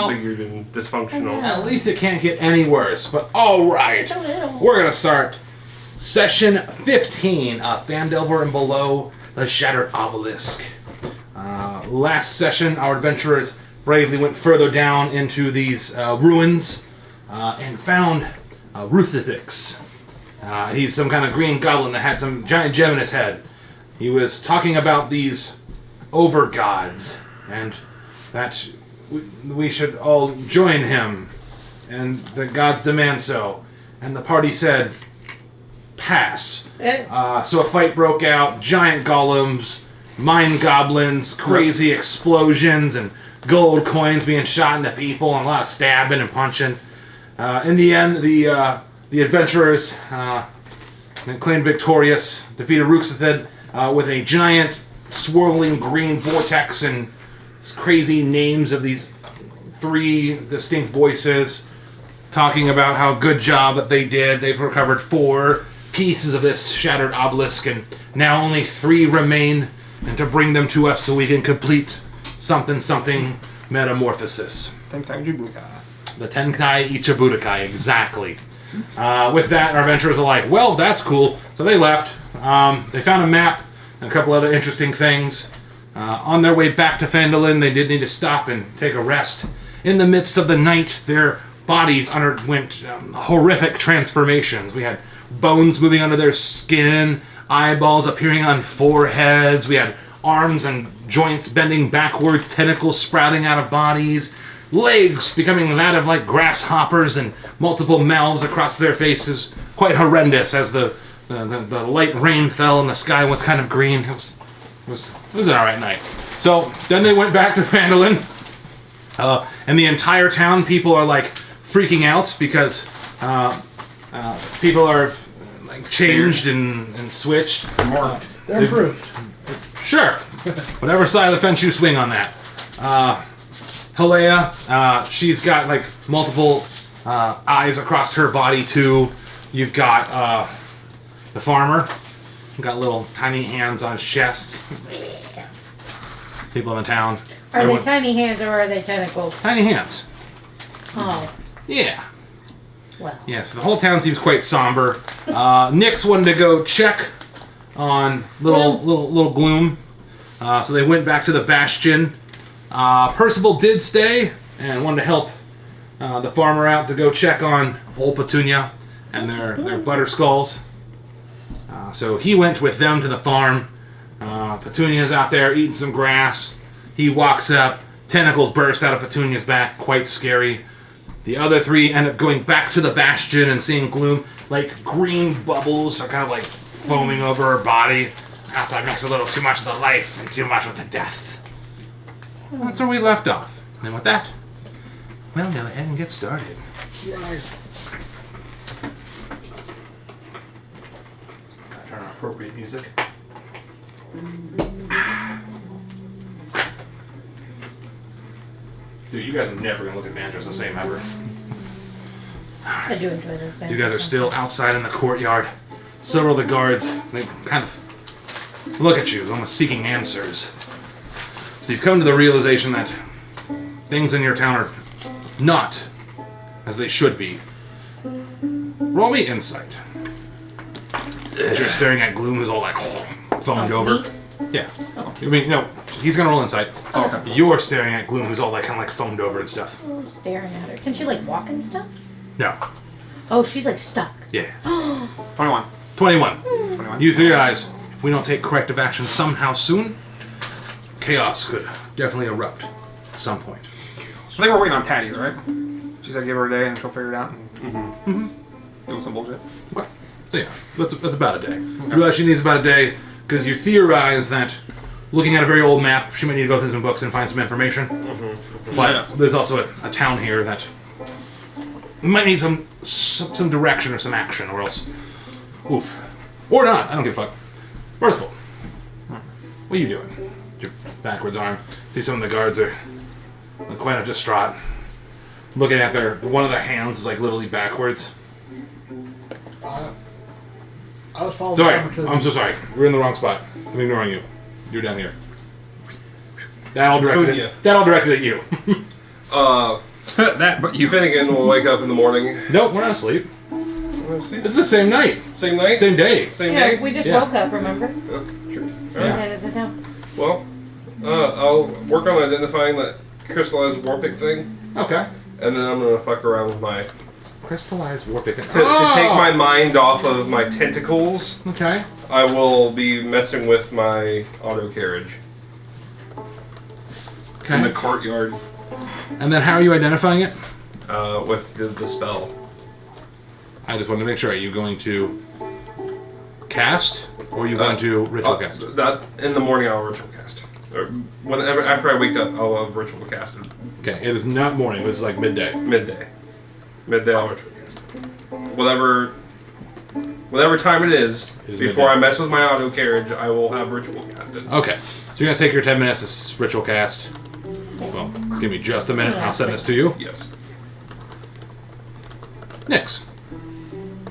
disfigured and dysfunctional. At least it can't get any worse. But alright, we're going to start Session 15 of Phandelver and Below the Shattered Obelisk. Last session, our adventurers bravely went further down into these ruins and found Ruthithix. He's some kind of green goblin that had some giant gem in his head. He was talking about these over-gods, and that we should all join him, and the gods demand so. And the party said, pass. So a fight broke out, giant golems, mine goblins, crazy explosions, and gold coins being shot into people, and a lot of stabbing and punching. In the end, the adventurers claimed victorious, defeated Ruxithid with a giant swirling green vortex and crazy names of these 3 distinct voices talking about how good job that they did. They've recovered 4 pieces of this shattered obelisk, and now only 3 remain, and to bring them to us so we can complete something metamorphosis. Tenkai Ichibukai. The Tenkai Ichibukai, exactly. With that, our adventurers are like, well, that's cool. So they left. They found a map and a couple other interesting things. On their way back to Phandalin, they did need to stop and take a rest. In the midst of the night, their bodies underwent horrific transformations. We had bones moving under their skin, eyeballs appearing on foreheads. We had arms and joints bending backwards, tentacles sprouting out of bodies, legs becoming that of like grasshoppers, and multiple mouths across their faces. Quite horrendous as the light rain fell and the sky was kind of green. It was an alright night. So then they went back to Phandalin, and the entire town people are like freaking out because people are like changed and switched. They're improved. Sure. Whatever side of the fence you swing on that. Helea, she's got like multiple eyes across her body too. You've got the farmer. Got little tiny hands on his chest. People in the town. Are they tiny hands or are they tentacles? Tiny hands. Oh. Yeah. Well. Yeah, so the whole town seems quite somber. Nyx wanted to go check on little Gloom. So they went back to the Bastion. Percival did stay and wanted to help the farmer out to go check on old Petunia and their butterskulls. So he went with them to the farm. Petunia's out there eating some grass. He walks up. Tentacles burst out of Petunia's back. Quite scary. The other 3 end up going back to the Bastion and seeing Gloom. Like green bubbles are kind of like foaming over her body. As I mix a little too much of the life and too much with the death. And that's where we left off. And with that, we'll go ahead and get started. Turn on appropriate music. Dude, you guys are never gonna look at Mantras the same ever. I do enjoy those. So you guys are still outside in the courtyard. Several of the guards, they kind of look at you, almost seeking answers. So you've come to the realization that things in your town are not as they should be. Roll me insight. As you're staring at Gloom, who's all like foamed over. Me? Yeah. I mean, no, he's gonna roll insight. Oh, okay. You're staring at Gloom, who's all like kind of like foamed over and stuff. Oh, I'm staring at her. Can she like walk and stuff? No. Oh, she's like stuck. Yeah. 21. 21. 21. You 3 eyes. If we don't take corrective action somehow soon, chaos could definitely erupt at some point. So they were waiting on Tattie's, right? She said give her a day and she'll figure it out. Doing some bullshit. Okay. So yeah, that's about a day. You realize she needs about a day because you theorize that looking at a very old map, she might need to go through some books and find some information. But there's also a town here that we might need some direction or some action, or else, oof, or not. I don't give a fuck. Merciful, what are you doing? Your backwards arm. See some of the guards are quite distraught, looking at one of their hands is like literally backwards. I was following. Sorry, I'm so sorry. We're in the wrong spot. I'm ignoring you. You're down here. That all directed at you. That, but you. Finnegan will wake up in the morning. Nope, we're not asleep. Let's see. It's the same night. Same night? Same day. Same Yeah, day? we just Yeah. woke up, remember? Oh, true. We Alright. headed to town. Well, I'll work on identifying that crystallized warpic thing, Okay. and then I'm gonna fuck around with my... Crystallized warpic. To take my mind off of my tentacles, Okay. I will be messing with my auto carriage in the Okay. courtyard And then how are you identifying it? with the spell. I just wanted to make sure. Are you going to cast, or are you going to ritual cast? That in the morning I'll ritual cast. Or whenever after I wake up, I'll have ritual casted. Okay, it is not morning. This is like midday. Midday I'll ritual cast. Whatever time it is It is before midday. I mess with my auto carriage, I will have ritual casted. Okay, so you're gonna take your 10 minutes to ritual cast. Well, give me just a minute. And I'll send this to you. Yes. Nyx,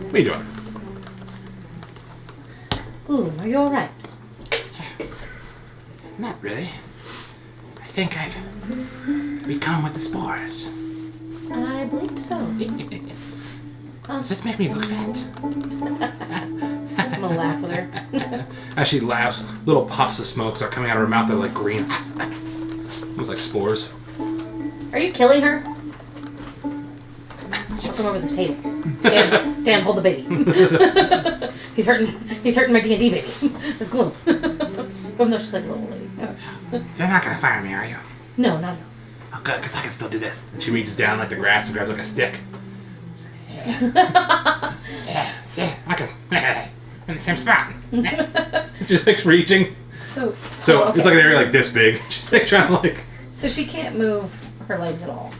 what are you doing? Ooh, are you alright? Not really. I think I've become with the spores. I believe so. Does this make me look fat? I'm gonna laugh with her. As she laughs, little puffs of smoke start coming out of her mouth. They're like green. Almost like spores. Are you killing her? She'll come over this table. Dan, hold the baby. He's hurting my D&D baby. It's gloom. Even though she's like a little lady. You're not gonna fire me, are you? No, no. Oh, good, because I can still do this. And she reaches down like the grass and grabs like a stick. Yeah, see? I can. In the same spot. She's like reaching. So It's like an area like this big. She's like trying to like. So she can't move her legs at all.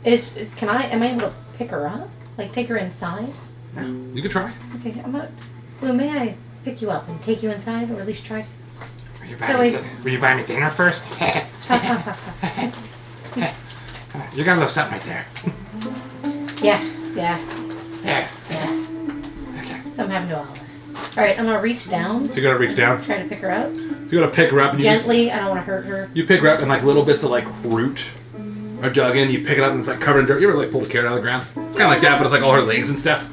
Am I able to pick her up? Like take her inside? You can try. Okay, Blue, may I pick you up and take you inside, or at least try to? Will you buy me dinner first? You got a little something right there. Yeah. There. Yeah. Okay. Something happened to all of us. Alright, I'm gonna reach down, So you gotta reach down. try to pick her up. So you gotta pick her up and you Gently, I don't want to hurt her. you pick her up and like little bits of like root are dug in. You pick it up and it's like covered in dirt. You ever like pull a carrot out of the ground? It's kind of like that, but it's like all her legs and stuff.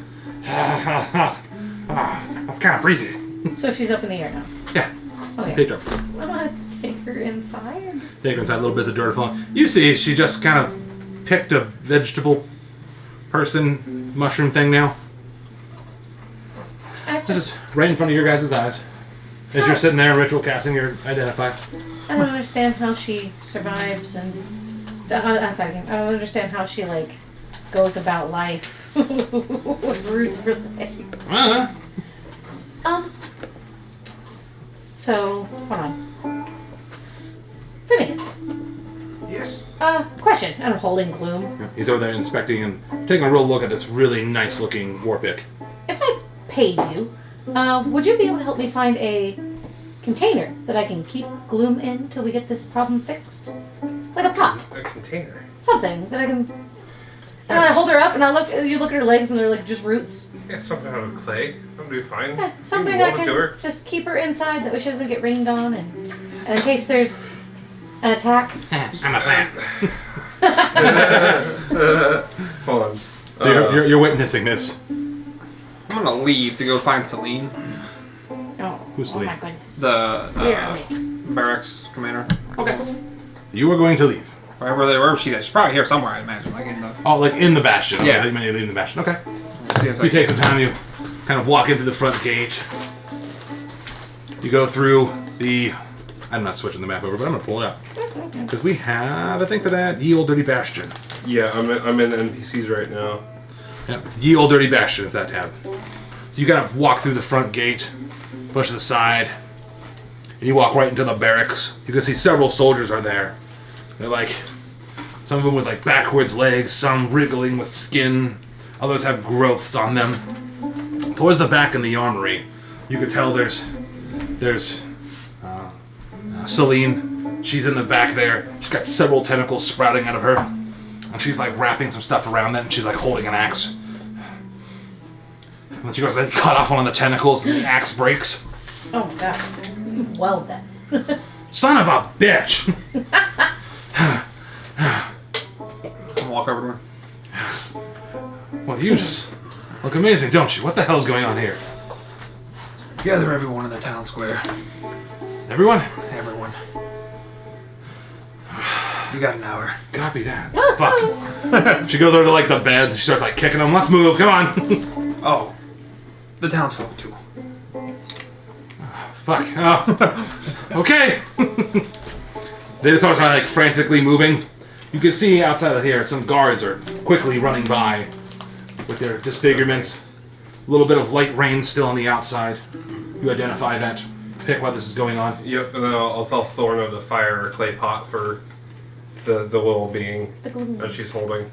That's kind of breezy. So she's up in the air now. Yeah. Okay. Picked her. I'm gonna take her inside. Take her inside. Little bits of dirt falling. You see, she just kind of picked a vegetable person mushroom thing now. I have So to. just right in front of your guys' eyes. As you're sitting there ritual casting your identify. I don't understand how she survives and. Outside again. I don't understand how she like goes about life with roots for legs. So hold on. Finnegan. Yes. Question. I'm holding Gloom. He's over there inspecting and taking a real look at this really nice looking warpick. If I paid you, would you be able to help me find a container that I can keep Gloom in till we get this problem fixed? Like a pot. A container. Something that I can. And I hold her up and you look at her legs and they're like just roots. Yeah, something out of clay. I'm gonna be fine. Yeah, You something can I mold it to her. can just keep her inside that way she doesn't get rained on and in case there's an attack. I'm a plant. Hold on. So you're witnessing this. I'm gonna leave to go find Celine, Oh, Who's oh my leaving? goodness. the Here, wait. barracks commander. Okay. You are going to leave. Wherever she's at. She's probably here somewhere, I imagine. Like in the. Oh, like in the bastion. Okay, Yeah. I think maybe leaving the bastion. Okay. See if You take some time, you kind of walk into the front gate. You go through the... I'm not switching the map over, but I'm going to pull it out. Because we have a thing for that. Ye Old Dirty Bastion. Yeah, I'm in NPCs right now. Yeah, it's Ye Old Dirty Bastion. It's that tab. So you kind of walk through the front gate, push to the side, and you walk right into the barracks. You can see several soldiers are there. They're like... Some of them with like backwards legs, some wriggling with skin. Others have growths on them. Towards the back in the armory, you can tell there's Celine. She's in the back there. She's got several tentacles sprouting out of her. And she's like wrapping some stuff around it, and she's like holding an axe. And then she goes to cut off one of the tentacles, and the axe breaks. Oh my god. Well then. Son of a bitch! I'm walk over to her. Well, you just look amazing, don't you? What the hell's going on here? Gather everyone in the town square. Everyone? Everyone. You got an hour. Copy that. Fuck. She goes over to like the beds and she starts like kicking them. Let's move. Come on. Oh. The townsfolk too. Fuck. Oh. Okay. They just start like frantically moving. You can see outside of here some guards are quickly running by with their disfigurements. A little bit of light rain still on the outside. You identify that. Pick while this is going on. Yep, and then I'll tell Thorna to fire a clay pot for the little being that she's holding.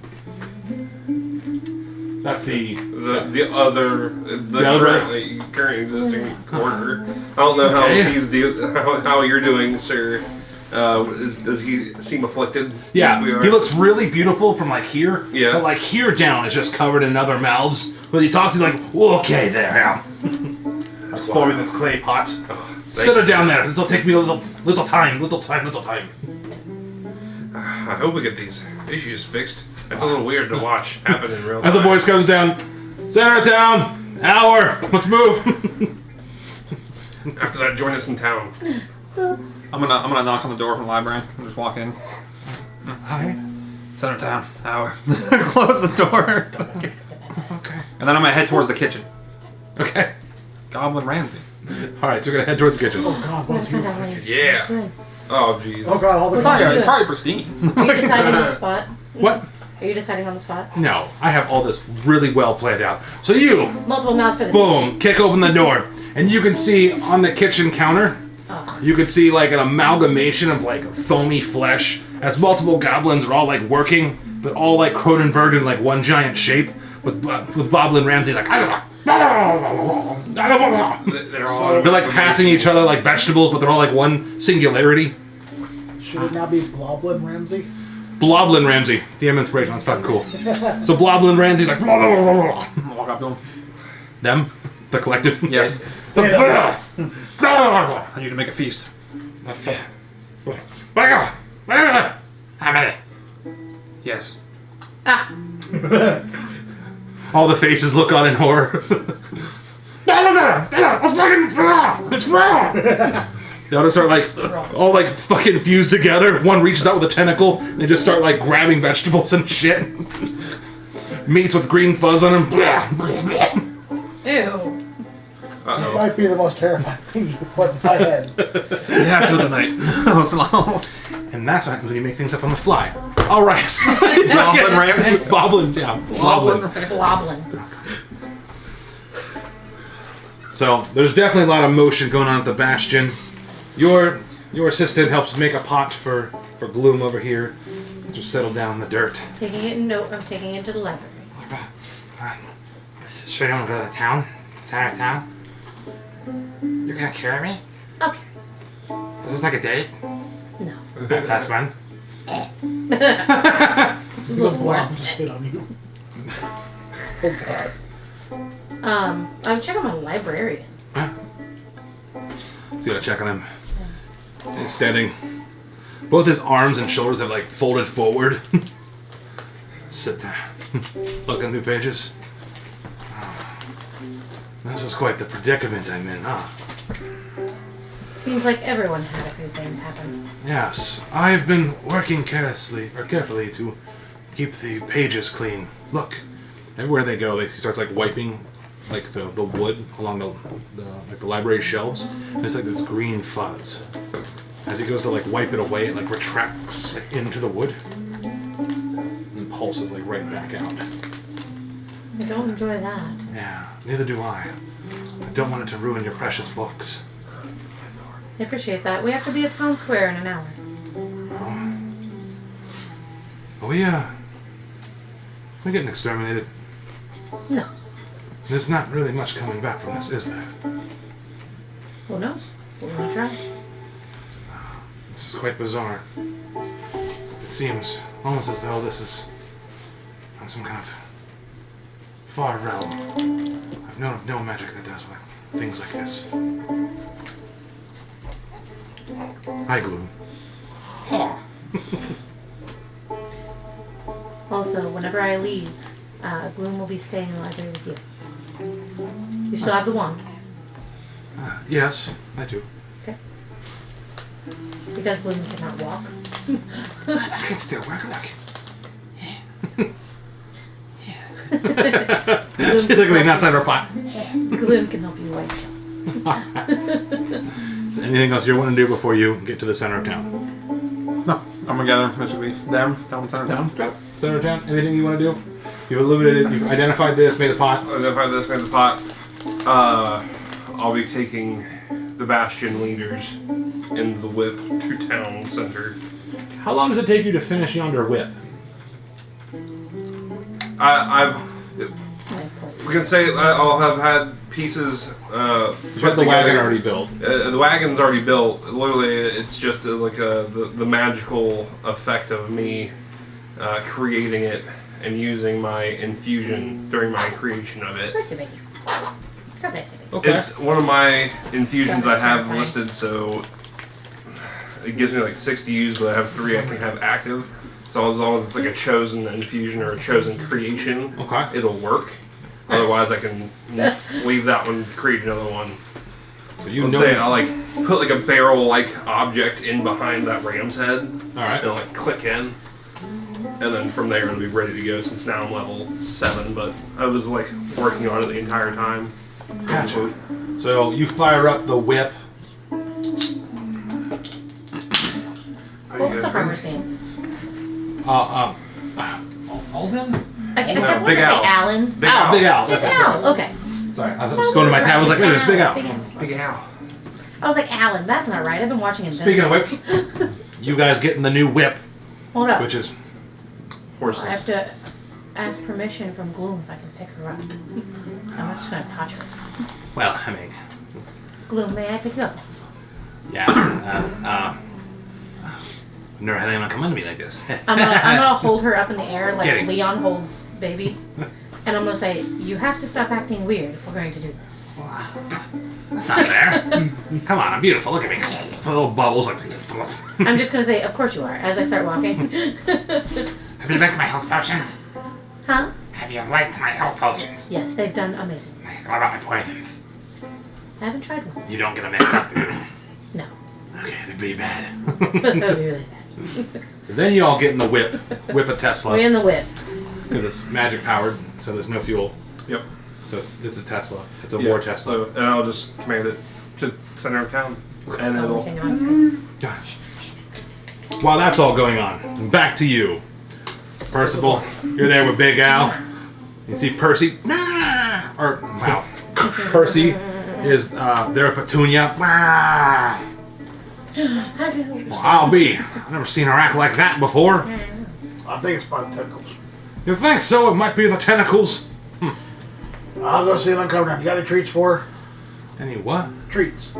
That's the current existing quarter. I don't know how you're doing, sir. Does he seem afflicted? Yeah, he looks really beautiful from like here. Yeah. But like here down is just covered in other mouths. When he talks, he's like, okay, there, now. That's forming this clay pot. Sit her down there. This will take me a little time. I hope we get these issues fixed. It's a little weird to watch happen in real time. As the voice comes down, center of town, hour, let's move. After that, join us in town. I'm gonna knock on the door from the library and just walk in. Hi. Center town, hour. Close the door. Okay. And then I'm gonna head towards the kitchen. Okay. Goblin Ramsey. All right, so we're gonna head towards the kitchen. Oh God, what's he like? Yeah. Oh, jeez. Oh God, all the It's probably pristine. Are you deciding on the spot? What? Are you deciding on the spot? No, I have all this really well planned out. So you, Multiple mouths for the boom, kick open the door, and you can see on the kitchen counter, you can see like an amalgamation of like foamy flesh as multiple goblins are all like working, but all like Cronenberg in like one giant shape with Boblin Ramsey like. They're like passing each other like vegetables, but they're all like one singularity. Should it not be Bloblin Ramsey? Bloblin Ramsey, DM inspiration. That's fucking cool. So Bloblin Ramsey's like Walk up to him. them, the collective. Yes. The I need to make a feast. Yes. Ah! All the faces look on in horror. It's wrong. They all just start like all like fucking fused together. One reaches out with a tentacle and they just start like grabbing vegetables and shit. Meats with green fuzz on them. Ew. It might be the most terrifying thing you could put in my head. You have to tonight. And that's what happens when you make things up on the fly. All right. Goblin Ramsey. Boblin, yeah. Boblin. Bloblin. So there's definitely a lot of motion going on at the Bastion. Your assistant helps make a pot for Gloom over here. Just settle down in the dirt. Taking it in note. I'm taking it to the library. Sure you don't go to the town? It's out of town? You're gonna carry me? Okay. Is this like a date? No. That's when? This bomb just hit on you. Oh God. I'm checking my librarian. So you gotta check on him. He's standing. Both his arms and shoulders have like folded forward. Sit there. Looking through pages. This is quite the predicament I'm in, huh? Seems like everyone had a few things happen. Yes, I've been working carefully to keep the pages clean. Look, everywhere they go, he starts like wiping like the wood along the library shelves. And there's like this green fuzz. As he goes to like wipe it away, it like retracts into the wood and pulses like right back out. I don't enjoy that. Yeah, neither do I. I don't want it to ruin your precious books. I appreciate that. We have to be at town square in an hour. Are we getting exterminated? No. There's not really much coming back from this, is there? Who knows? We're gonna try. This is quite bizarre. It seems almost as though this is from some kind of far realm. I've known of no magic that does things like this. Hi, Gloom. Also, whenever I leave, Gloom will be staying in the library with you. You still have the wand. Yes, I do. Okay. Because Gloom cannot walk. I can still work. Look. She's looking outside her pot. Gloom can help you wipe shelves. Is there anything else you want to do before you get to the center of town? No, I'm gonna gather basically them. Tell them to turn down. Center of town. Anything you want to do? You've illuminated. You've identified this. Made a pot. Identify this, made the pot. I'll be taking the Bastion leaders in the whip to town center. How long does it take you to finish yonder whip? We can say I'll have had pieces. But the wagon already built. The wagon's already built. Literally, it's just the magical effect of me creating it and using my infusion during my creation of it. Bless you, baby. God bless you, baby. Okay. It's one of my infusions I have Satisfying. listed, so it gives me like 6 to use, but I have 3 I can have active. So as long as it's like a chosen infusion or a chosen creation, Okay. it'll work. Nice. Otherwise, I can leave that one, create another one. So you Let's know. say I like put like a barrel-like object in behind that ram's head, All right. and it'll like click in, and then from there it'll be ready to go. Since now I'm level 7, but I was like working on it the entire time. Gotcha. So you fire up the whip. What was the farmer's name? Alden? I No, want to Big say Al. Alan. Big Al. Big Al. It's That's it. Al. Okay. Sorry, I was going to my tab. I was like, wait, it's Big Al. Big Al. I was like, Alan, that's not right. I've been watching him. Speaking of which, you guys getting the new whip, Hold up. which is Horses. I have to ask permission from Gloom if I can pick her up. I'm just going to touch her. Well, I mean, Gloom, may I pick you up? yeah. I've never had anyone come into me like this. I'm gonna hold her up in the air like Kidding. Leon holds baby. And I'm going to say, you have to stop acting weird if we're going to do this. That's not fair. Come on, I'm beautiful. Look at me. Little bubbles. Like, I'm just going to say, of course you are, as I start walking. have you liked my health potions? Huh? Have you liked my health potions? Yes, they've done amazing. What about my poisons? I haven't tried one. You don't get a mix up, do you? No. Okay, it'd be bad. That would be really bad. then you all get in the whip a We're Tesla in the whip. because it's magic powered, so there's no fuel. Yep. So it's a Tesla. It's a Yeah, war Tesla. So, and I'll just command it to the center of town, and Oh, it'll. hang on a second. While that's all going on, back to you, Percival. You're there with Big Al. You see Percy, or wow, Percy is there with Petunia. Well, I'll be. I've never seen her act like that before. I think it's by the tentacles. You think so? It might be the tentacles. I'll go see if I can cover them. You got any treats for her? Any what? Treats.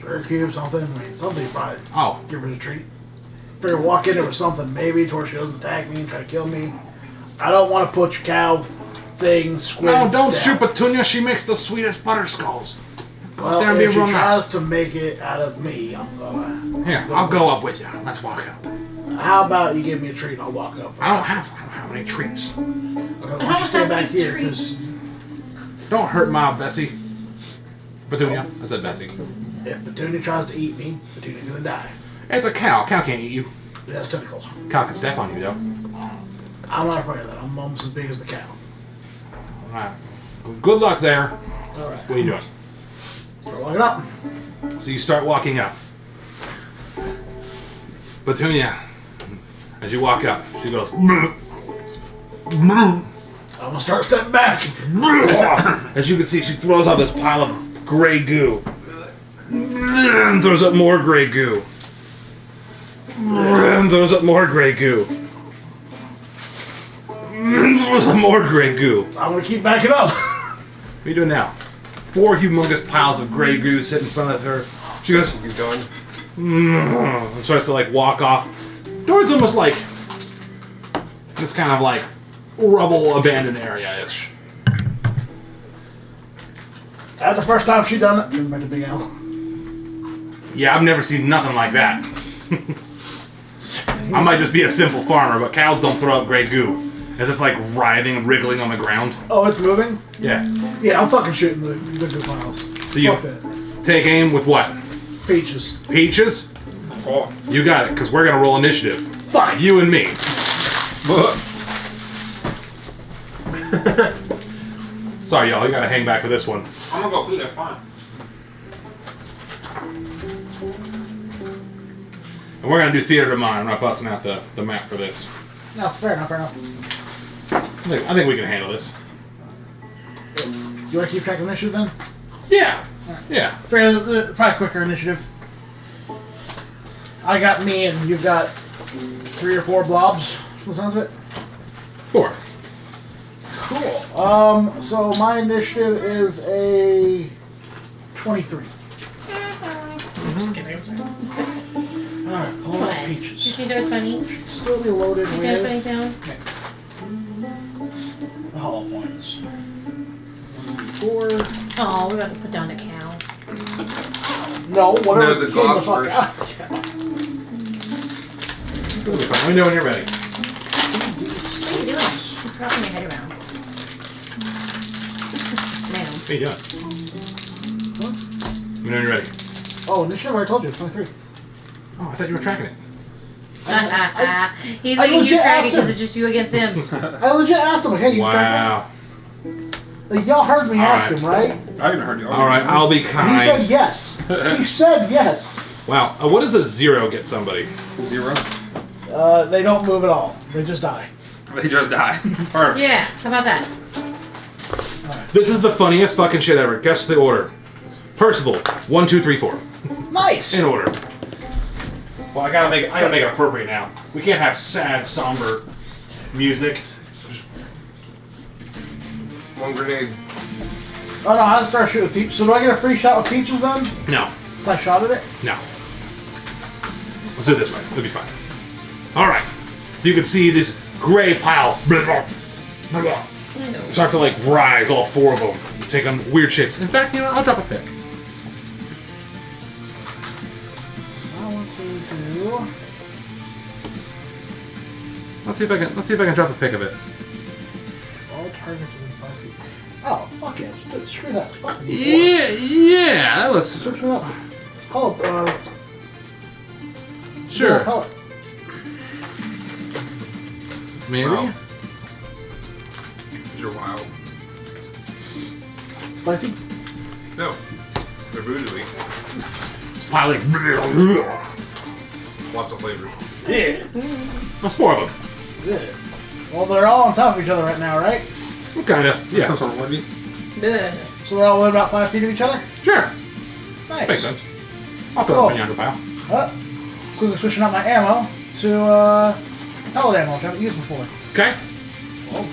Sugar cube, something. I mean, something you probably Oh, give her a treat. Figure walk in there with something, maybe, to where she doesn't attack me and try to kill me. I don't want to put your cow thing, squid. no! Don't down. shoot Petunia. She makes the sweetest butterskulls. Well, there and be if she real tries nice. to make it out of me, I'm gonna. Here, I'll go up with you. Let's walk up. How about you give me a treat and I'll walk up? I don't have any treats. Okay, why don't you stay back here? Because Don't hurt my Bessie. Petunia. I said Bessie. if Petunia tries to eat me, Petunia's gonna die. It's a cow. Cow can't eat you. It has tentacles. Cow can step on you, though. I'm not afraid of that. I'm almost as big as the cow. Alright. Well, good luck there. Alright. What are you doing? Start walking up. So you start walking up. Petunia, as you walk up, she goes, "Bleh, bleh." I'm gonna start stepping back. As you can see, she throws up this pile of gray goo. And throws up more gray goo. And throws up more gray goo. And throws up more gray goo. I'm gonna keep backing up. What are you doing now? 4 humongous piles of gray goo sit in front of her. She goes, Keep going. and starts to like walk off towards almost like this kind of like rubble abandoned area-ish. That's the first time she done it. Back to Big Al. Yeah, I've never seen nothing like that. I might just be a simple farmer, but cows don't throw up gray goo. As if like writhing and wriggling on the ground. Oh, it's moving? Yeah. Yeah, I'm fucking shooting the good miles. So you Fuck that. take aim with what? Peaches. Peaches? Oh. You got it, because we're going to roll initiative. Fuck. You and me. Sorry, y'all. You got to hang back with this one. I'm gonna go pee, that's fine. And we're going to do theater of mind. I'm not busting out the map for this. No, fair enough, fair enough. I think we can handle this. You want to keep track of initiative then? Yeah. Yeah. Fair, probably quicker initiative. I got me and you've got 3 or 4 blobs, from the sounds of it. 4. Cool. So my initiative is a 23. Just kidding. Alright, pull What? out Did peaches. she do it funny? Still be loaded Did you do it funny with down? the hollow points. 4. Oh, we're about to put down the cow. No, whatever. No, the came globs fuck first. out. Let me know when you're ready. What are you doing? You're dropping your head around. Ma'am. What are you doing? Let me know when you're ready. Oh, initiative, I already told you, it's 23. Oh, I thought you were tracking it. He's I making you legit try asked because him. it's just you against him. I legit asked him, like, hey, you track Wow. that? Like, y'all heard me ask right. him, right? I even heard you. All right, I'll be He kind. said yes. He said yes. Wow. What does a 0 get somebody? 0. They don't move at all. They just die. They just die. Perfect. Yeah, how about that? This is the funniest fucking shit ever. Guess the order. Percival, 1, 2, 3, 4. Nice. In order. Well, I gotta make it appropriate now. We can't have sad, somber music. 1 grenade. Oh no, I have to start shooting with peaches. So do I get a free shot with peaches then? No. If I shot at it? No. Let's do it this way. It'll be fine. Alright. So you can see this gray pile. It starts to like rise, all 4 of them. Take on weird shapes. In fact, you know, I'll drop a pick. I want to do. Let's see if I can drop a pick of it. All targets within 5 feet. Oh, fuck it. Screw that. Fuck it. Yeah, that looks Switch it up. Call it, sure. Call it. Maybe. Wow. You're wild. Spicy? No. They're voodoo-y. It's piling. Lots of flavors. Yeah. That's 4 of them. Yeah. Well, they're all on top of each other right now, right? Kinda. Some Yeah. sort of woody. Ugh. So they're all within about 5 feet of each other? Sure. Nice. Makes sense. I'll throw it in yonder pile. Quickly switching out my ammo to pellet ammo, which I haven't used before. Okay. Oh,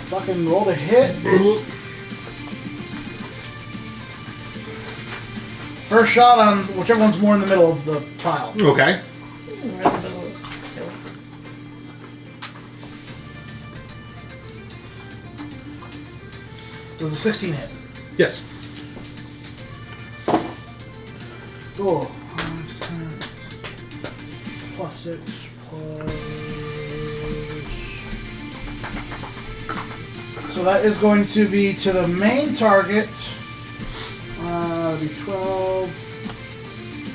fucking roll to hit. First shot on whichever one's more in the middle of the pile. Okay. Does a 16 hit? Yes. Cool. Plus 6 plus. So that is going to be to the main target. That'll be 12,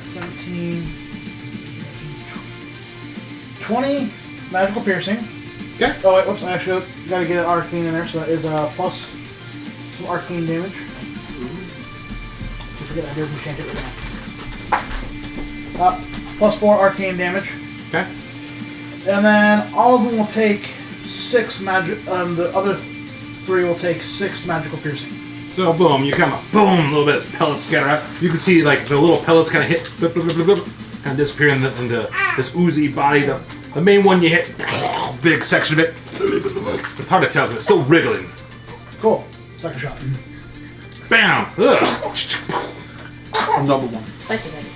17, 20 magical piercing. Okay. Oh wait, whoops! I actually got to get an arcane in there, so that is plus some arcane damage. I forget I did enchant it right now. Plus 4 arcane damage. Okay. And then all of them will take 6 magic. The other 3 will take 6 magical piercing. So boom, you come up, boom, a little bit of pellets scatter out. You can see like the little pellets kind of hit, blip, blip, blip, blip, kind of disappear into this oozy body. The main one you hit, big section of it. It's hard to tell because it's still wriggling. Cool. Second shot. Bam! Ugh. Another one. Thank you, buddy.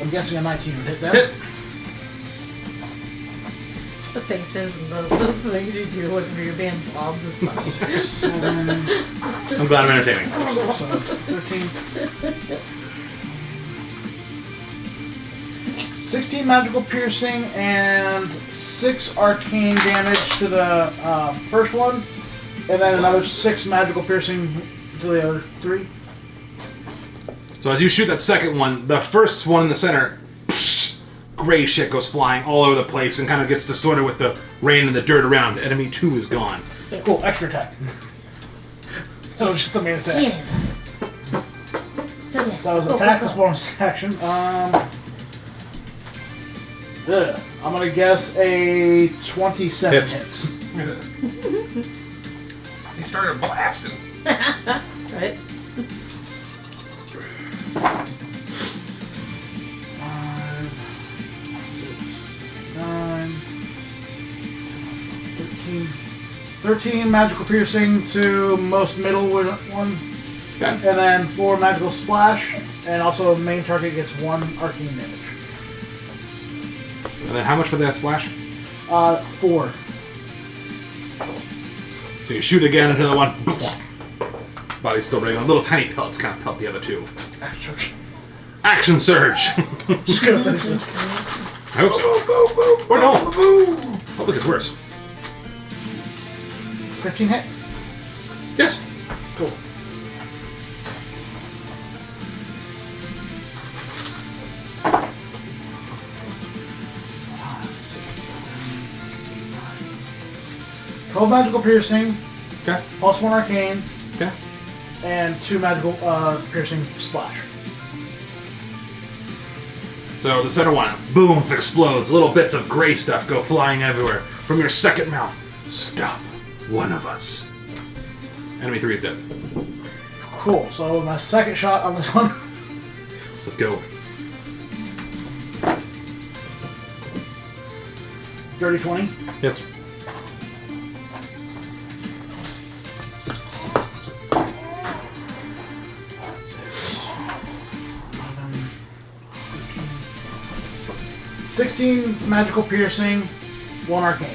I'm guessing a 19 would hit that. Hit. The faces and the things you do when you're being blobs is fun. 7, I'm glad I'm entertaining. 13, 16 magical piercing and 6 arcane damage to the first one, and then another 6 magical piercing to the other 3. So as you shoot that second one, the first one in the center, gray shit goes flying all over the place and kind of gets distorted with the rain and the dirt around. Enemy 2 is gone. Cool, extra attack. So it's just the main attack. Get him. So that was attack plus bonus action. I'm gonna guess a 27 hits. He started blasting. Right? 5, 6, 9, 13 magical piercing to most middle one, Okay. and then 4 magical splash, and also main target gets 1 arcane damage. And then how much for that splash? 4. So you shoot again into the one. His body's still breaking. Little tiny pellets kind of pelt the other 2. Action surge. Just gonna finish this. I hope so. Or no. Hopefully it's worse. 15 hit. Yes. Cool. Twelve magical piercing, Okay. plus 1 arcane, Okay. and 2 magical piercing splash. So the center one, boom, explodes. Little bits of gray stuff go flying everywhere. From your second mouth, stop one of us. Enemy 3 is dead. Cool. So my second shot on this one. Let's go. Dirty 20. Hits. $16 magical piercing, 1 arcane.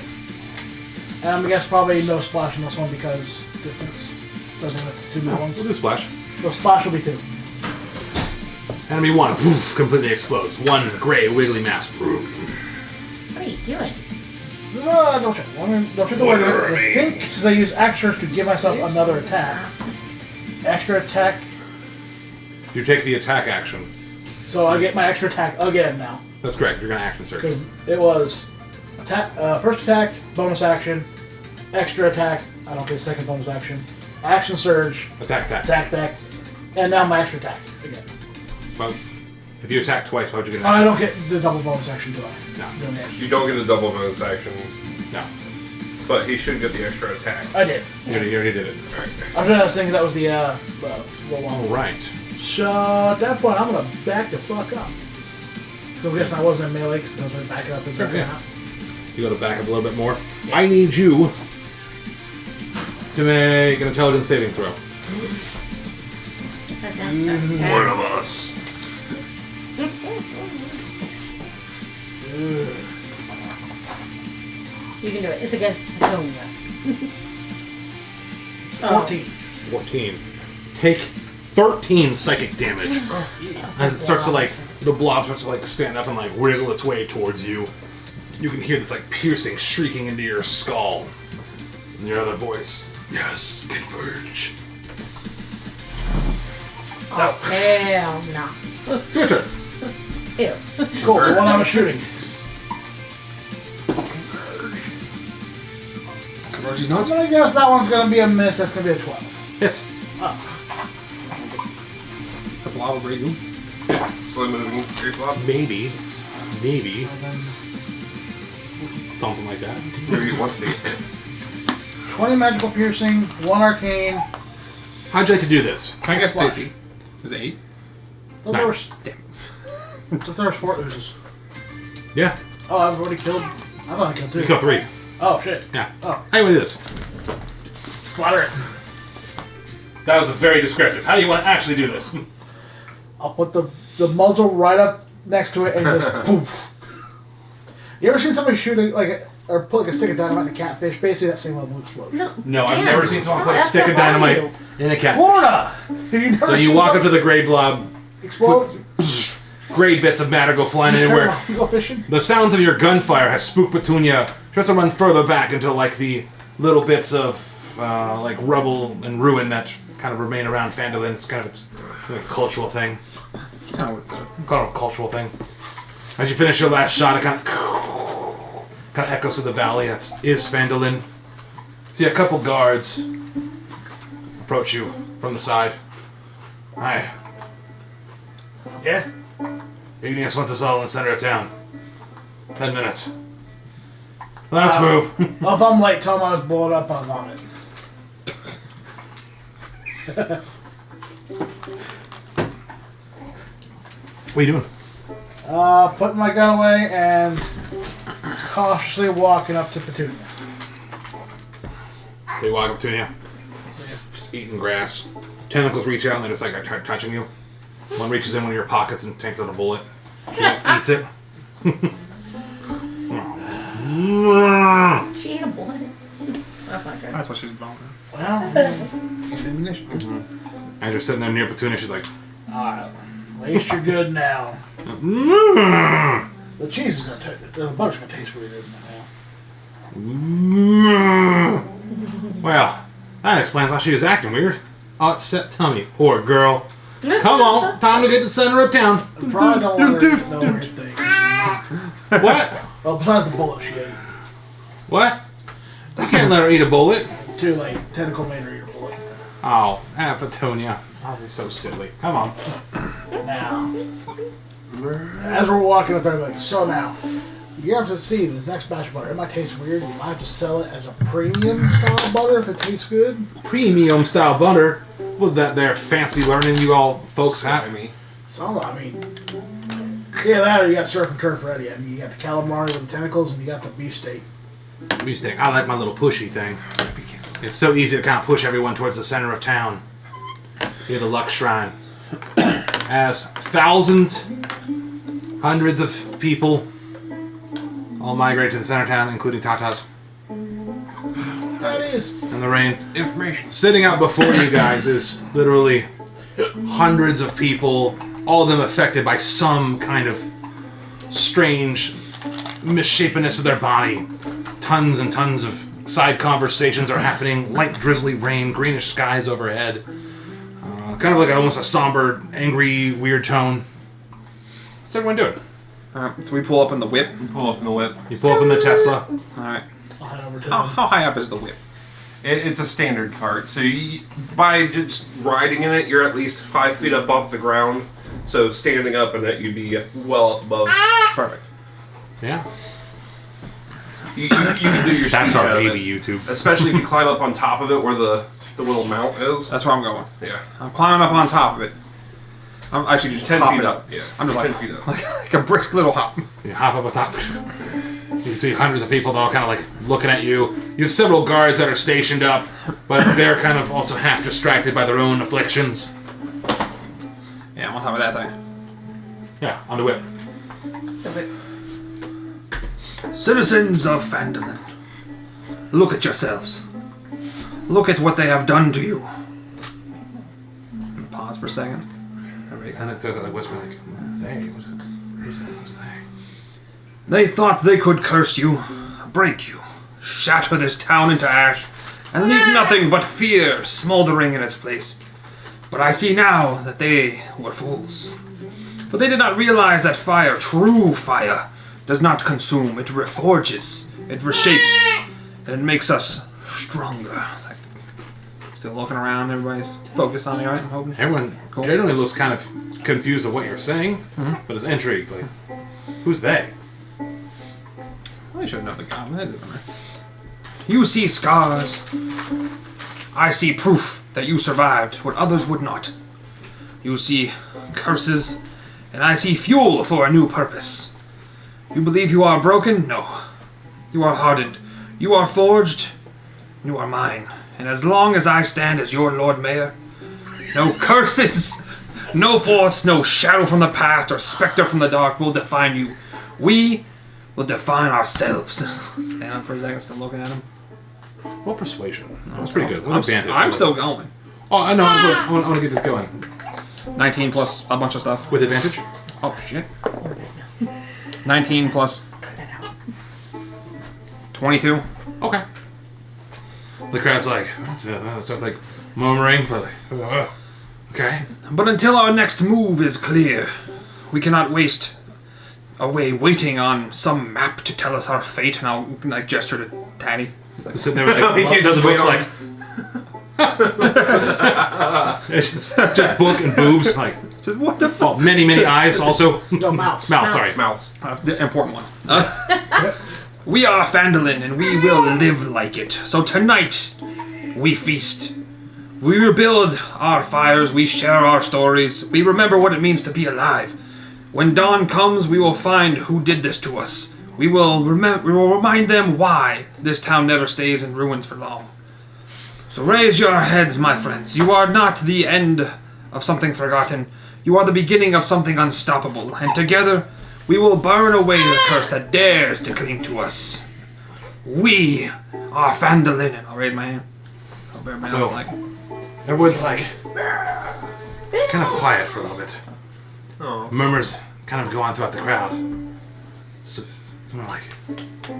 And I'm gonna guess probably no splash in this one because distance. Doesn't have 2 new ones. We'll do splash. So splash will be 2. Enemy 1, poof, completely explodes. 1 gray wiggly mass. What are you doing? Don't check. Don't check the word. I think because I use extra to give myself another attack. Extra attack. You take the attack action. So I get my extra attack again now. That's correct. You're gonna action surge. Because it was attack, first attack, bonus action, extra attack. I don't get a second bonus action. Action surge, Attack. attack, and now my extra attack again. Well, if you attack twice, why would you get an I action? don't get the double bonus action, do I? No. Doing the action. You don't get a double bonus action, No. but he should get the extra attack. I did. You already did it. I was thinking that was the one. All right. So at that point, I'm gonna back the fuck up. So I guess I wasn't in melee because I was going to back it up as well. Yeah. You gotta back up a little bit more. I need you to make an intelligence saving throw. One of us. You can do it. It's against Patonia. 14. 14. Take 13 psychic damage. As it starts to the blob starts to stand up and wriggle its way towards you. You can hear this piercing, shrieking into your skull. And your other voice. Yes, converge. Oh, hell no. Your turn. Ew. Cool, the one I was shooting. Converge's I'm nuts. going to guess that one's going to be a miss. That's going to be a 12. Hits. The blob of goo. Slow moving creep blob. Maybe. Something like that. Maybe he wants to get hit. 20 magical piercing, 1 arcane. How'd you like to do this? Can I guess Splash. Stacy? Is it 8? Thought there was, thought there was 4 oozes. Yeah. Oh, I've already killed. I thought I killed 2. You kill 3. Oh, shit. Yeah. Oh. How do you want to do this? Splatter it. That was very descriptive. How do you want to actually do this? I'll put the muzzle right up next to it and just poof. You ever seen somebody shoot or put a stick of dynamite in a catfish? Basically that same level of explosion. No, I've Damn. never seen someone put a That's stick of not wrong dynamite with in a cat. Florida! You never So you seen walk up to somebody the gray blob. explode? gray bits of matter go flying anywhere. You go fishing? The sounds of your gunfire has spooked Petunia. She has to run further back into like the little bits of like rubble and ruin that kind of remain around Phandalin. It's kind of like a cultural thing. Kind of a cultural thing. As you finish your last shot, it kind of echoes through the valley. That is Phandalin. See a couple guards approach you from the side. Hi. Yeah. Igneous wants us all in the center of town. 10 minutes. Let's move. Well, if I'm late, tell him I was blown up on vomit. What are you doing? Putting my gun away and cautiously walking up to Petunia. So you walk up to you, just eating grass. Tentacles reach out and they just like are touching you. One reaches in one of your pockets and takes out a bullet. Eats it. She ate a bullet. That's not good. That's what she's going for. Well, Ammunition. And you're sitting there near Petunia. She's like, alright. At least you're good now. The cheese is gonna taste. The butter's gonna taste weird, isn't it now? well, that explains why she was acting weird. Upset tummy. Poor girl. Come on, time to get to the center of town. I probably don't want her to know weird things. What? Well, besides the bullet she ate. What? You can't let her eat a bullet. Too late. Tentacle made her eat a bullet. Oh, Petunia. I'll be so silly. Come on. Now, as we're walking up there, like, so now, you have to see this next batch of butter. It might taste weird. You might have to sell it as a premium style butter if it tastes good. Premium style butter. With that there fancy learning you all folks have. So, I mean, yeah, that or you got surf and turf ready. I mean, you got the calamari with the tentacles and you got the beef steak. Beef steak. I like my little pushy thing. It's so easy to kind of push everyone towards the center of town. Near the Lux Shrine. As thousands, hundreds of people all migrate to the center of town, including Tatas. That is. And the rain. Information. Sitting out before you guys is literally hundreds of people, all of them affected by some kind of strange misshapenness of their body. Tons and tons of side conversations are happening, light drizzly rain, greenish skies overhead. Kind of like almost a somber, angry, weird tone. What's everyone doing? Alright, so we pull up in the whip. Pull up in the whip. You pull up in the Tesla. Alright. I'll head over to How them. high up is the whip? It's a standard cart, so by just riding in it, you're at least 5 feet up off the ground. So standing up in it, you'd be well up above. Perfect. Yeah. You can do your That's speech our out of baby it. YouTube. Especially if you climb up on top of it where the little mount is. That's where I'm going. Yeah. I'm climbing up on top of it. I'm actually just 10 hopping feet up. up. Yeah. I'm just 10 like, feet up. like a brisk little hop. You hop up on top. You can see hundreds of people all kind of like looking at you. You have several guards that are stationed up, but they're kind of also half distracted by their own afflictions. Yeah, I'm on top of that thing. Yeah, on the whip. Citizens of Phandalin, look at yourselves. Look at what they have done to you. Pause for a second. Everybody kind of says like whisper like, they? Who's they? They thought they could curse you, break you, shatter this town into ash, and leave nothing but fear smoldering in its place. But I see now that they were fools. For they did not realize that fire, true fire, does not consume, it reforges, it reshapes, and it makes us stronger. It's like, still looking around, everybody's focused on me, right? I'm hoping. Everyone generally looks kind of confused at what you're saying, but is intrigued. Like, who's they? I should know the comment. You see scars. I see proof that you survived what others would not. You see curses, and I see fuel for a new purpose. You believe you are broken? No. You are hardened. You are forged. You are mine. And as long as I stand as your Lord Mayor, no curses, no force, no shadow from the past or specter from the dark will define you. We will define ourselves. Stand up for a second, still looking at him. Well, persuasion. That's pretty good. With advantage. I'm still going. Oh, I know. I want to get this going. 19 plus a bunch of stuff. With advantage? Oh, shit. 19 plus Cut that out. 22. Okay. The crowd's like, starts like murmuring, but like, okay. But until our next move is clear, we cannot waste away waiting on some map to tell us our fate. And I'll like gesture to Tatty. He's sitting there with like, can't does the just books wait like, it's just book and boobs, like, Just what the fuck? many eyes also. No, mouse. Mouth, sorry. Mouths. The important ones. We are Phandalin, and we will live like it. So tonight, we feast. We rebuild our fires. We share our stories. We remember what it means to be alive. When dawn comes, we will find who did this to us. We will remind them why this town never stays in ruins for long. So raise your heads, my friends. You are not the end of something forgotten. You are the beginning of something unstoppable. And together, we will burn away the curse that dares to cling to us. We are Phandalin. And I'll raise my hand. I'll bear my So- hands like... Everyone's like, kind of quiet for a little bit. Oh. Murmurs kind of go on throughout the crowd. So, someone like,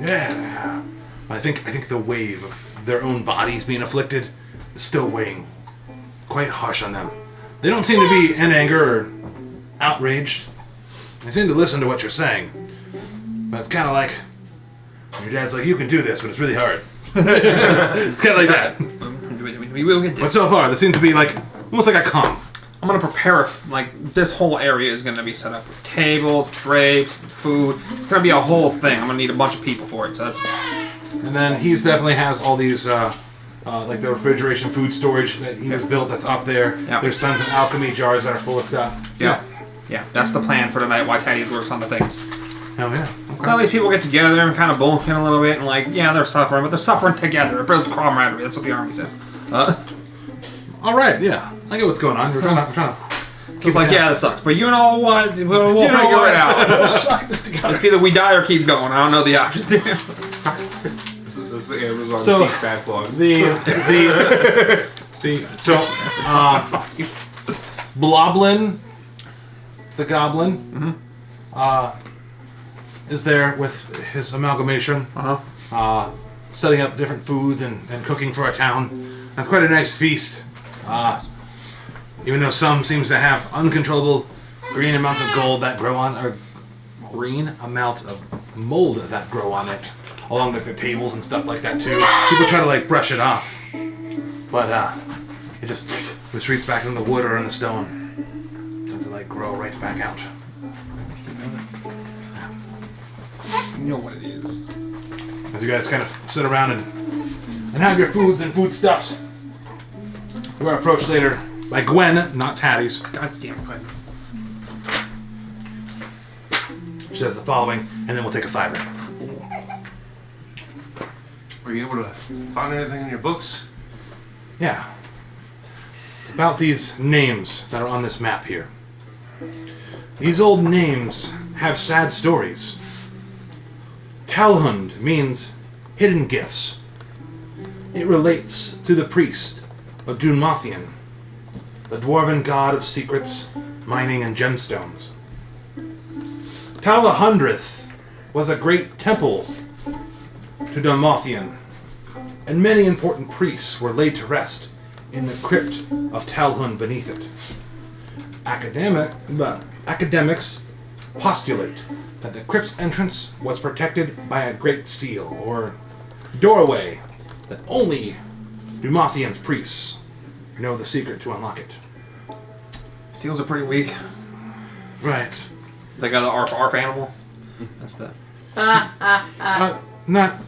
yeah. I think the wave of their own bodies being afflicted is still weighing quite harsh on them. They don't seem to be in anger or outraged. They seem to listen to what you're saying. But it's kind of like, your dad's like, you can do this, but it's really hard. It's kind of like that. We will get But this. so far, there seems to be like, almost like a calm. I'm gonna prepare, like, this whole area is gonna be set up with tables, drapes, food. It's gonna be a whole thing. I'm gonna need a bunch of people for it, so that's... And then he's definitely has all these, like the refrigeration food storage that he was built that's up there. Yeah. There's tons of alchemy jars that are full of stuff. Yeah. Yeah, that's the plan for tonight, why Teddy's works on the things. Oh, yeah. All these people get together and kind of bullshit a little bit, and like, yeah, they're suffering, but they're suffering together. It builds camaraderie. That's what the army says. All right, yeah. I get what's going on. We're trying to He's like, yeah, this sucks, but you know what? We'll know figure what? it out. We'll suck this together. It's either we die or keep going. I don't know the options here. This is the Amazon So- Geek Backlog. Bloblin, the goblin, is there with his amalgamation, setting up different foods and cooking for a town. That's quite a nice feast. Even though some seems to have uncontrollable green amounts of gold that grow on, or green amounts of mold that grow on it, along with the tables and stuff like that too. People try to like brush it off, but it just retreats back in the wood or in the stone, tends to like grow right back out. You know what it is. As you guys kind of sit around and have your foods and foodstuffs, you are approached later by Gwen, not Tatty's. God damn it. She says the following, and then we'll take a fiver. Were you able to find anything in your books? Yeah. It's about these names that are on this map here. These old names have sad stories. Talhund means hidden gifts. It relates to the priest of Dunmathian, the dwarven god of secrets, mining, and gemstones. Tal the 100th was a great temple to Dunmathian, and many important priests were laid to rest in the crypt of Talhund beneath it. Academics postulate that the crypt's entrance was protected by a great seal, or doorway, that only Dunmathian's priests know the secret to unlock it. Seals are pretty weak. Right. They got the arf animal. That's the... Not...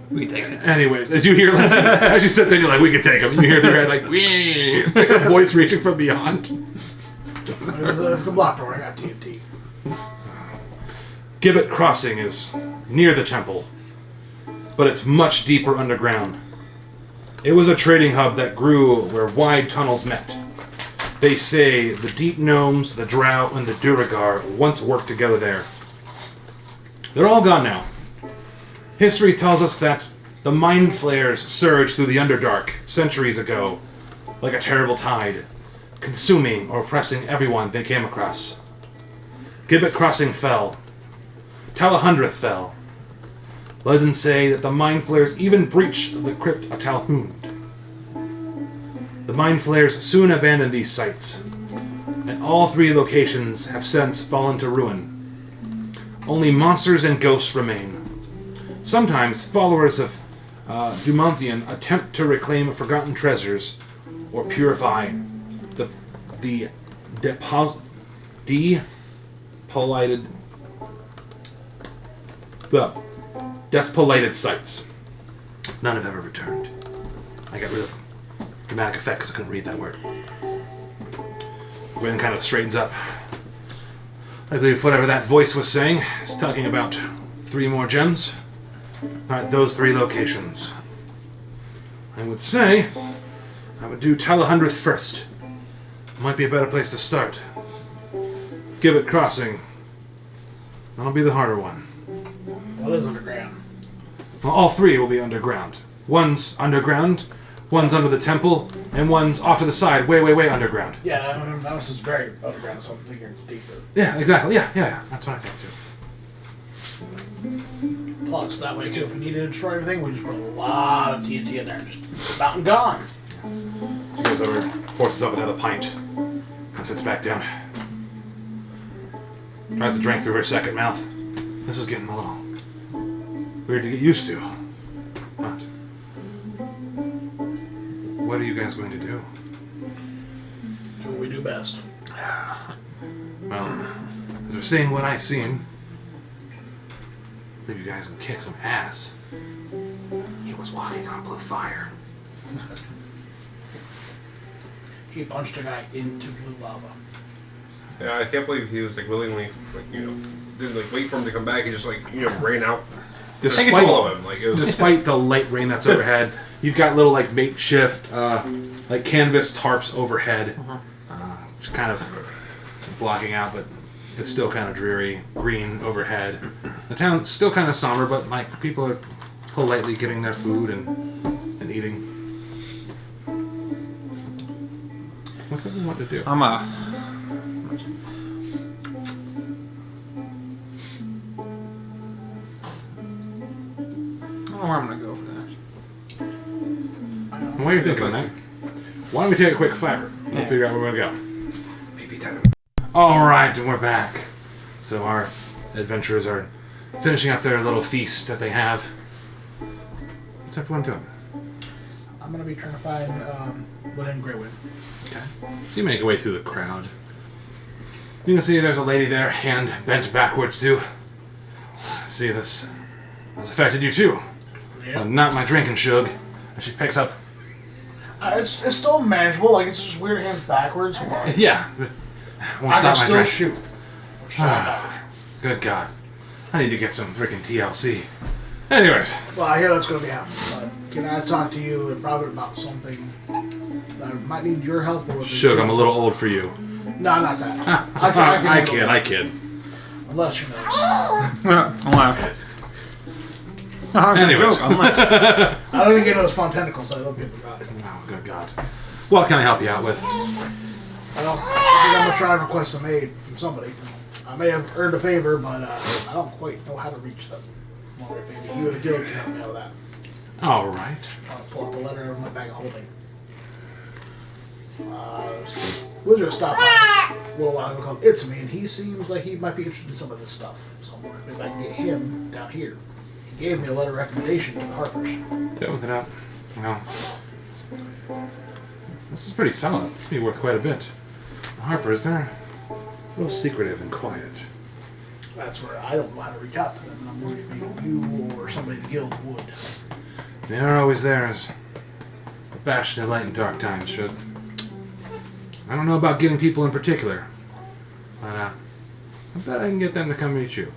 We can take it. Anyways, as you hear, like, as you sit there, you're like, we can take him. You hear the head like, wee, like a voice reaching from beyond. There's the block door. I got TNT. Gibbet Crossing is near the temple, but it's much deeper underground. It was a trading hub that grew where wide tunnels met. They say the deep gnomes, the drow, and the Duragar once worked together there. They're all gone now. History tells us that the mind flares surged through the Underdark centuries ago, like a terrible tide, consuming or oppressing everyone they came across. Gibbet Crossing fell. Talahundreth fell. Legends say that the Mind Flayers even breached the crypt of Talhund. The Mind Flayers soon abandoned these sites, and all 3 locations have since fallen to ruin. Only monsters and ghosts remain. Sometimes followers of Dumonthian attempt to reclaim forgotten treasures or purify the despolited sites. None have ever returned. I got rid of dramatic effect because I couldn't read that word. Gwen kind of straightens up. I believe whatever that voice was saying is talking about 3 more gems. Alright, those 3 locations. I would say I would do Talahundreth first. Might be a better place to start. Gibbet Crossing. That'll be the harder one. What is underground? Well, all 3 will be underground. One's underground, one's under the temple, and one's off to the side, way, way, way underground. Yeah, I mean, that was just very underground, so I'm thinking deeper. Yeah, exactly. Yeah. That's what I think too. Plus, that way too, if we need to destroy everything, we just put a lot of TNT in there. Just about and gone. She goes over, forces up another pint, and sits back down. Tries to drink through her second mouth. This is getting a little weird to get used to. But what are you guys going to do? Do what we do best. Well, after seeing what I've seen, I believe you guys can kick some ass. He was walking on blue fire. He punched a guy into blue lava. Yeah, I can't believe he was like willingly, like, you know, didn't like wait for him to come back. He just like, you know, ran out. Follow him. Like, it was, Despite the light rain that's overhead, you've got little like makeshift, like canvas tarps overhead, just kind of blocking out, but it's still kind of dreary. Green overhead. The town's still kind of somber, but like people are politely getting their food and eating. What's everyone want to do? I don't know where I'm gonna go for that. What are you thinking, Matt? Why don't we take a quick fiber? We'll figure out where we're gonna go. PP time. Alright, and we're back. So our adventurers are finishing up their little feast that they have. What's everyone doing? I'm gonna be trying to find Lynn and Greywind. Okay. So you make your way through the crowd. You can see there's a lady there, hand bent backwards too. See, this has affected you too. Yeah. Well, not my drinking, Shug. And she picks up. It's still manageable. Like, it's just weird hands backwards. But Yeah. Won't I can stop my still drink. shoot. Good God. I need to get some freaking TLC. Anyways. Well, I hear that's going to be happening. But can I talk to you and probably about something that might need your help? Or Shug, I'm a little old for you. No, not that. I kid. Unless you're not. I'm laughing. Anyways. I don't even get those fun tentacles that other people got. Oh, good God. What can I help you out with? Well, I think I'm going to try and request some aid from somebody. I may have earned a favor, but I don't quite know how to reach them. Well, maybe you or the guild can help me out with that. Alright. I'll pull out the letter in my bag of holding. We'll just stop by a little while ago called It's Me, and he seems like he might be interested in some of this stuff somewhere. Maybe I can get him down here. He gave me a letter of recommendation to the Harpers. That was it up. Well, this is pretty solid. This will be worth quite a bit. The Harpers, they're a little secretive and quiet. That's where I don't know how to reach out to them, and I'm worried if maybe you or somebody in the guild would. They're always there as a bastion of light in dark times, Shug. I don't know about getting people in particular, but I bet I can get them to come meet you.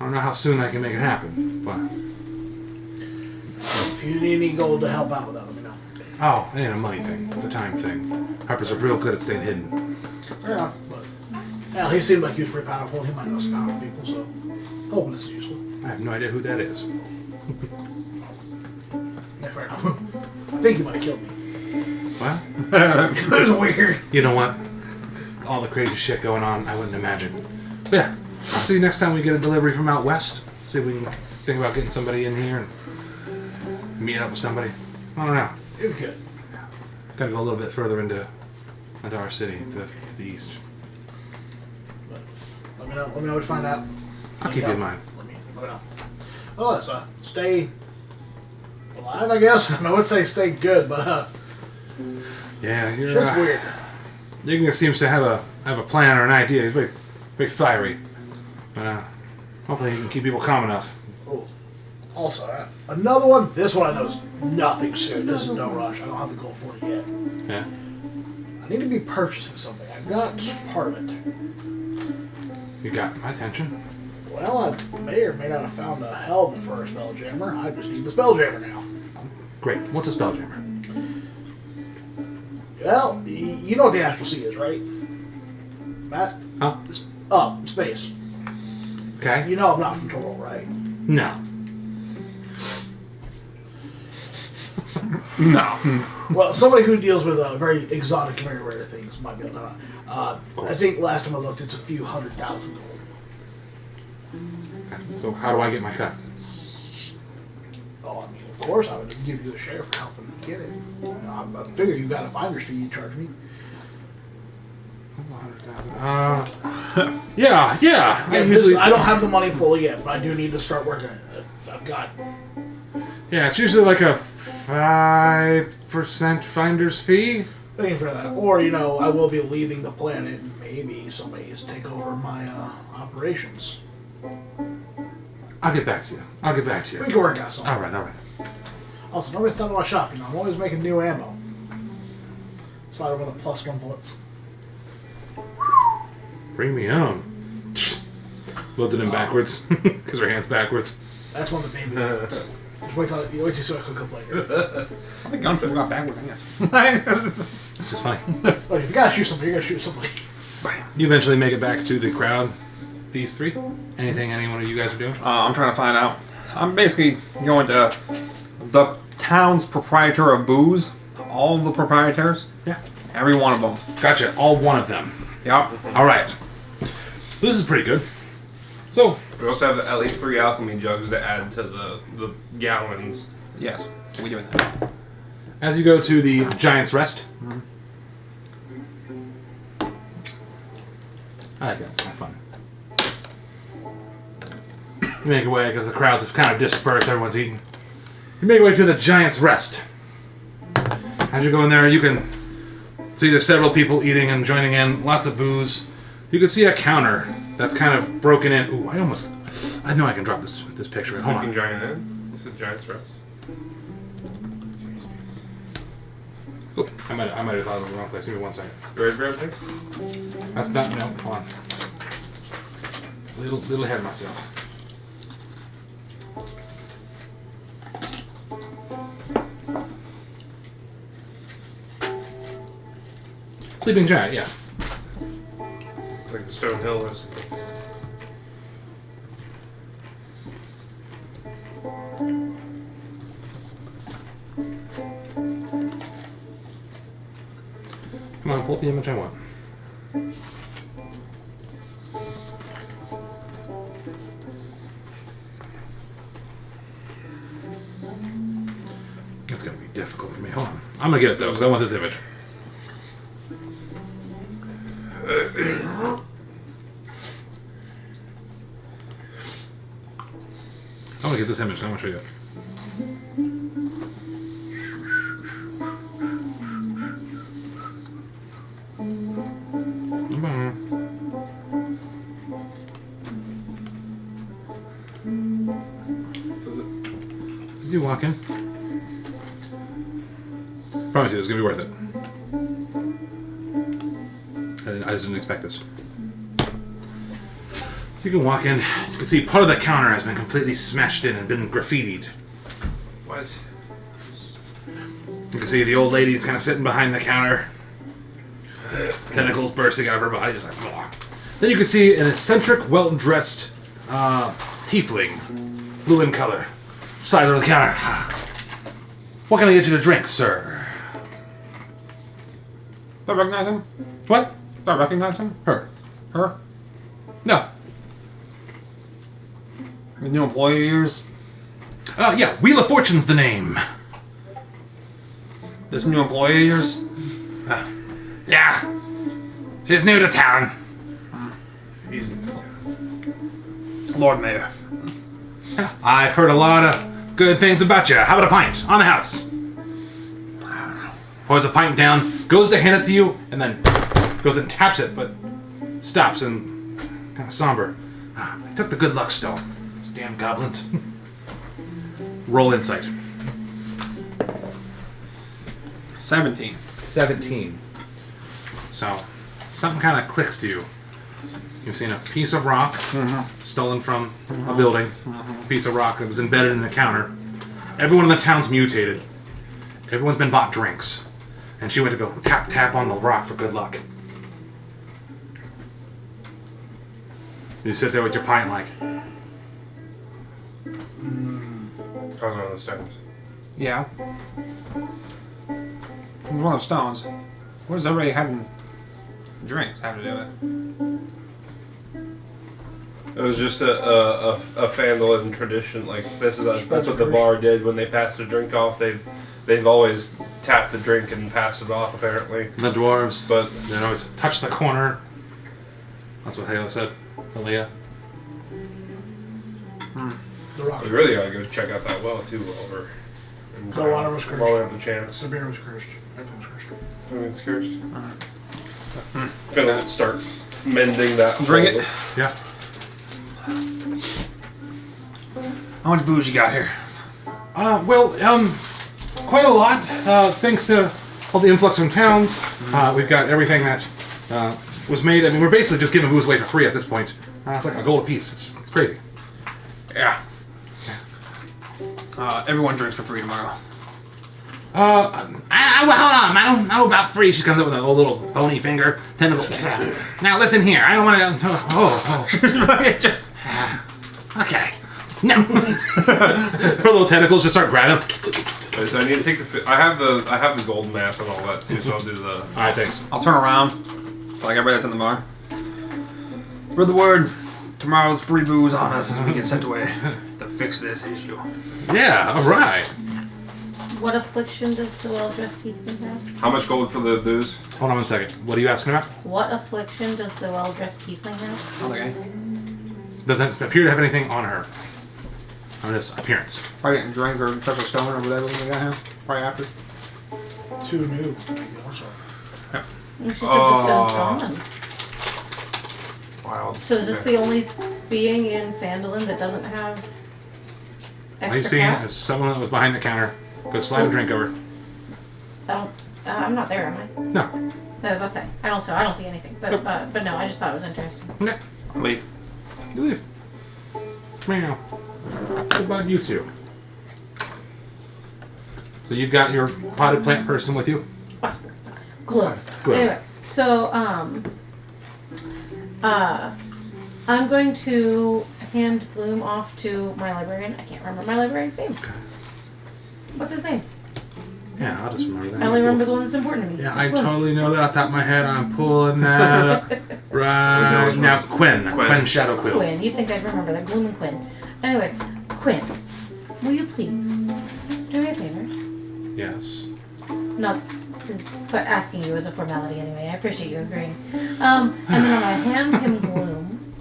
I don't know how soon I can make it happen, but... If you need any gold to help out with that, let me know. Oh, it ain't a money thing. It's a time thing. Harpers are real good at staying hidden. Fair enough, but hell, he seemed like he was pretty powerful, and he might know some powerful people, so hoping this is useful. I have no idea who that is. Yeah, fair enough. I think he might have killed me. Well, It was weird. you know what? All the crazy shit going on, I wouldn't imagine. But yeah, I'll see you next time we get a delivery from out west. See if we can think about getting somebody in here and meet up with somebody. I don't know. It was good. Gotta go a little bit further into our city, to the east. But let me know what you find out. I'll keep you in mind. Let me know. Oh, so stay alive, I guess. I would say stay good, but Yeah, you're. just weird. Ignis seems to have a plan or an idea. He's very, very fiery. But hopefully he can keep people calm enough. Oh, also, another one. This one I know is nothing soon. This is no rush. I don't have the gold for it yet. Yeah. I need to be purchasing something. I've got part of it. You got my attention. Well, I may or may not have found a helmet for a Spelljammer. I just need the Spelljammer now. Great. What's a spelljammer? Well, you know what the Astral Sea is, right? Matt? Huh? Space. Okay. You know I'm not from Toro, right? No. No. Well, somebody who deals with very exotic and very rare things might be able to know. I think last time I looked, it's a few 100,000 gold. Okay. So how do I get my cut? Oh, I mean, of course, I would give you a share for helping get it. You know, I figure you got a finder's fee you charge me. 100,000. Yeah. I don't have the money fully yet, but I do need to start working on it. I've got. Yeah, it's usually like a 5% finder's fee. Thanking for that. Or, you know, I will be leaving the planet and maybe somebody's take over my operations. I'll get back to you. We can work out something. All right. Also, nobody stopped at my shop, you know. I'm always making new ammo. Slide over the +1 bullets. Bring me on. Loads it in backwards because her hand's backwards. That's one of the baby bullets. Just wait till you see I click up later. I think gun people got backwards hands. It's just funny. Look, if you gotta shoot somebody, you gotta shoot somebody. You eventually make it back to the crowd. These three. Anything any one of you guys are doing? I'm trying to find out. I'm basically going to the town's proprietor of booze. All the proprietors. Yeah. Every one of them. Gotcha. All one of them. Yep. All right. This is pretty good. So We also have at least 3 alchemy jugs to add to the gallons. Yes. We doing that. as you go to the Giant's Rest. I like that. It's kind of fun. You make your way, because the crowds have kind of dispersed, everyone's eating. You make your way to the Giant's Rest. As you go in there, you can see there's several people eating and joining in, lots of booze. You can see a counter that's kind of broken in. Ooh, I know I can drop this picture. Hold Sleeping on. Giant Inn? This is Giant's Rest. Oop, I might have thought it was the wrong place. Give me 1 second. Red Bear Place? That's not, no, hold on. Little ahead of myself. Sleeping Giant, yeah. Like the Stone Hill is. Come on, pull up the image I want. It's gonna be difficult for me. Hold on. I'm gonna get it though, because I want this image. I'm gonna get this image. I'm gonna show you it. You walk in. Promise you, this is gonna be worth it. I just didn't expect this. You can walk in. You can see part of the counter has been completely smashed in and been graffitied. What? You can see the old lady's kind of sitting behind the counter. Tentacles bursting out of her body, just like. Blah. Then you can see an eccentric, well-dressed tiefling, blue in color, side of the counter. What can I get you to drink, sir? Do I recognize him? What? Do I recognize him? Her. Her? No. The new employee of yours? Yeah, Wheel of Fortune's the name. This new employee of yours? Yeah. She's new to town. Easy. Lord Mayor. I've heard a lot of good things about you. How about a pint? On the house. Pours a pint down, goes to hand it to you, and then goes and taps it, but stops and kind of somber. I took the good luck stone. Those damn goblins. Roll insight. 17. 17. So, something kind of clicks to you. You've seen a piece of rock stolen from a building, a piece of rock that was embedded in the counter. Everyone in the town's mutated. Everyone's been bought drinks. And she went to go tap tap on the rock for good luck. You sit there with your pint like, I was one of the stones. Yeah. It was one of the stones. What does everybody having drinks have to do with it? It was just a Fandolin tradition. Like that's what the bar did when they passed a drink off. They've always tapped the drink and passed it off. Apparently, the dwarves, but they always touch the corner. That's what Halo said. Aaliyah. The rock. we really gotta go check out that well too. Over. The water was cursed. While we have the chance. The beer was cursed. Everything was cursed. I mean, it's cursed. Gonna start mending that. Drink it. Yeah. How much booze you got here? Quite a lot. Thanks to all the influx from towns. We've got everything that was made. I mean, we're basically just giving booze away for free at this point. It's like a gold a piece. It's crazy. Yeah. Everyone drinks for free tomorrow. Well, hold on. I don't know about free. She comes up with a little bony finger. Tentacle. Now listen here. I don't want to. Oh. Just. Okay. No. Her little tentacles just start grabbing. Right, so I need to take the. I have the golden map and all that too. So I'll do the. All right, thanks. I'll turn around. Like everybody that's in the bar. Spread the word. Tomorrow's free booze on us as we get sent away to fix this issue. Yeah. All right. What affliction does the well-dressed tiefling have? How much gold for the booze? Hold on one second. What are you asking about? What affliction does the well-dressed tiefling have? Okay. Doesn't appear to have anything on her. On this appearance. Probably getting drink or touch a stone or whatever we got here. Probably after. Too new. Also. She said the stone's gone. Wild. So is this the only being in Fandolin that doesn't have All you've extra seen cap? is someone that was behind the counter go slide a drink over. I'm not there, am I? No. What's that? I don't see anything. But no, I just thought it was interesting. No. Leave. You leave. Meow. What about you two? So you've got your potted plant person with you? Gloom. Gloom. Anyway, so I'm going to hand Gloom off to my librarian. I can't remember my librarian's name. What's his name? Yeah, I'll just remember that. I only remember the one that's important to me. Yeah, It's I Gloom. totally know that off the top of my head. I'm pulling that up right now. Quinn Shadow Quill. Quinn. You'd think I'd remember that. Gloom and Quinn. Anyway, Quinn, will you please do me a favor? Yes. Not but asking you as a formality anyway. I appreciate you agreeing. And then when I hand him Gloom,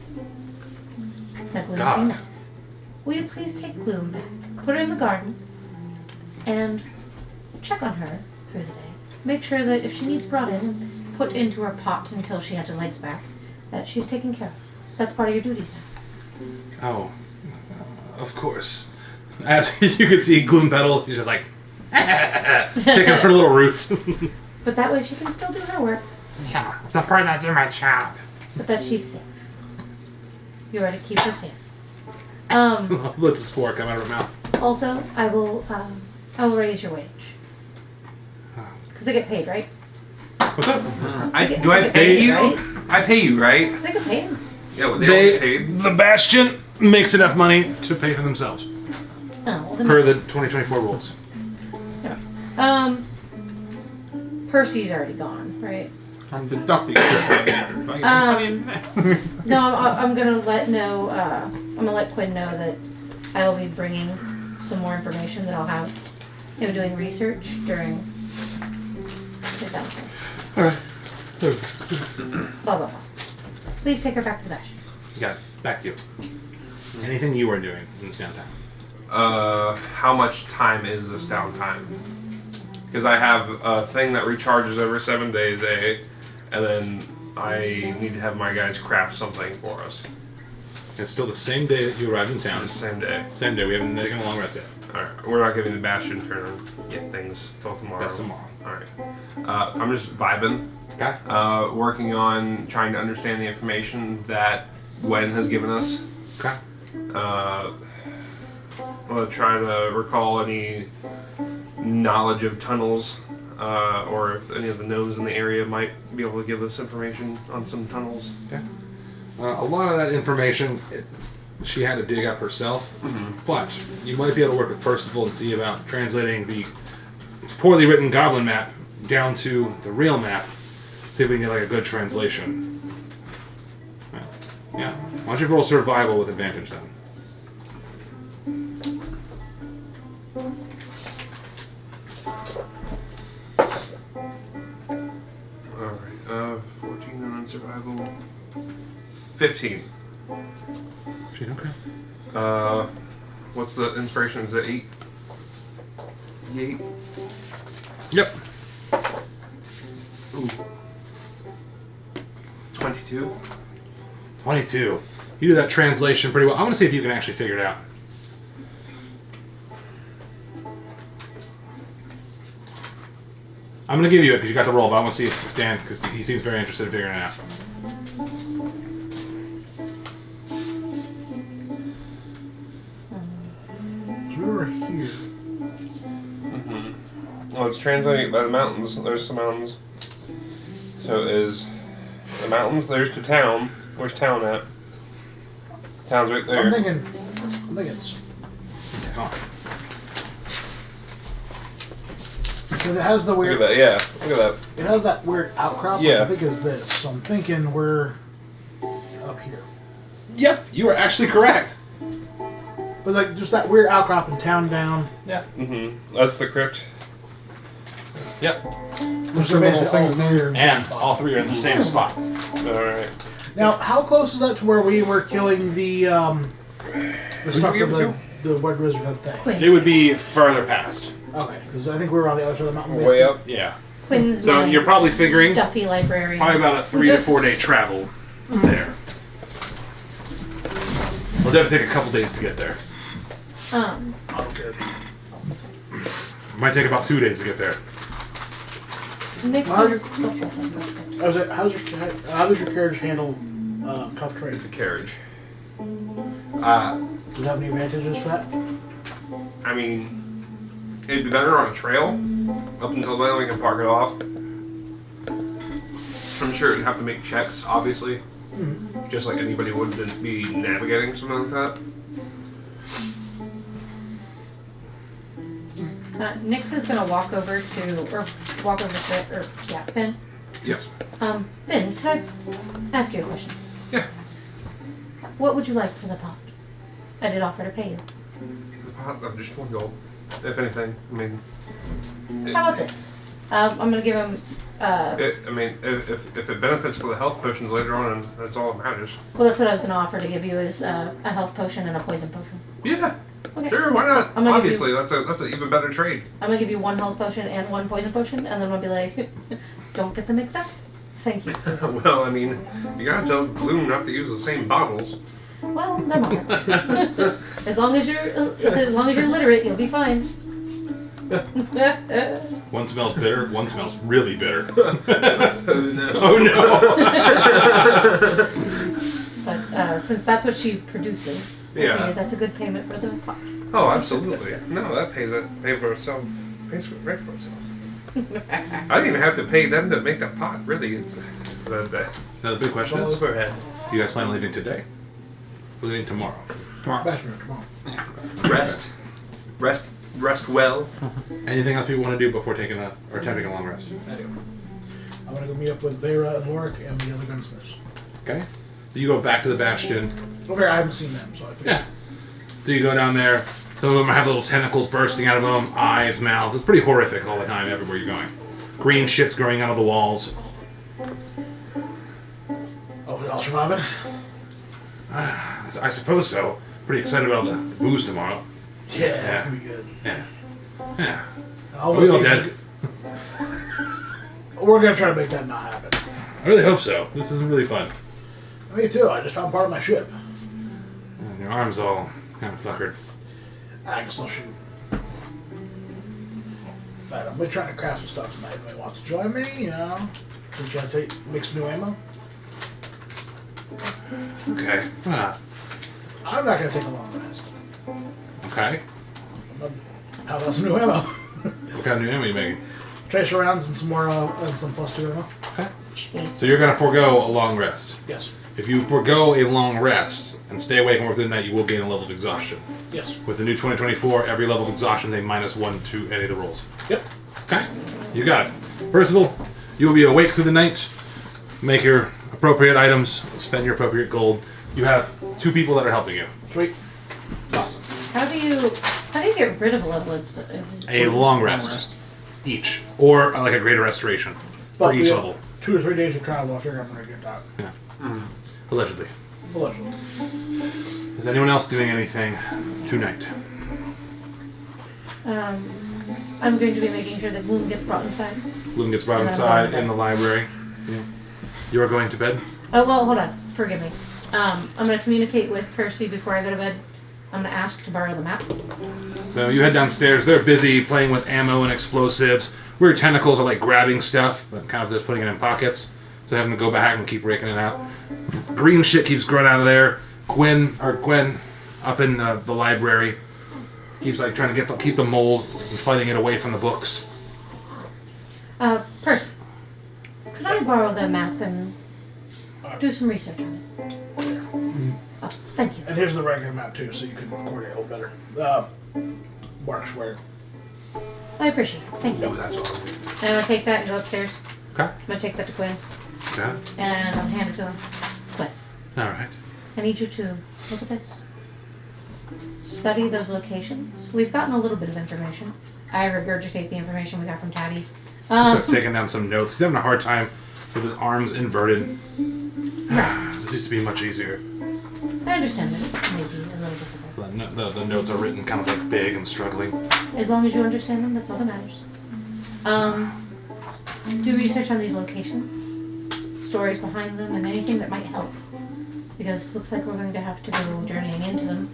that Gloom God. would be nice. Will you please take Gloom back, put her in the garden, and check on her through the day. Make sure that if she needs brought in and put into her pot until she has her legs back, that she's taken care of. That's part of your duties now. Oh, of course. As you can see, Gloom Petal, he's just like picking her little roots. But that way she can still do her work, Yeah, the part that's in my job. but that she's safe. You are to keep her safe. Lets a spore come out of her mouth. Also, I will raise your wage. Because they get paid, right? What's up? Do I pay you? Right? I pay you, right? They get paid. Yeah, well, they don't get paid. The Bastion makes enough money to pay for themselves. Oh, well, then Per the 2024 rules. Percy's already gone, right? I'm deducting. No, I'm gonna let Quinn know that I will be bringing some more information that I'll have him doing research during his downtime. Alright. Blah blah blah. Please take her back to the bash. Got it. Back to you. Anything you were doing in this downtime? How much time is this downtime? Because I have a thing that recharges every 7 days, and then I need to have my guys craft something for us. It's still the same day that you arrived in It's town. the same day. Same day. We haven't taken a long rest yet. Alright, we're not giving the Bastion turn and get things till tomorrow. That's tomorrow. Alright. I'm just vibing. Okay. Working on trying to understand the information that Gwen has given us. Okay. I'm gonna try to recall any knowledge of tunnels, or if any of the gnomes in the area might be able to give us information on some tunnels. Okay. A lot of that information she had to dig up herself, but you might be able to work with Percival and see about translating the poorly written goblin map down to the real map. See if we can get like a good translation. Yeah. Why don't you roll survival with advantage then? Alright, 14 on survival. 15. Okay. What's the inspiration? Is it 8? 8? Yep. Ooh. 22? 22. You do that translation pretty well. I want to see if you can actually figure it out. I'm going to give you it because you got the roll, but I want to see if Dan, because he seems very interested in figuring it out. We were here. Well, it's translating by the mountains. There's some mountains. So is the mountains, there's to town. Where's town at? Town's right there. I'm thinking it's Oh. because it has the Look weird. at that, yeah. Look at that. It has that weird outcrop. Yeah. Which I think is this. So I'm thinking we're up here. Yep, you are actually correct. But like just that weird outcrop in town down. Yeah. That's the crypt. Yep. Which are basically all weird. And all three are in the same spot. Alright. Now, how close is that to where we were killing the stuff give of it the Red Wizard thing? Quinn. It would be further past. Okay, because I think we were on the other side of the mountain. Way up. Yeah. Quinn's So my you're probably figuring stuffy librarian. probably about a 3 to 4 day travel there. It'll definitely take a couple days to get there. Okay. It might take about 2 days to get there. Nick's How is... does your carriage handle tough terrain? It's a carriage. Does it have any advantages for that? I mean, it'd be better on a trail. Up until then, we can park it off. I'm sure it'd have to make checks, obviously. Just like anybody would be navigating something like that. Nix is gonna walk over to Finn. Yes. Finn, can I ask you a question? Yeah. What would you like for the pot? I did offer to pay you. The pot, just 1 gold. If anything, I mean. How about this? I'm gonna give him. If it benefits for the health potions later on, and that's all that matters. Well, that's what I was gonna offer to give you is a health potion and a poison potion. Yeah. Okay. Sure. Why not? I'm gonna give Obviously, that's an even better trade. I'm gonna give you 1 health potion and 1 poison potion, and then I'll be like, don't get them mixed up. Thank you. Well, I mean, you gotta tell Gloom not to use the same bottles. Well, never mind. as long as you're literate, you'll be fine. One smells bitter, one smells really bitter. Oh no. Oh no! But since that's what she produces, Yeah. that's a good payment for the pot. Oh, absolutely. No, that pays for itself. Pays for right for itself. I didn't even have to pay them to make that pot. Really, it's the Now the big question is, overhead. you guys plan on leaving today? Or leaving tomorrow? Tomorrow. Bachelor tomorrow. Rest Rest well. Anything else people want to do before taking or attempting a long rest? I do. I'm gonna go meet up with Vera and Lorik and the other gunsmiths. Okay. So you go back to the bastion. Over here, I haven't seen them, so I figured. Yeah. So you go down there. Some of them have little tentacles bursting out of them, eyes, mouths. It's pretty horrific all the time, everywhere you're going. Green shit's growing out of the walls. Oh, we all surviving? I suppose so. Pretty excited about the booze tomorrow. Yeah, that's gonna be good. Yeah. Yeah. All Are we all dead? We're gonna try to make that not happen. I really hope so. This isn't really fun. Me too. I just found part of my ship. And your arm's all kind of fuckered. I can still shoot. In fact, I'm trying to craft some stuff tonight. Anybody wants to join me? You know, we try to make some new ammo. Okay. I'm not gonna take a long rest. Okay. How about some new ammo? What kind of new ammo are you making? Tracer rounds and some more and some +2 ammo. Okay. Jeez. So you're going to forego a long rest. Yes. If you forego a long rest and stay awake and work through the night, you will gain a level of exhaustion. Yes. With the new 2024, every level of exhaustion is a -1 to any of the rolls. Yep. Okay. You got it. Percival, you will be awake through the night. Make your appropriate items. Spend your appropriate gold. You have 2 people that are helping you. Sweet. Awesome. How do you get rid of a level? A long rest. Each. Or like a greater restoration. For we each have level. 2 or 3 days of travel. I figure I'm gonna get that. Yeah. Allegedly. Allegedly. Is anyone else doing anything tonight? I'm going to be making sure that Bloom gets brought inside. Bloom gets brought And then inside I'm in the library. Yeah. You are going to bed? Oh, well, hold on. Forgive me. I'm going to communicate with Percy before I go to bed. I'm going to ask to borrow the map. So you head downstairs. They're busy playing with ammo and explosives. Weird tentacles are like grabbing stuff, but kind of just putting it in pockets. So having to go back and keep raking it out. Green shit keeps growing out of there. Gwen up in the library keeps like trying to keep the mold and fighting it away from the books. Percy, could I borrow the map and do some research on it? Oh, thank you. And here's the regular map too, so you can coordinate a little better. Mark Schwer. I appreciate it. Thank you. Oh, that's all. I'm going to take that and go upstairs. Okay. I'm going to take that to Quinn. Got it. And I'll hand it to him. Quinn, All right. I need you to look at this. Study those locations. We've gotten a little bit of information. I regurgitate the information we got from Taddy's. Starts taking down some notes. He's having a hard time with his arms inverted. This used to be much easier. I understand that it may be a little difficult. So the notes are written kind of like big and struggling. As long as you understand them, that's all that matters. Do research on these locations, stories behind them, and anything that might help. Because it looks like we're going to have to go journeying into them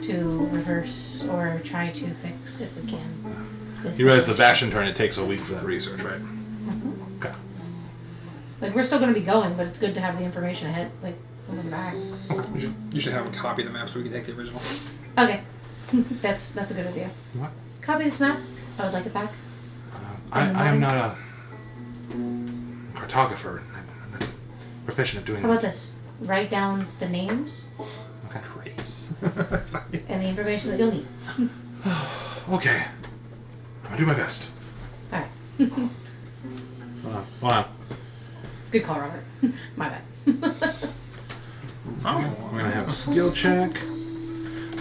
to reverse or try to fix, if we can. You realize the Bastion turn, it takes a week for that research, right? Mm-hmm. Okay. Like, we're still going to be going, but it's good to have the information ahead, like, coming back. You should have a copy of the map so we can take the original. Okay. That's a good idea. What? Copy this map. I would like it back. I am not a cartographer. I'm not proficient at doing How about that. this? Write down the names Okay. Trace. and the information that you'll need. Okay. I'll do my best. Alright. Hold on. Good call, Robert. My bad. Oh. We're gonna have a skill check.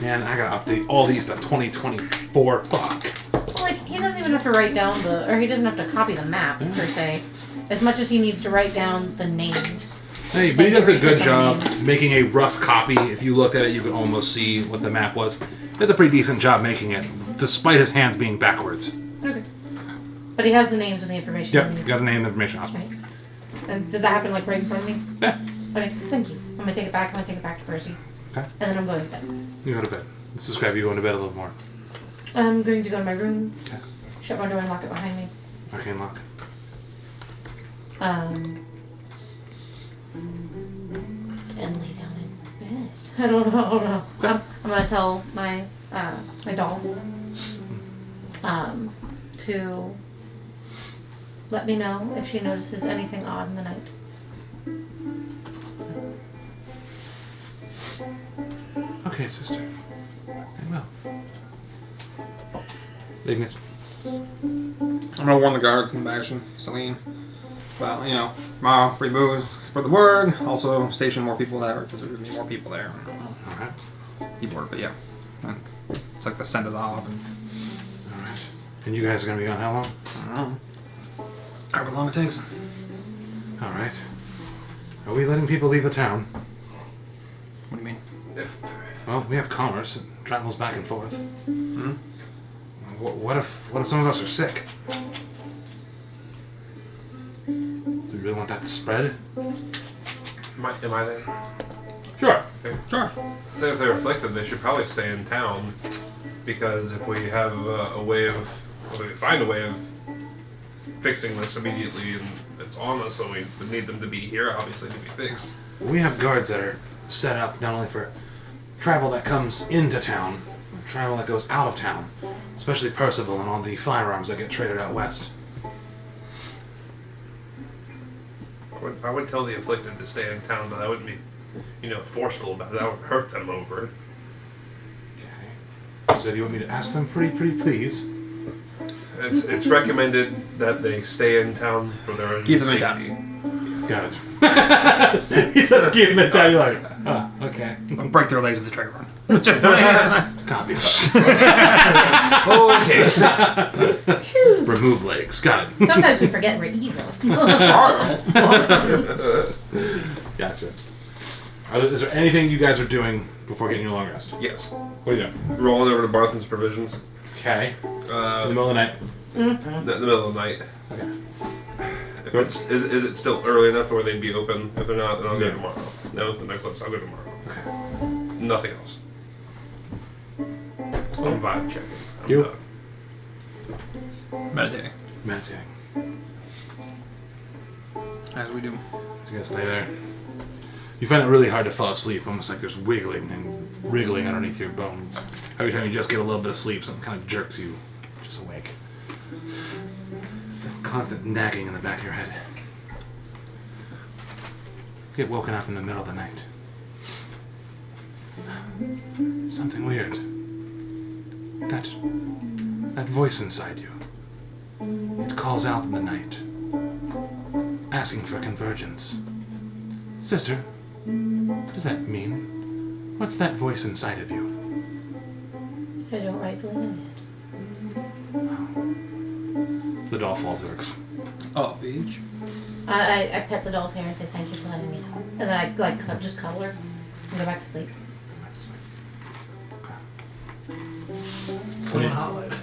Man, I gotta update all these to 2024. Fuck. Well, like, he doesn't even have to write down or he doesn't have to copy the map, per se. As much as he needs to write down the names. Hey, but he Like does a the good research on job names. making a rough copy. If you looked at it, you could almost see what the map was. He does a pretty decent job making it, despite his hands being backwards. Okay. But he has the names and the information. Yep, he you needs. got the name and information. Awesome. Right. And did that happen, like, right in front of me? Yeah. Okay, thank you. I'm gonna take it back. I'm gonna take it back to Percy. Okay. And then I'm going to bed. You go to bed. Let's describe you going to bed a little more. I'm going to go to my room, Okay. shut my door and lock it behind me. Arcane lock. And lay down in bed. I don't know. I'm gonna tell my my doll to let me know if she notices anything odd in the night. Okay, sister. I will. Ignis. I'm gonna warn the guards in the action, Celine. Well, you know, tomorrow, free booze, spread the word. Also, station more people there because there's gonna be more people there. Alright. Keyboard, but yeah. And it's like the send us off and Alright. And you guys are gonna be gone how long? I don't know. However long it takes. Alright. Are we letting people leave the town? What do you mean? Well, we have commerce. It travels back and forth. Hmm? What if some of us are sick? Do you really want that to spread? Am I there? Sure. Okay. Sure. Say if they're afflicted, they should probably stay in town, because if we have a way of, if we find a way of fixing this immediately and it's on us, so we would need them to be here, obviously, to be fixed. We have guards that are set up not only for travel that comes into town, but travel that goes out of town. Especially Percival and all the firearms that get traded out west. I would tell the afflicted to stay in town, but I wouldn't be, forceful about it. That would hurt them over it. Okay. So do you want me to ask them pretty please? It's recommended that they stay in town for their own Keep them in safety. Got it. He said keep them in town. You're like, oh, okay. Don't break their legs with the trigger run. Just Copy. Okay. Remove legs. Got it. Sometimes we forget we're evil. Gotcha. Is there anything you guys are doing before getting your long rest? Yes. What are you doing? Rolling over to Barthen's Provisions. Okay. In the middle of the night. The middle of the night. Okay. If it's is it still early enough to where they'd be open? If they're not, then I'll go tomorrow. No, then they're closed. I'll go tomorrow. Okay. Nothing else. I'm vibe checking. I'm You? done. meditating, Meditating. as we do. You gonna stay there. You find it really hard to fall asleep, almost like there's wiggling and wriggling underneath your bones. Every time you just get a little bit of sleep, something kind of jerks you just awake. It's a constant nagging in the back of your head. You get woken up in the middle of the night. Something weird. That voice inside you. It calls out in the night, asking for convergence. Sister, what does that mean? What's that voice inside of you? I don't rightfully know yet. The doll falls over. Oh, beach. I pet the doll's hair and say thank you for letting me know. And then I just cuddle her and go back to sleep. Someone hotline.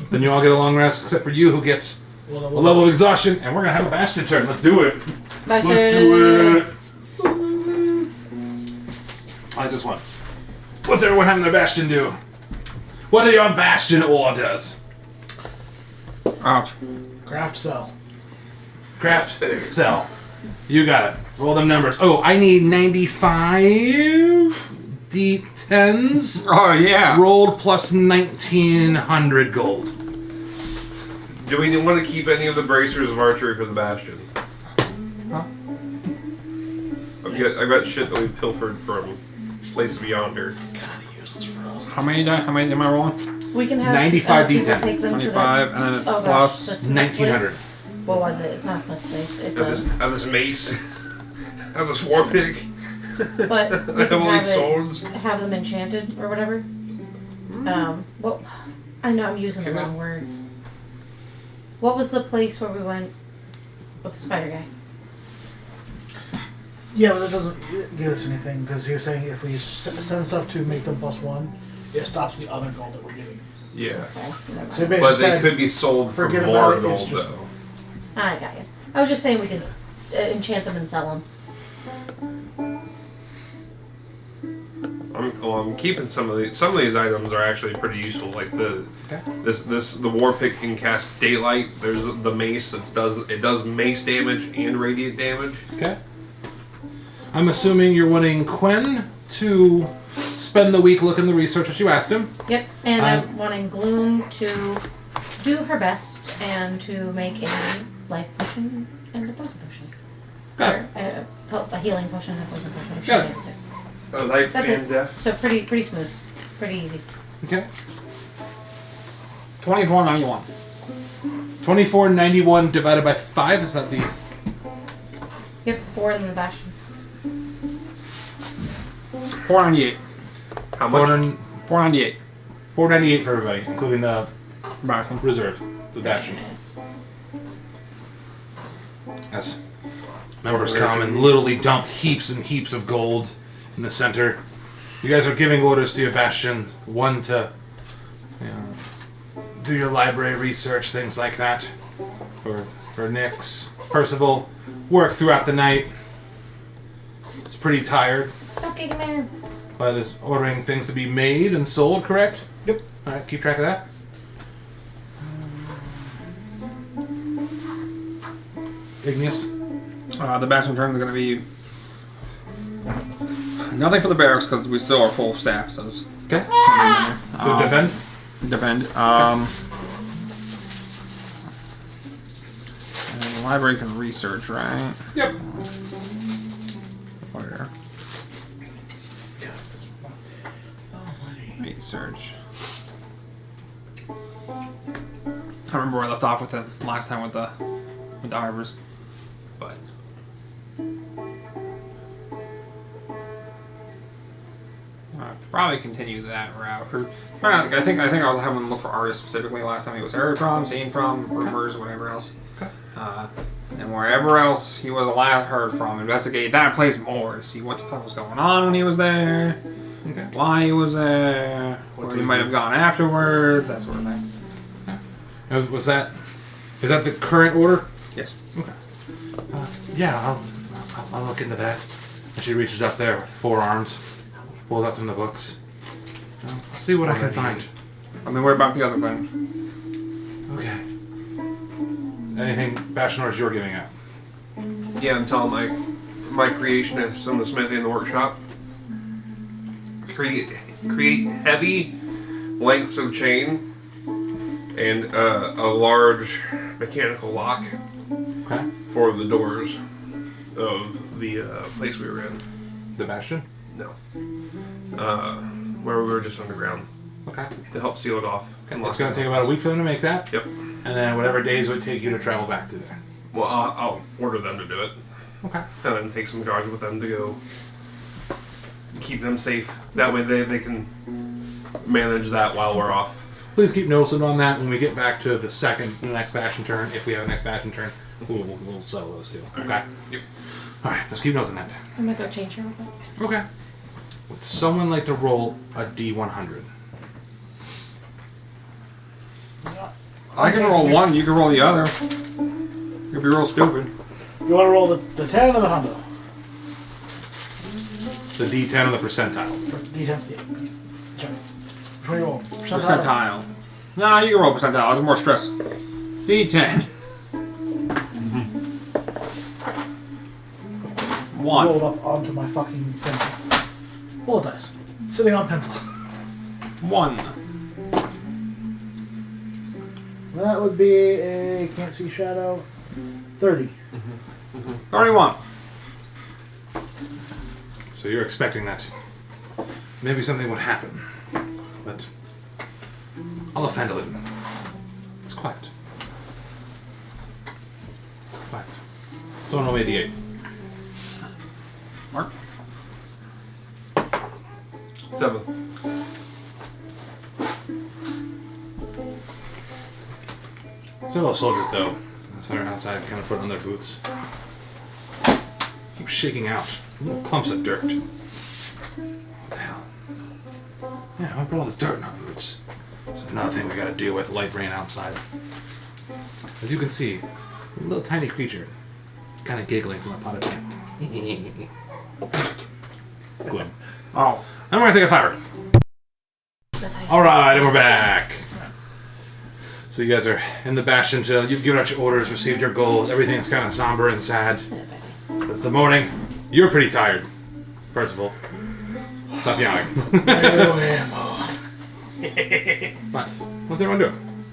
Then you all get a long rest, except for you, who gets a level of exhaustion, and we're gonna have a bastion turn. Let's do it. Bye, Let's do it. I like this one. What's everyone having their bastion do? What are your bastion orders? Ouch. Craft cell. Craft, sell. You got it. Roll them numbers. Oh, I need 95 D10s. Oh, yeah. Rolled plus 1,900 gold. Do we want to keep any of the bracers of archery for the bastion? Huh? I've got shit that we pilfered from Place Beyonder. How many am I rolling? We can have 95 people D10. take them 25, and then it's to the, plus the Smith 1,900. place. What was it? It's not Smith Place. It's Have this mace. Have this war pig. but we Have can all have, these swords. have them enchanted or whatever. Well, I know I'm using the wrong words. What was the place where we went with the spider guy? Yeah, but that doesn't give us anything because you're saying if we send stuff to make them +1, it stops the other gold that we're getting. Yeah. Okay, never So mind. you basically But they said, could be sold for forget more about it, gold, it's just- though. I got you. I was just saying we could enchant them and sell them. I'm keeping some of these. Some of these items are actually pretty useful. Like the war pick can cast daylight. There's the mace that does mace damage and radiant damage. Okay. I'm assuming you're wanting Quen to spend the week looking the research that you asked him. Yep, and I'm wanting Gloom to do her best and to make a life potion and a poison potion. Got Or a healing potion and a poison potion if she's Got it. able to. Life That's and it. death. So pretty smooth. Pretty easy. Okay. 2491. 2491 divided by 5, is that the... Yep, 4 in the bastion. 498. How much? 498. 498 for everybody, including the Bastion. reserve, the bastion. As members come and literally dump heaps and heaps of gold in the center. You guys are giving orders to your bastion. One to do your library research, things like that. For Nyx. Percival, work throughout the night. It's pretty tired, Stop kicking man. but is ordering things to be made and sold, correct? Yep. Alright, keep track of that. Igneous? The Bastion turn is going to be nothing for the barracks because we still are full staff. So it's Okay. To defend? defend. And the library can research, right? Yep. Where? Research. I remember where I left off with it last time with the Ivers, but I'll probably continue that route. I think I was having them look for artists specifically last time. He was heard from, seen from, rumors, whatever else. And wherever else he was heard from, investigate that place more to see what the fuck was going on when he was there, why he was there, where he might have gone afterwards, that sort of thing. Is that the current order? Yes. Okay. Yeah, I'll look into that. And she reaches up there with 4 arms, pulls out some of the books. I'll see what I can find. I mean, what about the other things? Okay. Is anything Bastionors you're giving out? Yeah, I'm telling my creationists in the smithy and the workshop. Create heavy lengths of chain and a large mechanical lock Okay. for the doors of the place we were in. The Bastion? No. Where we were just underground Okay. to help seal it off. And It's going to take about a week for them to make that. Yep. And then whatever days it would take you to travel back to there. Well, I'll order them to do it. Okay. And then take some guards with them to go keep them safe. That way they can manage that while we're off. Please keep noticing on that when we get back to the next Bastion turn. If we have a next Bastion turn, we'll settle those two. Okay? Yep. Alright, let's keep noticing that. I'm gonna go change her real quick. Okay. Would someone like to roll a D100? I can roll one, you can roll the other. You'll be real stupid. You want to roll the 10 or the hundo? The D10 of the percentile. D10. Yeah. Sorry. Which one you roll? Percentile. Nah, you can roll percentile. It's more stress. D10. One. Rolled up onto my fucking pencil. Roll a dice. Sitting on pencil. One. That would be a can't see shadow. 30. 31. So you're expecting that maybe something would happen. But I'll offend a little. It's quiet. Quiet. Someone roll me a D8. Mark. 7. Several soldiers, though, that are outside, kind of putting on their boots. Keep shaking out little clumps of dirt. What the hell? Yeah, what about all this dirt in our boots? It's another thing we gotta deal with, light rain outside. As you can see, a little tiny creature, kind of giggling from a pot of paint. Gloom. Oh. And we're gonna take a fiver. That's how you Alright, and we're back. So you guys are in the Bastion till you've given out your orders, received your gold, everything's kind of somber and sad. It's the morning. You're pretty tired, Percival. Stop yelling. What? What's everyone doing?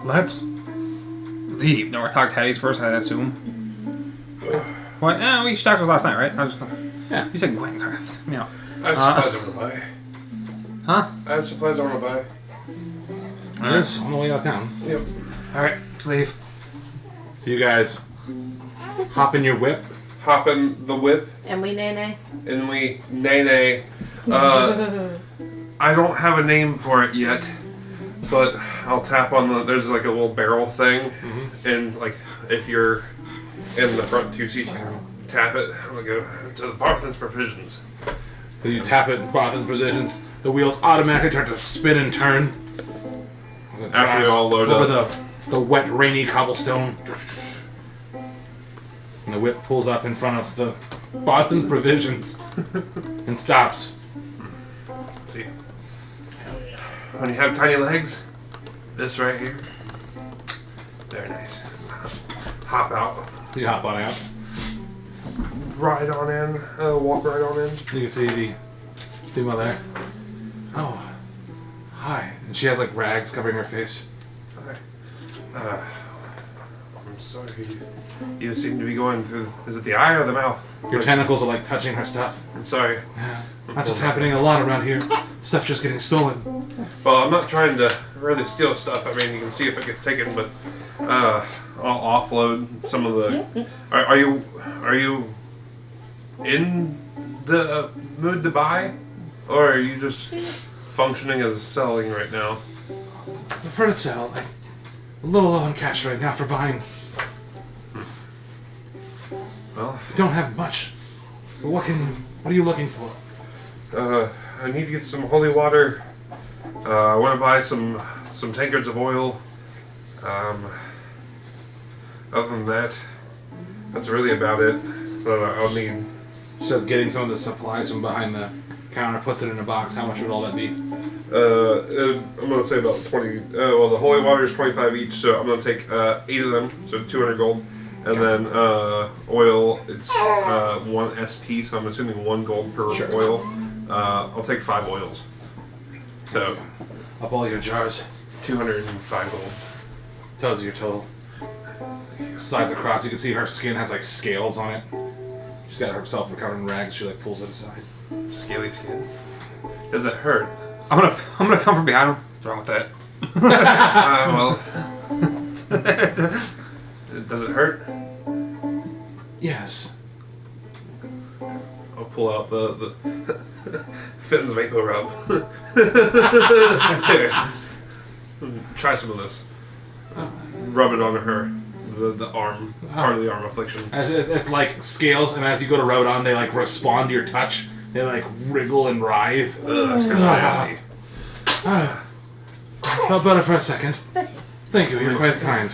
Let's leave. No, we're talking Teddy's first, I assume. What? Yeah, we talked last night, right? I was just, Yeah. You said Gwen, sorry. Yeah. I have supplies I want to buy. Huh? I have supplies I want to buy. Yes, on the way out of town. Alright, let's leave. So you guys hop in your whip. Hop in the whip And we nay. and we nay. I don't have a name for it yet, but I'll tap on the. There's like a little barrel thing, and like if you're in the front two seats, you can tap it. I'm gonna go to the Barthen's Provisions. So you tap it in Barthen's positions. The wheels automatically start to spin and turn. As it After we drives all load over up. the wet, rainy cobblestone. And the whip pulls up in front of the Barthen's Provisions and stops. Let's see. When you have tiny legs, this right here. Very nice. Hop out. You hop on out. Ride on in. Walk right on in. You can see the female there. Oh, hi. And she has like rags covering her face. Okay. I'm sorry. You seem to be going through. Is it the eye or the mouth? Your tentacles are like touching her stuff. I'm sorry. Yeah, that's what's happening a lot around here. Stuff just getting stolen. Well, I'm not trying to really steal stuff. I mean, you can see if it gets taken, but I'll offload some of the. Are you in the mood to buy, or are you just functioning as selling right now? I prefer to sell. I'm a little low on cash right now for buying. Well, I don't have much. But what are you looking for? I need to get some holy water. I want to buy some tankards of oil. Other than that, that's really about it. But I'll need. She starts getting some of the supplies from behind the counter, puts it in a box. How much would all that be? I'm gonna say about 20. Well, the holy water is 25 each, so I'm gonna take 8 of them, so 200 gold, and then oil. It's 1 SP, so I'm assuming 1 gold per oil. I'll take 5 oils. So Up all your jars. 205 gold. Tells you your total. Slides across. You can see her skin has like scales on it. She's got herself covered in rags. She like pulls it aside. Scaly skin. Does it hurt? I'm gonna come from behind him. What's wrong with that? Well, does it hurt? Yes. I'll pull out the Fitton's Vapor Rub. Here. Try some of this. Rub it on her. The arm. Part of the arm affliction. As it's like scales, and as you go to rub it on, they like respond to your touch. They like wriggle and writhe. That's kind of nasty. Felt better for a second. Bless you. Thank you. You're quite kind.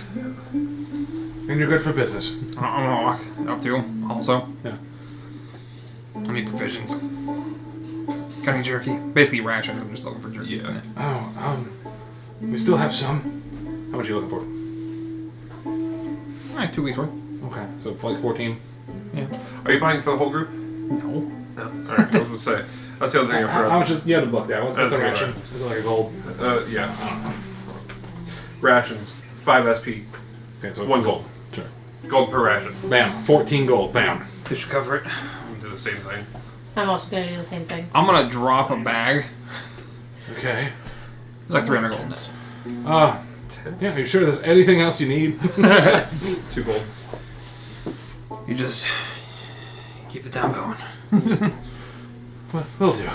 And you're good for business. I'm gonna walk up to him also. Yeah. I need provisions. Got any jerky? Basically rations. I'm just looking for jerky. Yeah. Oh, we still have some. How much are you looking for? Alright, 2 weeks worth. Okay, so for like 14. Yeah. Are you buying for the whole group? No. No. Alright, I was going to say. That's the other thing I How forgot. much is you have the book there? What's That's a a ration? ration. Is it like a gold? Yeah. I don't know. Rations. 5 SP. Okay, so 1 gold. Sure. Gold per ration. Bam, 14 gold. Bam. This should cover it. I'm gonna do the same thing. I'm also gonna do the same thing. I'm gonna drop a bag. Okay. It's like 300 gold in it. Yeah, are you sure there's anything else you need? 2 gold. You just keep the town going. Will do.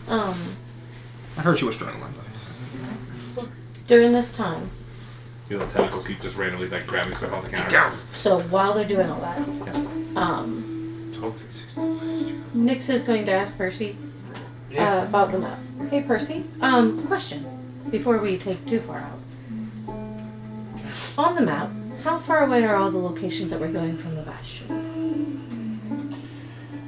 I heard you were struggling. During this time, Your little tentacles keep just randomly like grabbing stuff off the counter. Down. so while they're doing all that, 12, 16. Nix is going to ask Percy about the map. Hey Percy, question before we take too far out. On the map, how far away are all the locations that we're going from the bastion?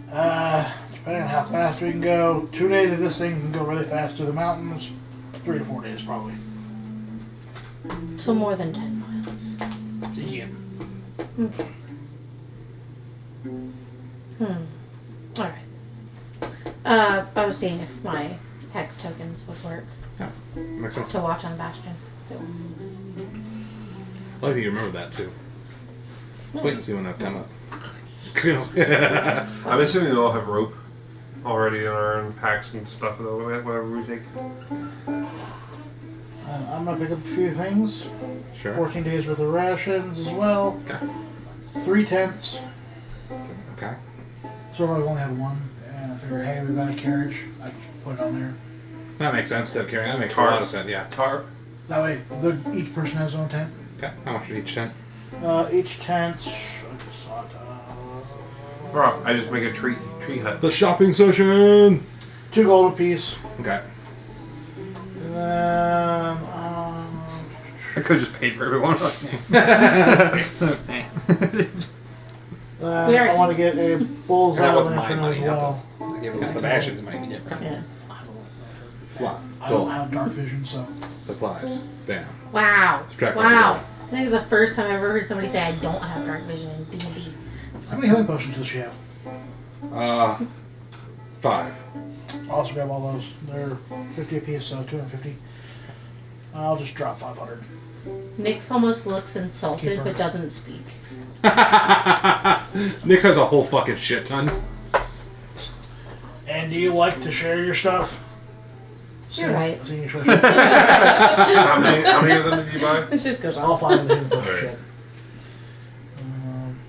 Depending on how fast we can go, 2 days of this thing can go really fast through the mountains. 3 to 4 days probably. So more than 10 miles. Yeah. Okay. Alright. I was seeing if my hex tokens would work Yeah, makes sense. to watch on Bastion. I like that you remember that too. Let's wait and see when that come up. I'm assuming we all have rope already in our own packs and stuff, though, whatever we take. And I'm gonna pick up a few things. Sure. 14 days worth of rations as well. Okay. 3 tents. Okay. So I've only had one. And I figured, hey, we've got a carriage. I can put it on there. That makes sense. Instead of carrying, that makes a Tarp. lot of sense. Yeah. Tarp. That way, each person has their own tent. Okay. How much is each tent? Each tent. I just saw it. Bro, I just make a tree hut. The shopping session. 2 gold apiece. Okay. And then. I could just pay for everyone. I want to get a bullseye That wasn't my lantern as money, well. I gave it Sebastian's money. Yeah. Yeah. Fly. I don't Gold. have dark vision, so. Supplies. Bam. Wow. Subtract Wow. one. I think it's the first time I've ever heard somebody say I don't have dark vision in D&D. How many healing potions does she have? 5. I'll also grab all those. They're 50 apiece, so 250. I'll just drop 500. Nyx almost looks insulted Keep her. but doesn't speak. Nix has a whole fucking shit ton. And do you like to share your stuff? You're right. See, you sure- How many of them did you buy? It just goes All on. 5 of the healing potion Alright. shit.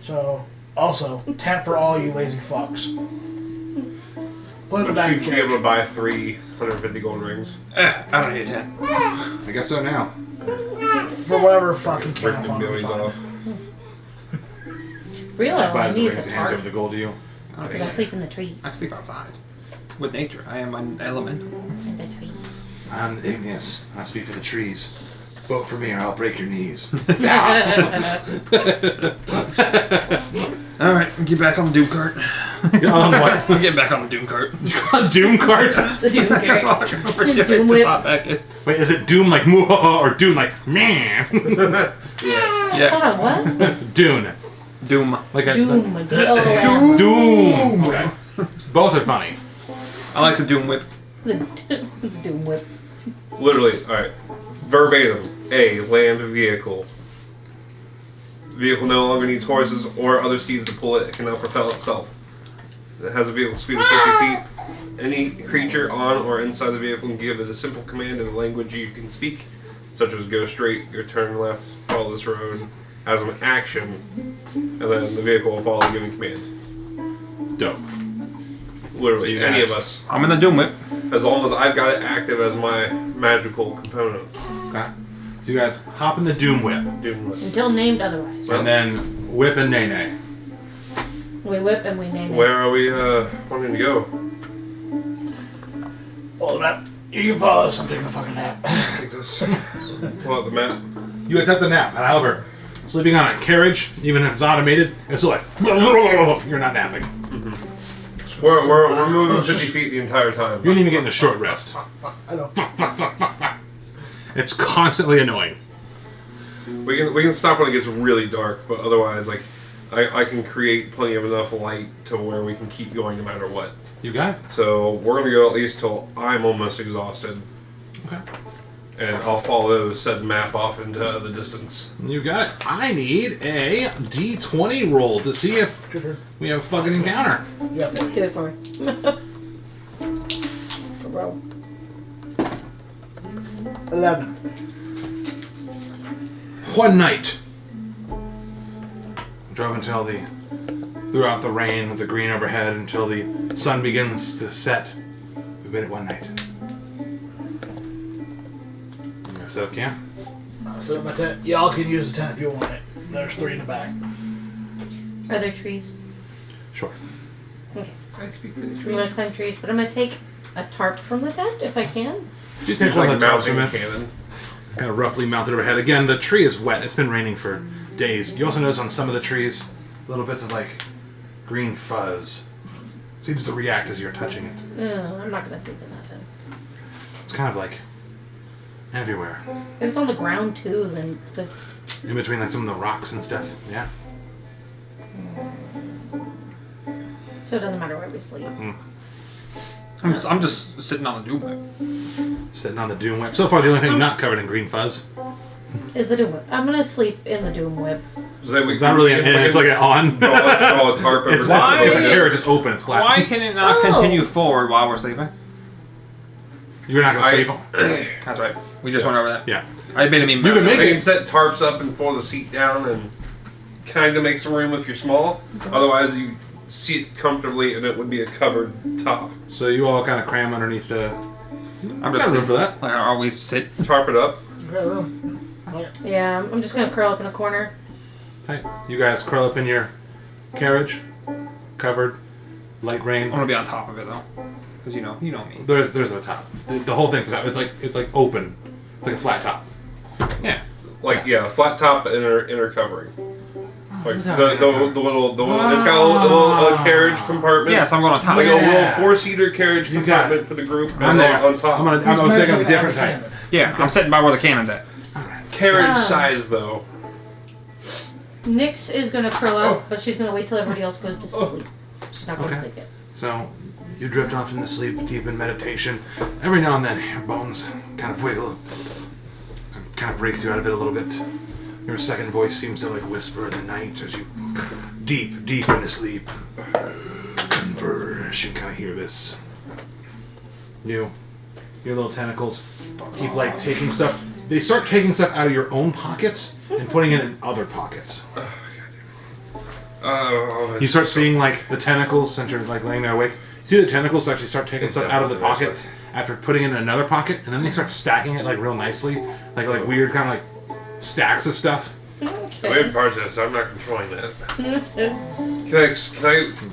So, also, tent for all you lazy fucks. Put it in the back Should of you the be able carriage. to buy 350 gold rings? I don't need 10. I guess so now. For whatever fucking Break count the on millions off. Real all I Buys the need rings is a and hands over tarp. the gold to you. Because I sleep in the trees. I sleep outside. With nature. I am an element. In the trees. I'm Ignis. I speak for the trees. Vote for me or I'll break your knees. Alright, get back on the Doom cart. On what? Get back on the Doom cart. Doom cart? The Doom carrot. Get Doom this whip. hot back in. Wait, is it Doom like Muhaha or Doom like meh? Yes. Hold on, what? Dune. Doom. Like a Doom. D-O-O-M. Doom. Okay. Both are funny. I like the Doom whip. The Doom whip. Literally, alright. Verbatim. A. Land vehicle. Vehicle no longer needs horses or other steeds to pull it. It can now propel itself. It has a vehicle speed of 50 feet. Any creature on or inside the vehicle can give it a simple command in a language you can speak, such as go straight, or turn left, follow this road, as an action, and then the vehicle will follow the given command. Dope. Literally, So you any guys- of us. I'm in the Doom whip. As long as I've got it active as my magical component. Okay. So you guys hop in the Doom Whip. Doom it. Until named otherwise. And then whip and nay. We whip and we name it. Where are we wanting to go? Hold it up. You can follow us. I'm taking a fucking nap. Take this. Pull out the map. You attempt the nap, however, sleeping on a carriage, even if it's automated, it's still like you're not napping. We're moving 50 feet the entire time. You didn't even get into short rest. I know. Fuck. It's constantly annoying. We can stop when it gets really dark, but otherwise, like, I can create plenty of enough light to where we can keep going no matter what. You got it? So we're gonna go at least till I'm almost exhausted, Okay. and I'll follow said map off into the distance. You got it. I need a D20 roll to see if Your turn. we have a fucking encounter. Yeah. Do it for me. Bro. 11. One night. Drove throughout the rain with the green overhead until the sun begins to set. We made it one night. You gonna set up camp? I'll set up my tent. Y'all can use the tent if you want it. There's 3 in the back. Are there trees? Sure. Okay. I speak for the We want to climb trees, but I'm going to take a tarp from the tent if I can. You take It's one like of the tops mounting from it. cannon. Kind of roughly mounted overhead. Again, the tree is wet. It's been raining for days. You also notice on some of the trees, little bits of like green fuzz. Seems to react as you're touching it. I'm not going to sleep in that then. It's kind of like everywhere. If it's on the ground too, then In between like some of the rocks and stuff. Yeah. so it doesn't matter where we sleep. I'm just sitting on the Doom whip. Sitting on the Doom Whip. So far, the only thing not covered in green fuzz. Is the Doom Whip. I'm going to sleep in the Doom Whip. So that we It's not really an in, it's like an on. draw a tarp over It's top. Why? the carriage is open, it's flat. Why can it not Oh. continue forward while we're sleeping? You're not gonna sleep. That's right. We just went over that. Yeah. I made him. You can make I can it. set tarps up and fold the seat down and kind of make some room if you're small. Otherwise, you sit comfortably and it would be a covered top. So you all kind of cram underneath the. I'm Got just room for that. Like I always sit. Tarp it up. Got room. Yeah, I'm just gonna curl up in a corner. Okay. You guys curl up in your carriage, covered, light rain. I'm gonna be on top of it though, because you know me. There's a top. The whole thing's top. It's like open. It's like a flat top. Yeah. Like, yeah, a flat top inner covering. Like what's the that? little, it's got a little carriage compartment. Yeah, so I'm going on top. Like Yeah. a little four-seater carriage You got compartment for the group, I'm and then there. on top. I was thinking of a different type. Yeah, I'm sitting by where the cannon's at. Carriage size, though. Nyx is gonna curl up, but she's gonna wait till everybody else goes to sleep. She's not going to Okay. sleep yet. So you drift off into sleep, deep in meditation. Every now and then, your bones kind of wiggle. Kind of breaks you out of it a little bit. Your second voice seems to like whisper in the night as you deep into sleep. Converge. You can kind of hear this. Your little tentacles keep like taking stuff. They start taking stuff out of your own pockets and putting it in other pockets. You start seeing like the tentacles since you're like laying there awake. You see the tentacles actually start taking stuff out of the pockets after putting it in another pocket, and then they start stacking it like real nicely, like weird kind of like stacks of stuff. The weird part is I'm not controlling that. Can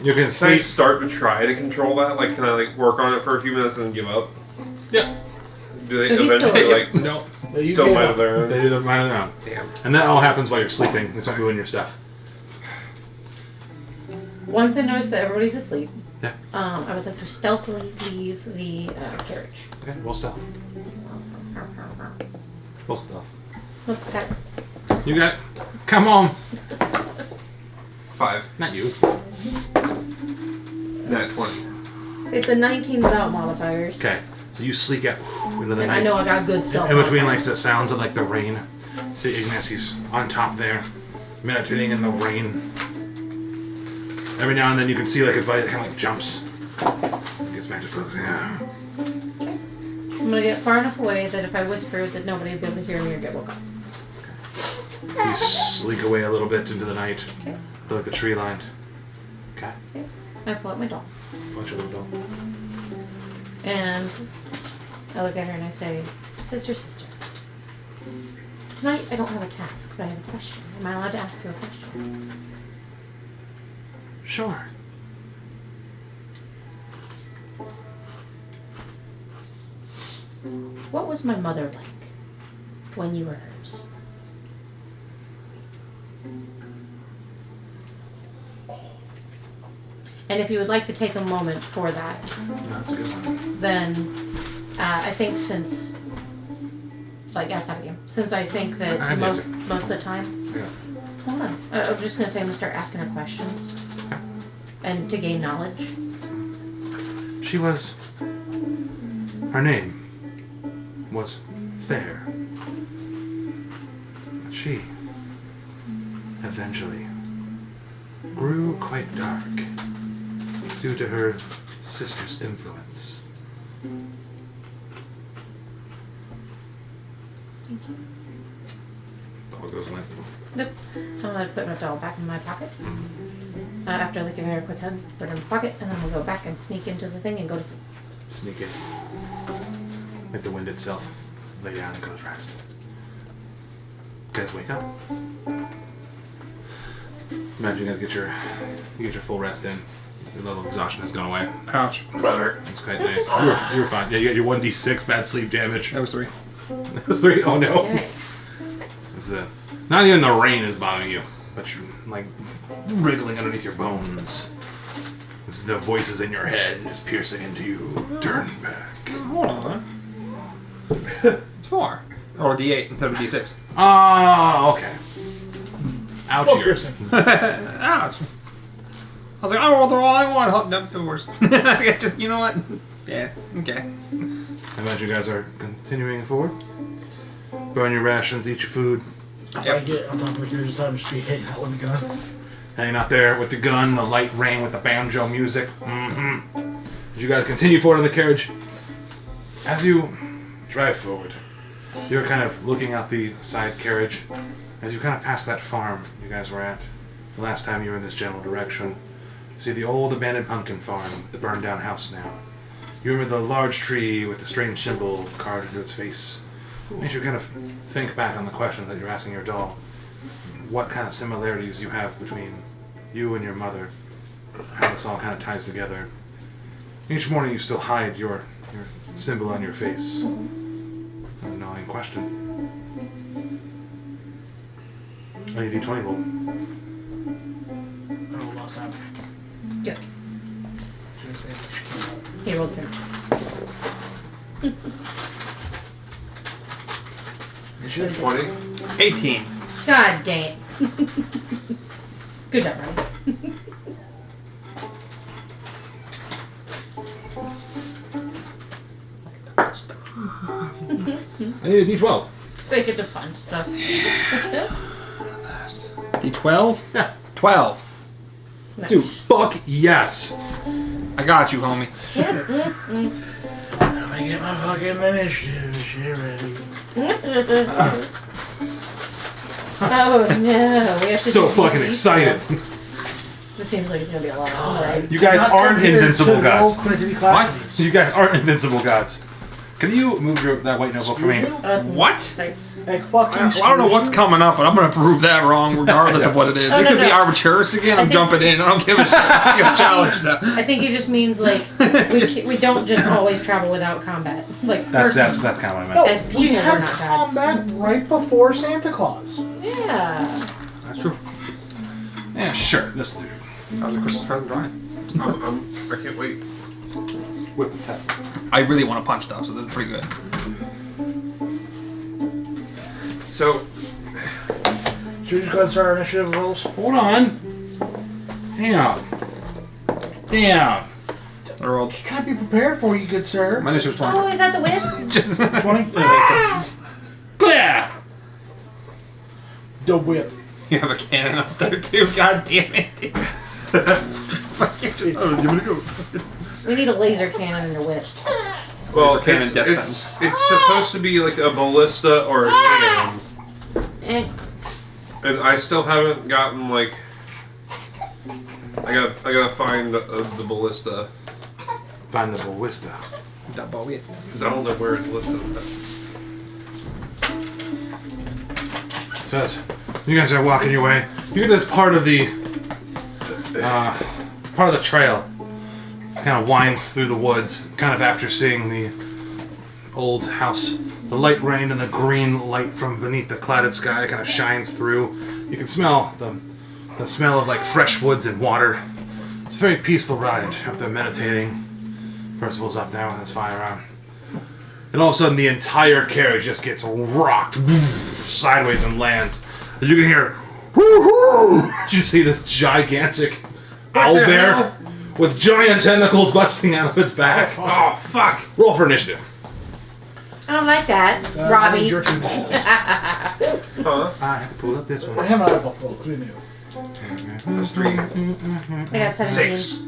You can I see. start to try to control that? Like, can I like work on it for a few minutes and then give up? Yeah. Do they So he's eventually still- like No. still mind of their own? They do the mind of their own. Damn. And that all happens while you're sleeping. They start moving your stuff. Once I notice that everybody's asleep, Yeah. I would like to stealthily leave the carriage. Okay. Roll stealth. Roll stealth. Look, got it. You got it. Come on. 5. Not you. Nat 20. It's a 19 without modifiers. Okay. So you sneak out into the And night. I know I got good stealth. In between like the sounds of like the rain. See Ignace, he's on top there, meditating in the rain. Every now and then you can see like his body kind of like jumps. Gets back to focusing. Yeah. I'm gonna get far enough away that if I whisper that nobody will be able to hear me or get woke up. You slink away a little bit into the night. Okay. To like the tree line. Okay. Okay. I pull out my doll. Watch your little dog. And I look at her and I say, Sister. Tonight I don't have a task, but I have a question. Am I allowed to ask you a question? Sure. What was my mother like when you were hers? And if you would like to take a moment for that, That's a good one. then I think since, like, ask that again. Since I think that I most answer. of the time, Yeah. hold on. I'm just gonna say I'm gonna start asking her questions, and to gain knowledge. She was. Her name was Fair. But she eventually grew quite dark due to her sister's influence. Thank you. Dog goes limp. Nope. I'm gonna put my doll back in my pocket. After like giving her a quick hug, put her in my pocket, and then we'll go back and sneak into the thing and go to sleep. Sneak in. Hit the wind itself. Lay down and go to rest. You guys wake up. Imagine you guys get your full rest in. Your level of exhaustion has gone away. Ouch. Better. That's quite nice. You were fine. Yeah, you got your 1d6 bad sleep damage. That was 3. That was 3. Oh no. Okay. It's not even the rain is bothering you, but you're like wriggling underneath your bones. This is the voices in your head just piercing into you. Turn back. Hold on. It's 4. Or a D8 instead of a D6. Oh, okay. Ouch Oh, ears. piercing. Ouch. I was like, I rolled the wrong one. Oh, nope, the worst. Just, you know what? Yeah, okay. I imagine you guys are continuing forward. Burn your rations, eat your food. I get on top of the carriage this time, just be hitting out with the gun. Hanging out there with the gun, the light rain with the banjo music. Mm-hmm. Did you guys continue forward in the carriage? As you drive forward, you're kind of looking out the side carriage. As you kind of pass that farm you guys were at the last time you were in this general direction, you see the old abandoned pumpkin farm with the burned down house now. You remember the large tree with the strange symbol carved into its face. It makes you kind of think back on the questions that you're asking your doll. What kind of similarities you have between you and your mother. How this all kind of ties together. Each morning you still hide your symbol on your face. A gnawing question. I need D20 roll. Oh, last time. Good. He rolled 3. 20. 18. God dang it. Good job, Ronnie. I need a D12. So you get to punch stuff. D12? Yeah. 12. Nice. Dude, fuck yes. I got you, homie. Let me get my fucking initiative shit ready. Oh no, we have to So do fucking D20. excited. This seems like it's gonna be a lot of fun, right? You guys aren't invincible gods. What? You guys aren't invincible gods. Can you move that white notebook for me? What? Like, Like fucking. Well, I don't know what's coming up, but I'm going to prove that wrong regardless of what it is. Oh, It no, could be no. arbitrarious again. I I'm think- jumping in. I don't give a shit. You're challenged now. I think it just means like we don't just always travel without combat. Like That's person- kind of what I meant. No, As people, we we're had not gods. combat right before Santa Claus. Yeah. That's true. Yeah, sure. This dude. That was a Christmas present, Ryan. I can't wait. Whip the Tesla. I really want to punch stuff, so this is pretty good. So, Should we just go ahead and start our initiative rolls? Hold on. Damn. I rolled. Try to be prepared for you, good sir. My initiative was 20. Oh, is that the whip? Just 20? Clear. The whip. You have a cannon up there too. God damn it, dude. Oh, give it a go. We need a laser cannon and a whip. well, Laser cannon it's, death it's, sentence. it's supposed to be like a ballista or a cannon. Eh. And I still haven't gotten like. I gotta find the ballista Find the ballista. because I don't know where it's listed. So as you guys are walking your way, you get this part of the trail. It kind of winds through the woods, kind of after seeing the old house. The light rain and the green light from beneath the clouded sky kind of shines through. You can smell the smell of like fresh woods and water. It's a very peaceful ride up there meditating. Percival's up there with his fire on. And all of a sudden the entire carriage just gets rocked sideways and lands. And you can hear whoo-hoo! You see this gigantic owl the bear hell? with giant tentacles busting out of its back. Oh fuck! Roll for initiative. I don't like that, I Robbie. need your two balls. Huh? I have to pull up this one. Him and I both rolled, 'cause we knew. That's 3. I got 17. 6.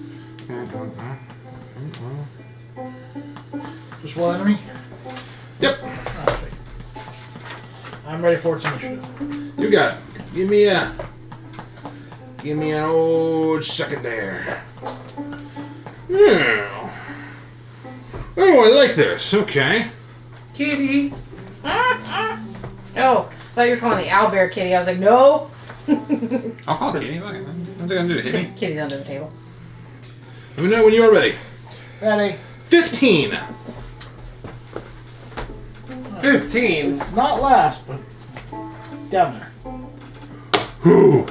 Just one enemy? Yep, Alright. I'm ready for its initiative. you got it. Give me an old second there. Yeah. Oh, I like this. Okay. Kitty. Oh, I thought you were calling the owlbear kitty. I was like, no. I'll call it Kitty. What's it gonna do to hit me? Kitty's under the table. Let me know when you are ready. Ready? 15. 15. It's not last, but down there. Who?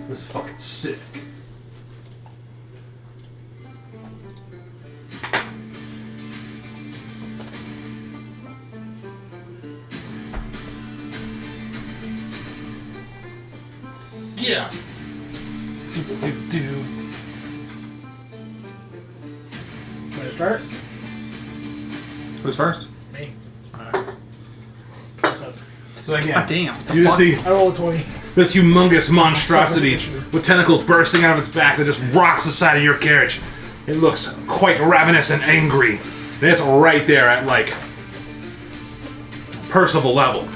This is fucking sick. Yeah. Do. Ready to start? Who's first? Me. Alright. So again, God damn. you just see I rolled a 20. this humongous monstrosity with tentacles bursting out of its back that just rocks the side of your carriage. It looks quite ravenous and angry. And it's right there at, like, Percival level.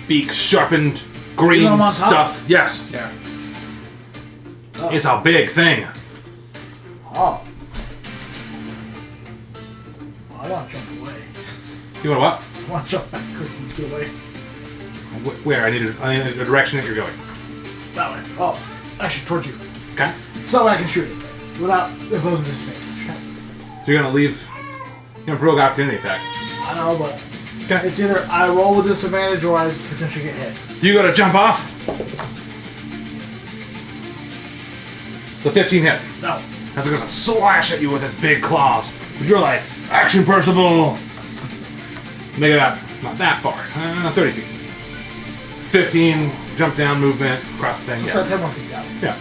Beak sharpened, green I'm on top? stuff. Yes. Yeah. It's a big thing. Oh. I want to jump away. You want what? I want to jump backwards and get away. Where? I need a direction that you're going. That way. Oh, actually, towards you. Okay. So I can shoot it without imposing disadvantage. So you're gonna leave. You're gonna rogue opportunity attack. I know, but Okay. it's either I roll with disadvantage or I potentially get hit. So you gotta jump off. The 15 hit. No. As it goes to slash at you with its big claws. But you're like, action Percival! Make it up. Not that far. 30 feet. 15, jump down, movement, across the thing. Just Yeah. like 10 more feet down. Yeah.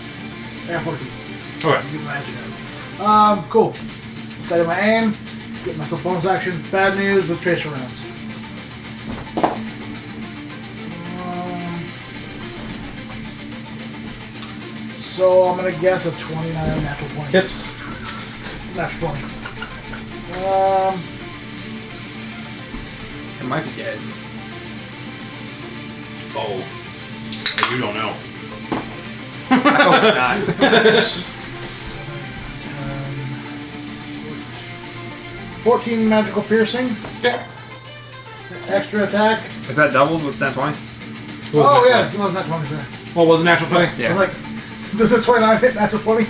Yeah, 40 feet. Okay. You can imagine that. Cool. Steady my aim. Get myself bonus action. Bad news with tracer rounds. So I'm gonna guess a 29 natural 20. Hits. It's a natural 20. It might be dead. Oh. You don't know. I hope it's not. 14 magical piercing. Yeah. Extra attack. Is that doubled with that 20? Oh yes, it was not 20. Sorry. What was the natural 20? I was like, does a 29 hit natural 20?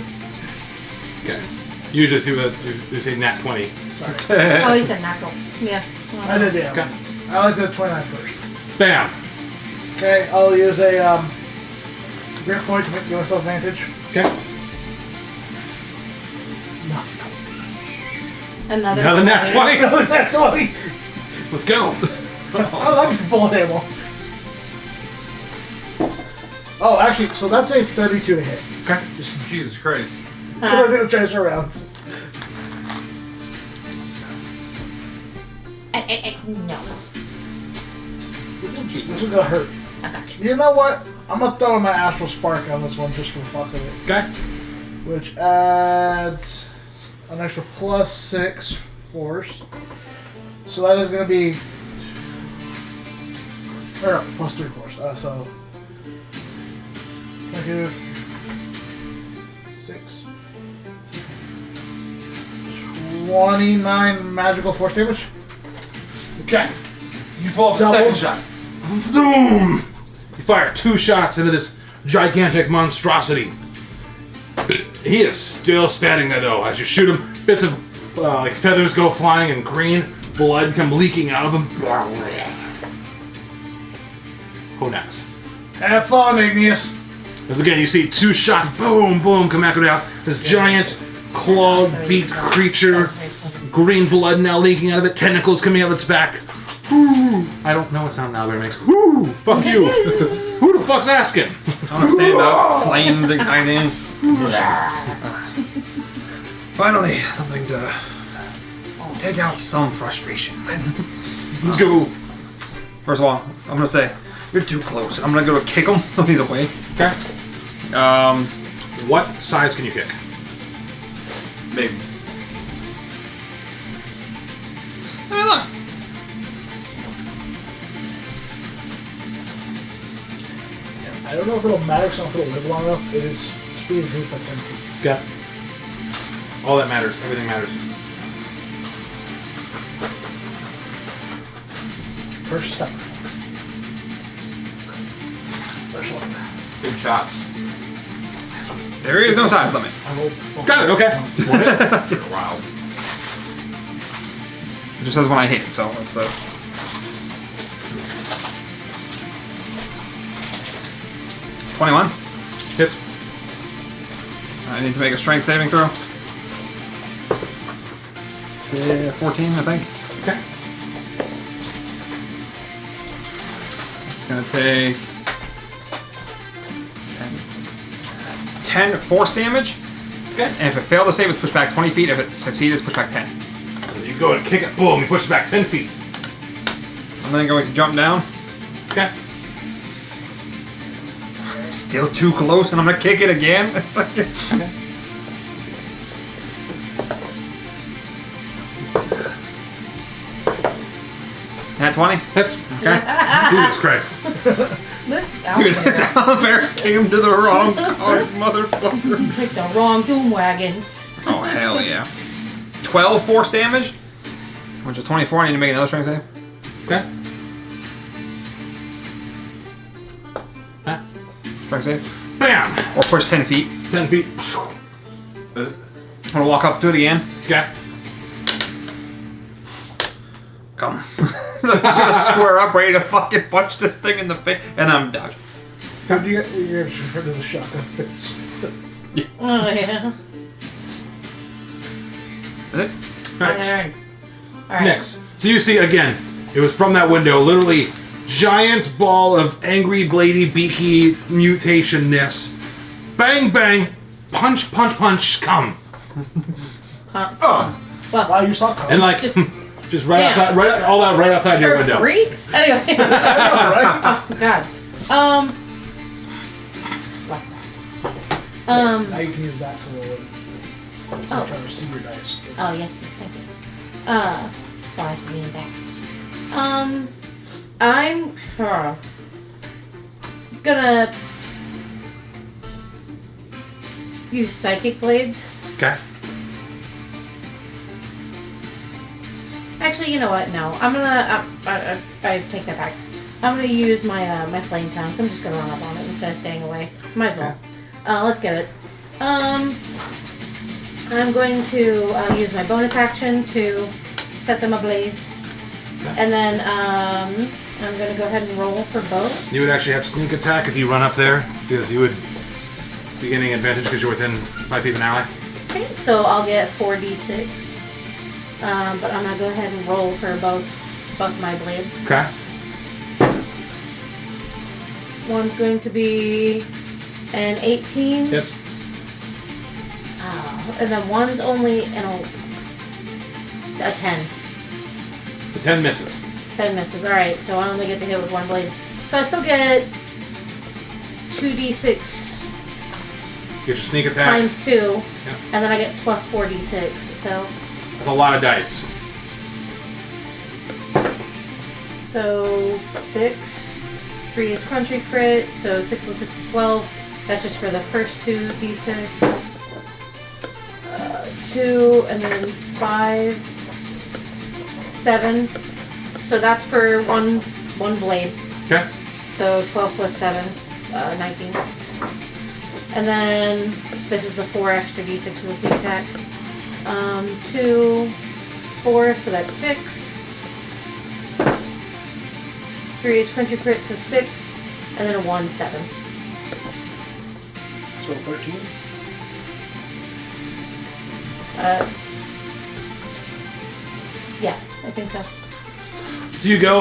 Okay. Usually they say nat 20. Sorry. Oh, you said natural. Yeah. I did, yeah. Okay. I like the 29 first. Bam. Okay, I'll use a grip point to give myself advantage. Okay. Another nat 20. That's 20! Let's go. I like this bullet ammo. Oh, actually, so that's a 32 to hit. Okay. Jesus Christ. Because I did a tracer rounds. No. This is gonna hurt. I got you. You know what? I'm gonna throw in my astral spark on this one just for the fuck of it. Okay. Which adds an extra +6 force. So that is gonna be. Or no, +3 force. So. 6. 29 magical force damage. Okay. You pull off a Double. second shot. Zoom! You fire 2 shots into this gigantic monstrosity. He is still standing there though. As you shoot him, bits of like feathers go flying and green blood come leaking out of him. Who next? Have fun, Igneous. As again, you see 2 shots, boom, boom, come back out. This giant, clawed, beaked creature, green blood now leaking out of it, tentacles coming out of its back. Whoo. I don't know what sound now, but it makes whoo. Fuck you. Who the fuck's asking? I want to stand up, flames igniting. Finally, something to take out some frustration. Let's go. First of all, I'm gonna say you're too close. I'm gonna go to kick him when he's away. Okay. What size can you kick? Big. Hey, look. I don't know if it'll matter because I don't know if it'll live long enough. It is speed increased by 10 feet. Okay. All that matters. Everything matters. First step. First one. Good shots. There is no size limit. I rolled. Got it. Okay. Wow. It just says when I hit, so it's the. $21. Hits. I need to make a strength saving throw. 14, I think. Okay. It's gonna take 10 force damage. Okay. And if it failed to save, it's pushed back 20 feet. If it succeeded, it's pushed back 10. You go and kick it. Boom. You push it back 10 feet. I'm then going to jump down. Okay. Still too close, and I'm gonna kick it again. Nat 20? That's Okay. Jesus Christ. This Dude, this owlbear came to the wrong card, motherfucker. picked the wrong doom wagon. Oh, hell yeah. 12 force damage, which is 24. I need to make another strength save. Okay. Strength save. Bam. Or push 10 feet. 10 feet. I'm gonna walk up to it again. Okay. Come. So I'm just gonna square up, ready to fucking punch this thing in the face, and I'm dodging. How do you get your heard of the shotgun face? Oh yeah. Is it? My turn. All right. Next. So you see again, it was from that window, literally giant ball of angry, blady, beaky mutationness. Bang, bang, punch, punch, punch, come. Well, Wow, you saw it. And like, just right Damn. outside, right, all that right outside your for window. free? Anyway. right? Oh God. Now you can use that to roll it. So I'm trying to receive your dice. Oh yes, please, thank you. Why for me back? I'm gonna use psychic blades. Okay. Actually, you know what? No, I'm gonna. I take that back. I'm gonna use my my flame tongues. I'm just gonna run up on it instead of staying away. Might as well. Let's get it. I'm going to use my bonus action to set them ablaze, and then I'm gonna go ahead and roll for both. You would actually have sneak attack if you run up there, because you would be getting advantage because you're within 5 feet of an ally. Okay, so I'll get 4d6. But I'm gonna go ahead and roll for both my blades. Okay. One's going to be an 18. Hits. And then one's only a 10. The 10 misses. 10 misses. Alright, so I only get to hit with one blade. So I still get 2d6 Get your sneak attack. times 2. Yeah. And then I get plus 4d6. So That's a lot of dice. 6. 3 is crunchy crit. So 6 plus 6 is 12. That's just for the first 2d6. 2 and then 5, 7. So that's for one blade. Okay. So 12 plus 7, 19. And then this is the 4 extra d6 for the sneak attack. 2, 4, so that's 6. 3 is crunchy crit, so 6. And then a 1, 7. So 13. Yeah, I think so. So you go,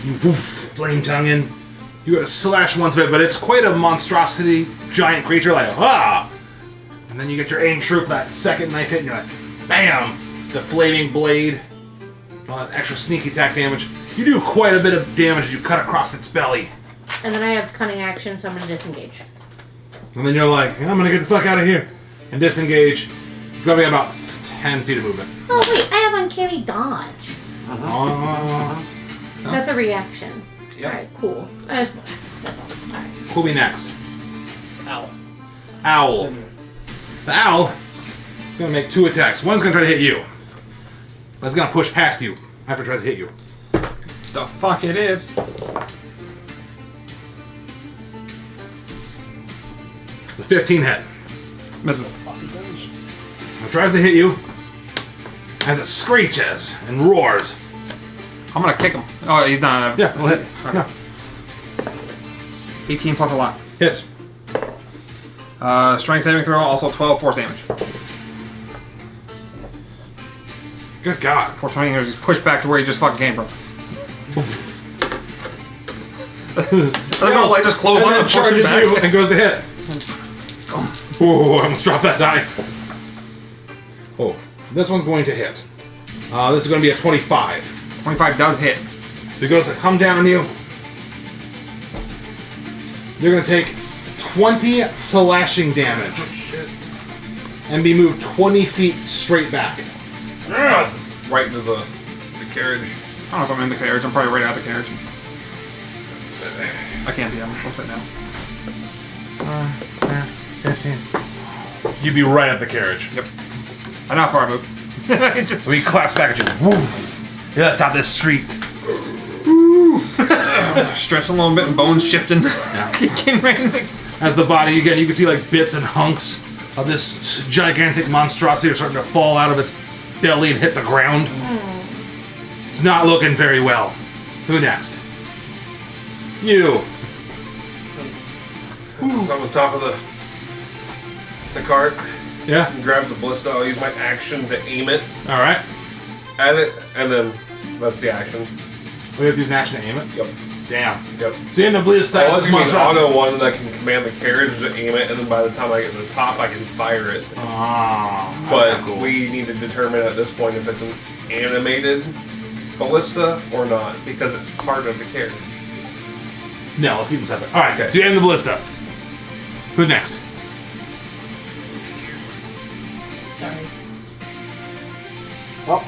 you woof, flame tongue in. You go to slash once of it, but it's quite a monstrosity, giant creature, like, ah! And then you get your aim true for that second knife hit, and you're like, bam! The flaming blade, all that extra sneak attack damage. You do quite a bit of damage as you cut across its belly. And then I have cunning action, so I'm going to disengage. And then you're like, I'm gonna get the fuck out of here. And disengage. It's gonna be about 10 feet of movement. Oh wait, I have uncanny dodge. Uh, That's a reaction. Yep. Alright, cool. That's all. Alright. who'll be next? Ow. Owl. The owl is gonna make 2 attacks. One's gonna try to hit you. But it's gonna push past you after it tries to hit you. The fuck it is. The 15 hit. Misses. It tries to hit you as it screeches and roars. I'm gonna kick him. Oh, he's not. Yeah, it'll hit. Okay. 18 plus a lot. Hits. Strength saving throw, also 12 force damage. Good God. 420 years, he's pushed back to where he just fucking came from. The whole light just closed And on then and pushed him charges back. you and goes to hit. Ooh, I almost dropped that die. Oh, this one's going to hit. This is going to be a 25. 25 does hit. So he goes to come down on you. You're going to take 20 slashing damage. Oh, shit. And be moved 20 feet straight back. Right into the carriage. I don't know if I'm in the carriage. I'm probably right out of the carriage. I can't see. I'm upside down. 15. You'd be right at the carriage. Yep. I know how far I moved. So he claps back at you. Woof. Yeah, that's out this streak. Stretching a little bit and bones shifting. As the body, again, you can see like bits and hunks of this gigantic monstrosity are starting to fall out of its belly and hit the ground. It's not looking very well. Who next? You. I'm on top of the cart. Yeah. And grab the ballista. I'll use my action to aim it All right. at it, and then that's the action. We have to do an action to aim it. Yep. Damn. Yep. So you end up blista. I was going to be an auto one that can command the carriage to aim it, and then by the time I get to the top, I can fire it. But cool. we need to determine at this point if it's an animated ballista or not, because it's part of the carriage. No, let's keep them separate. All right. Okay. So you end the ballista. Who's next? Sorry. Oh,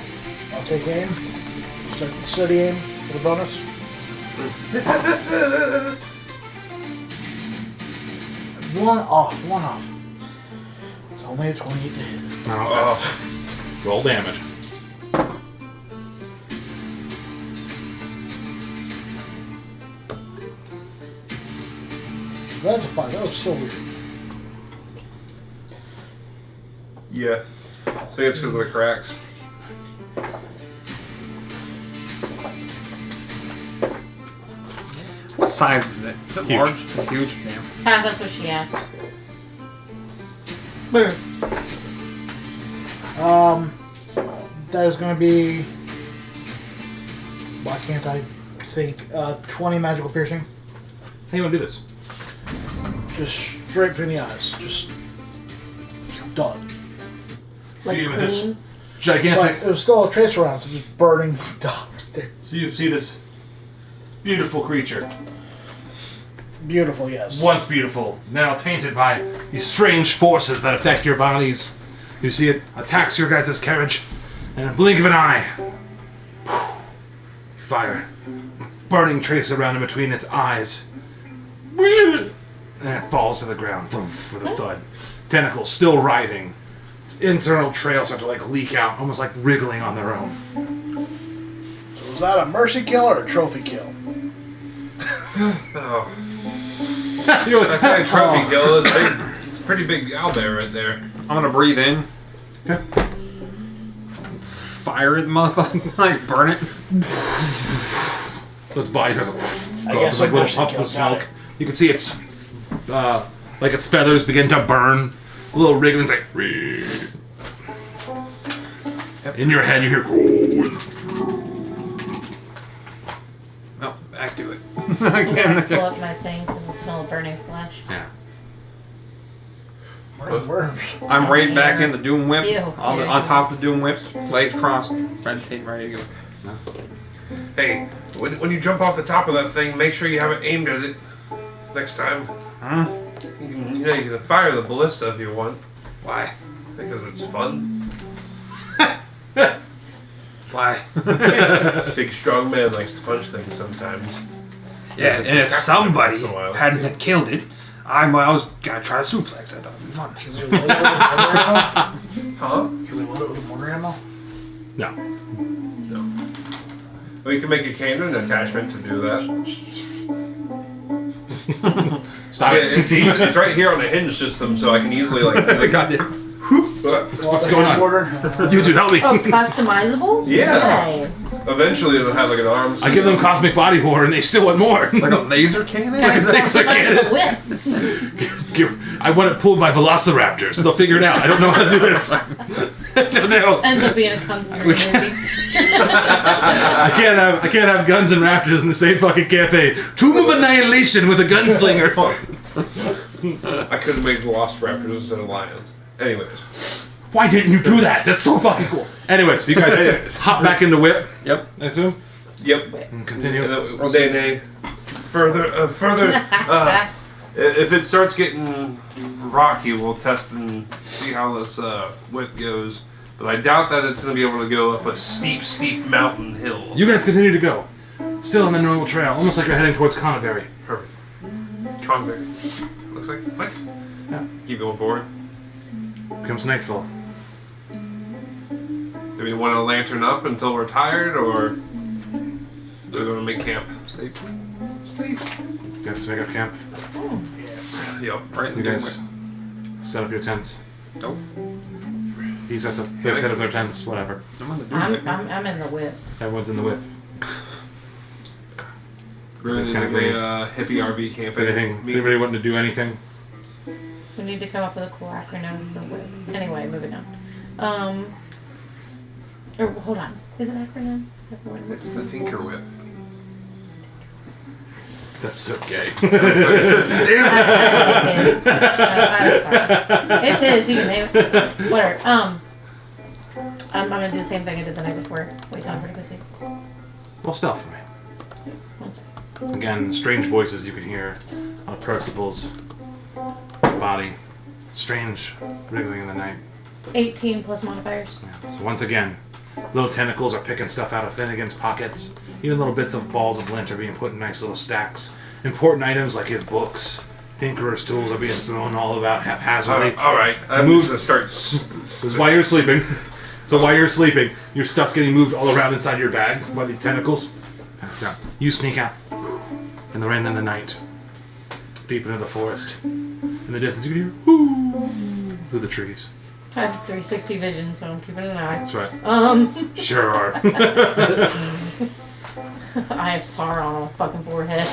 I'll take aim. Start steady aim for the bonus. One off. It's only a 28 to hit. Oh. Roll damage. That's a 5. That was so weird. Yeah. I think it's because of the cracks. What size is it? Is it Huge. large? It's huge. Damn. That's what she asked. Boom. That is going to be. Why can't I think? 20 magical piercing. How you want to do this? Just straight between the eyes. Just done. Like You with this clean. gigantic. But it was still a trace around, so just burning done right there. So you see this beautiful creature. Beautiful, yes. Once beautiful, now tainted by these strange forces that affect your bodies. You see it attacks your guys' carriage, and in a blink of an eye, fire, burning trace around in between its eyes, and it falls to the ground with a thud. Tentacles still writhing. Its internal trails start to like leak out, almost like wriggling on their own. So was that a mercy kill or a trophy kill? Oh. That's a trophy kill. It's big. It's a pretty big owlbear right there. I'm gonna breathe in. Fire it, motherfucker. Like, burn it. Its body starts I go up, guess like a little mercy puffs kill, of got smoke. it. You can see its like its feathers begin to burn. A little wriggling, it's like. In your head, you hear. No, back to it. I'm gonna pull up my thing because the smell of burning flesh. Yeah. Burning worms. I'm right back in the Doom Whip. Ew. On top of the Doom Whip. Legs crossed. Red tape ready to go. Hey, when you jump off the top of that thing, make sure you have it aimed at it next time. Huh? You can fire the ballista if you want, Why? because it's fun. Why? Big strong man likes to punch things sometimes. Yeah, and if somebody Once in a while. hadn't killed it, I was gonna try to suplex. I thought it'd be fun. Can we load it with mortar ammo? Huh? Can we load it with mortar ammo? No. We can make a cannon attachment to do that. Stop Yeah, it. it's right here on the hinge system, so I can easily like. God damn. What's going on? You two, help me. Oh, customizable? Yeah. Nice. Eventually, it'll have like an arm. I give them cosmic body horror, and they still want more. Like a laser cannon? Kind of Thanks, I get it. whip. I want it pulled by velociraptors. They'll figure it out. I don't know how to do this. I don't know. Ends up being a kung fu movie. I can't have guns and raptors in the same fucking campaign. Tomb of Annihilation with a gunslinger. I could have made velociraptors instead of lions. Anyways. Why didn't you do that? That's so fucking cool. Anyways, you guys hop back into whip, Yep. I assume? Yep. whip. And continue. Nay. Further. If it starts getting rocky, we'll test and see how this whip goes. But I doubt that it's going to be able to go up a steep, steep mountain hill. You guys continue to go. Still on the normal trail, almost like you're heading towards Conneberry. Perfect. Conveyor. Looks like what? Yeah. Keep going forward. Comes nightfall. Do we want to lantern up until we're tired, or do we want to make camp? Sleep. Sleep. You guys make up camp. Yep. Right in You the guys set up your tents. Nope. He's at the. They set up their tents. Whatever. I'm on the I'm in the whip. Everyone's in the whip. We're That's in kinda a hippie RV Is camping. anything? Anybody wanting to do anything? We need to come up with a cool acronym for whip. Anyway, moving on. Or hold on. Is it acronym? Is that the word? It's the Tinker Whip. That's so gay. It is. You can name it. Whatever. I'm gonna do the same thing I did the night before. Wait, time for to go see. Well, stealth for me. One second. Again, strange voices you can hear on Percival's body. Strange wriggling in the night. 18 plus modifiers. Yeah. So once again, little tentacles are picking stuff out of Finnegan's pockets. Even little bits of balls of lint are being put in nice little stacks. Important items like his books, Tinkerer's tools are being thrown all about haphazardly. All right. I'm Move- going to start. This is why you're sleeping. So while you're sleeping, your stuff's getting moved all around inside your bag by these tentacles. Passed out. You sneak out in the rain and the night, deep into the forest. In the distance, you can hear whoo through the trees. I have 360 vision, so I'm keeping an eye. That's right. Sure are. I have Sauron on my fucking forehead.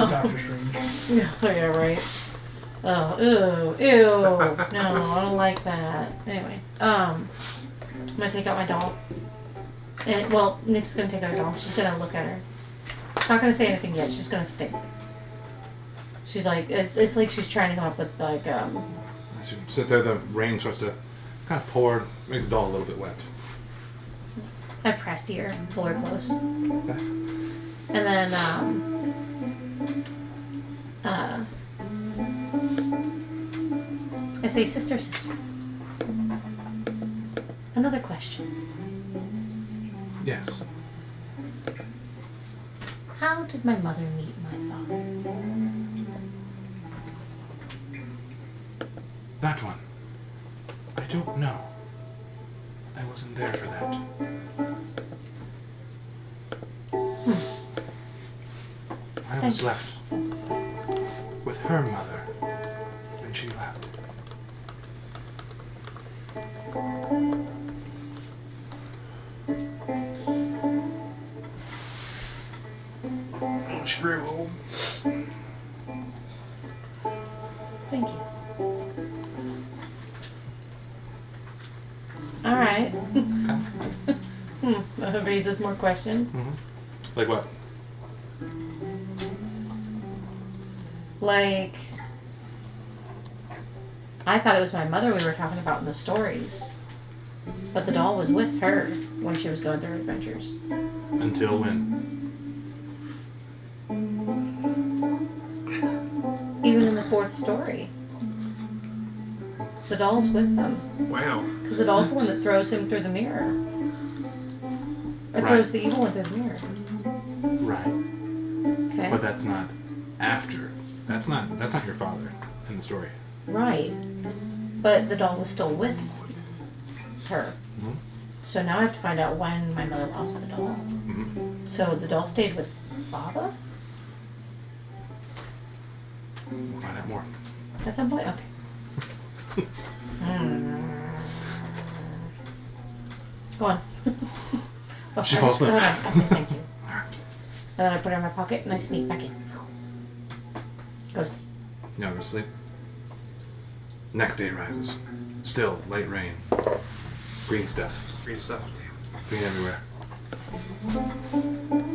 Doctor Strange. Yeah, right. Oh, ew. No, I don't like that. Anyway, I'm gonna take out my doll. And, well, Nick's gonna take out her doll. She's gonna look at her. She's not gonna say anything yet. She's gonna think. She's like, it's like she's trying to come up with, like, As you sit there, the rain starts to kind of pour, make the doll a little bit wet. I pressed ear, pull her close. Okay. And then, I say, sister. Another question. Yes. How did my mother meet my father? That one. I don't know. I wasn't there for that. I was Thank you. left with her mother when she left. Screw. Thank you. All right. That raises more questions. Like what? Like, I thought it was my mother we were talking about in the stories. But the doll was with her when she was going through her adventures. Until when? Even in the fourth story. The doll's with them. Wow. Because the doll's the one that throws him through the mirror. Or Right. throws the evil one through the mirror. Right. Okay. But that's not after. That's not your father in the story. Right. But the doll was still with her. Mhm. So now I have to find out when my mother lost the doll. Mhm. So the doll stayed with Baba? We'll find out more. At some point? Okay. Go on. Oh, She falls asleep. hold on. I said thank you. Alright. And then I put her in my pocket and I sneak back in. Go to sleep. Now go to sleep. Next day rises. Still light rain. Green stuff. Green stuff. Green everywhere.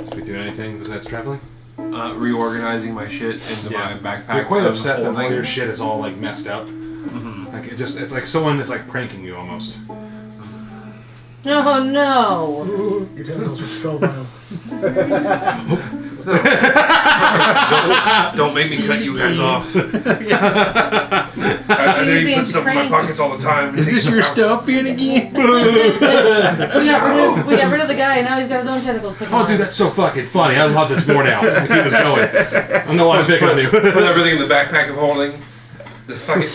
Did we do anything besides traveling? Reorganizing my shit into my backpack. You're quite and upset that all holding- your shit is all like messed up. Like it's like someone is like pranking you almost. Oh no! Your tentacles are controlled by him. Don't make me cut you guys off. I know you put stuff in my pockets all the time. Is this your stuff yet again? We got rid of the guy, and now he's got his own tentacles. Oh, dude, that's so fucking funny. I love this more now. Keep this going. I don't know why I'm picking on you. Put everything in the backpack I'm holding. The fucking.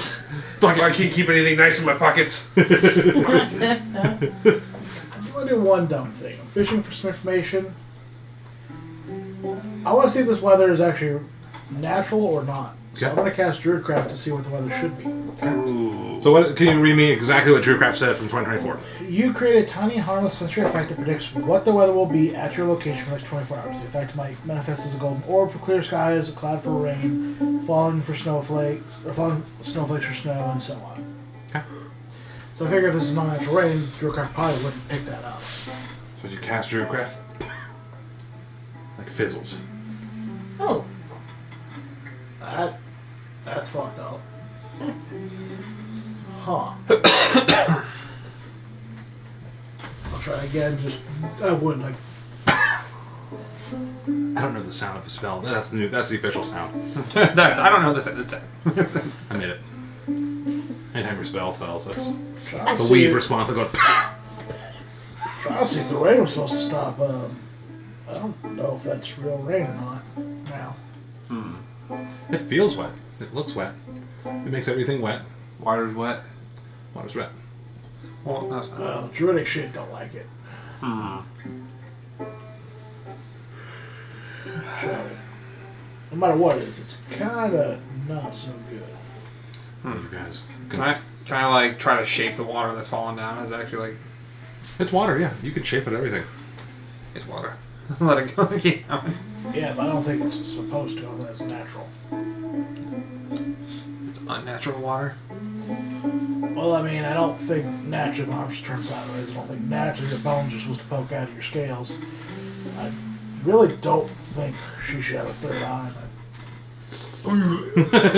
I can't keep anything nice in my pockets. I want to do one dumb thing. I'm fishing for some information. I want to see if this weather is actually natural or not. So I'm going to cast Druidcraft to see what the weather should be. Ooh. So what? Can you read me exactly what Drewcraft said from 2024? You create a tiny harmless sensory effect that predicts what the weather will be at your location for the next 24 hours. The effect might manifest as a golden orb for clear skies, a cloud for rain, falling for snowflakes, or falling snowflakes for snow, and so on. Okay. So I figure if this is non-natural rain, Druidcraft probably wouldn't pick that up. So you cast Drewcraft? Like fizzles. Oh. That's fucked up. Huh. I'll try again, I wouldn't like. I don't know the sound of a spell. That's the official sound. I don't know this. I made it. Anytime your spell fails, that's Try to the see weave if- response. I go. Try to see if the rain was supposed to stop. I don't know if that's real rain or not. Now. It feels wet. It looks wet. It makes everything wet. Water's wet. Water's wet. Well, that's not. Well, druidic shit don't like it. So, no matter what it is, it's kind of not so good. You guys. Can I like try to shape the water that's falling down? Is it actually like It's water, yeah. You can shape it, everything. it's water? Let it go. Yeah. Yeah, but I don't think it's supposed to. I think it's natural. It's unnatural water. Well, I mean, I don't think naturally my arms turn sideways. I don't think naturally your bones are supposed to poke out of your scales. I really don't think she should have a third eye.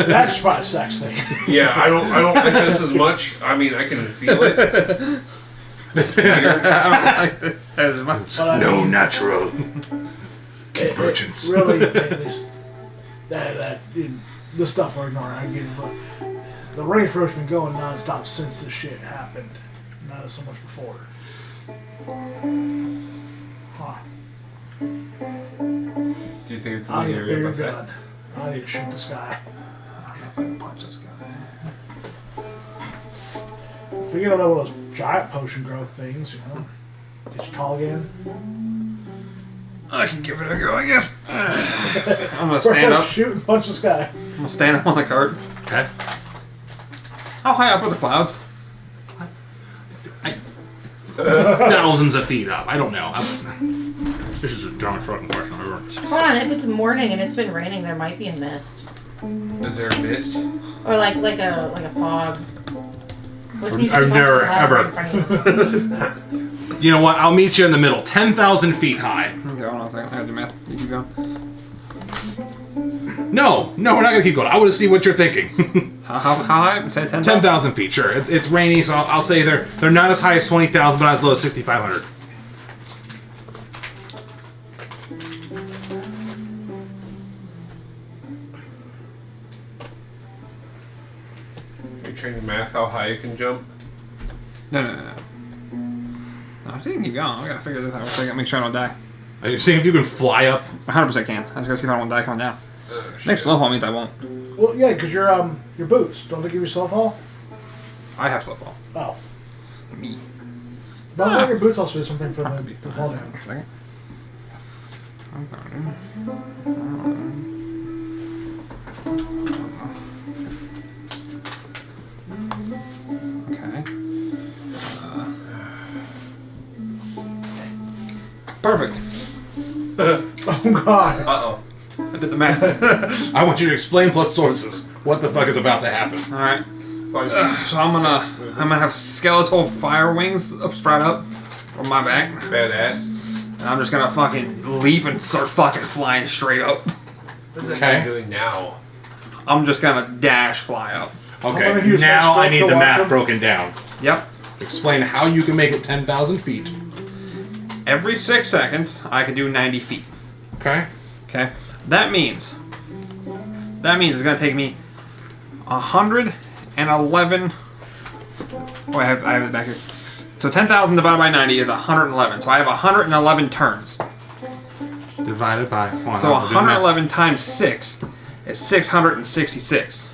That's probably a sex thing. Yeah, I don't think this is much. I mean, I can feel it. It's weird. I don't like this as much. But I mean, natural. Convergence. Really, the stuff we're ignoring, I get it, but the rain approach been going non-stop since this shit happened. Not so much before. Huh. Do you think it's in I the need a area bigger of effect? gun. I need to shoot this guy. I don't know if I can punch this guy. If we get on one of those giant potion growth things, get you tall again. I can give it a go, I guess. I'm gonna stand up. Shoot and punch this guy. I'm gonna stand up on the cart. Okay. How high up are the clouds? Thousands of feet up. I don't know. This is a John fucking question. Hold on, if it's morning and it's been raining, there might be a mist. Is there a mist? Or like a fog. Which means you I've can punch never, the cloud ever. right in front of you. You know what? I'll meet you in the middle. 10,000 feet high. Okay, hold on a second. I gotta do math. You keep going. No, we're not going to keep going. I want to see what you're thinking. How high? 10,000? 10,000 feet, sure. It's rainy, so I'll say they're not as high as 20,000, but not as low as 6,500. Are you training math how high you can jump? No. I think you can keep going. I gotta figure this out. I gotta make sure I don't die. Are you seeing if you can fly up? 100% can. I just gotta see if I don't die coming down. Next slow fall means I won't. Well, yeah, because your boots, don't they give you slow fall? I have slow fall. Oh. Me. But I think your boots also do something for the fall Hold on damage. a second. Okay. Perfect. Oh, God. Uh-oh. I did the math. I want you to explain plus sources. What the fuck is about to happen? All right. So I'm gonna have skeletal fire wings sprout up on my back, Badass. and I'm just gonna fucking leap and start fucking flying straight up. What is that Okay. guy doing now? I'm just gonna dash fly up. I'm Okay, gonna use now my I need stroke the to math walk broken down. Yep. Explain how you can make it 10,000 feet. Every 6 seconds, I can do 90 feet. Okay? Okay? That means it's going to take me 111... Oh, I have it back here. So 10,000 divided by 90 is 111. So I have 111 turns. Divided by 1. So 111 times 6 is 666.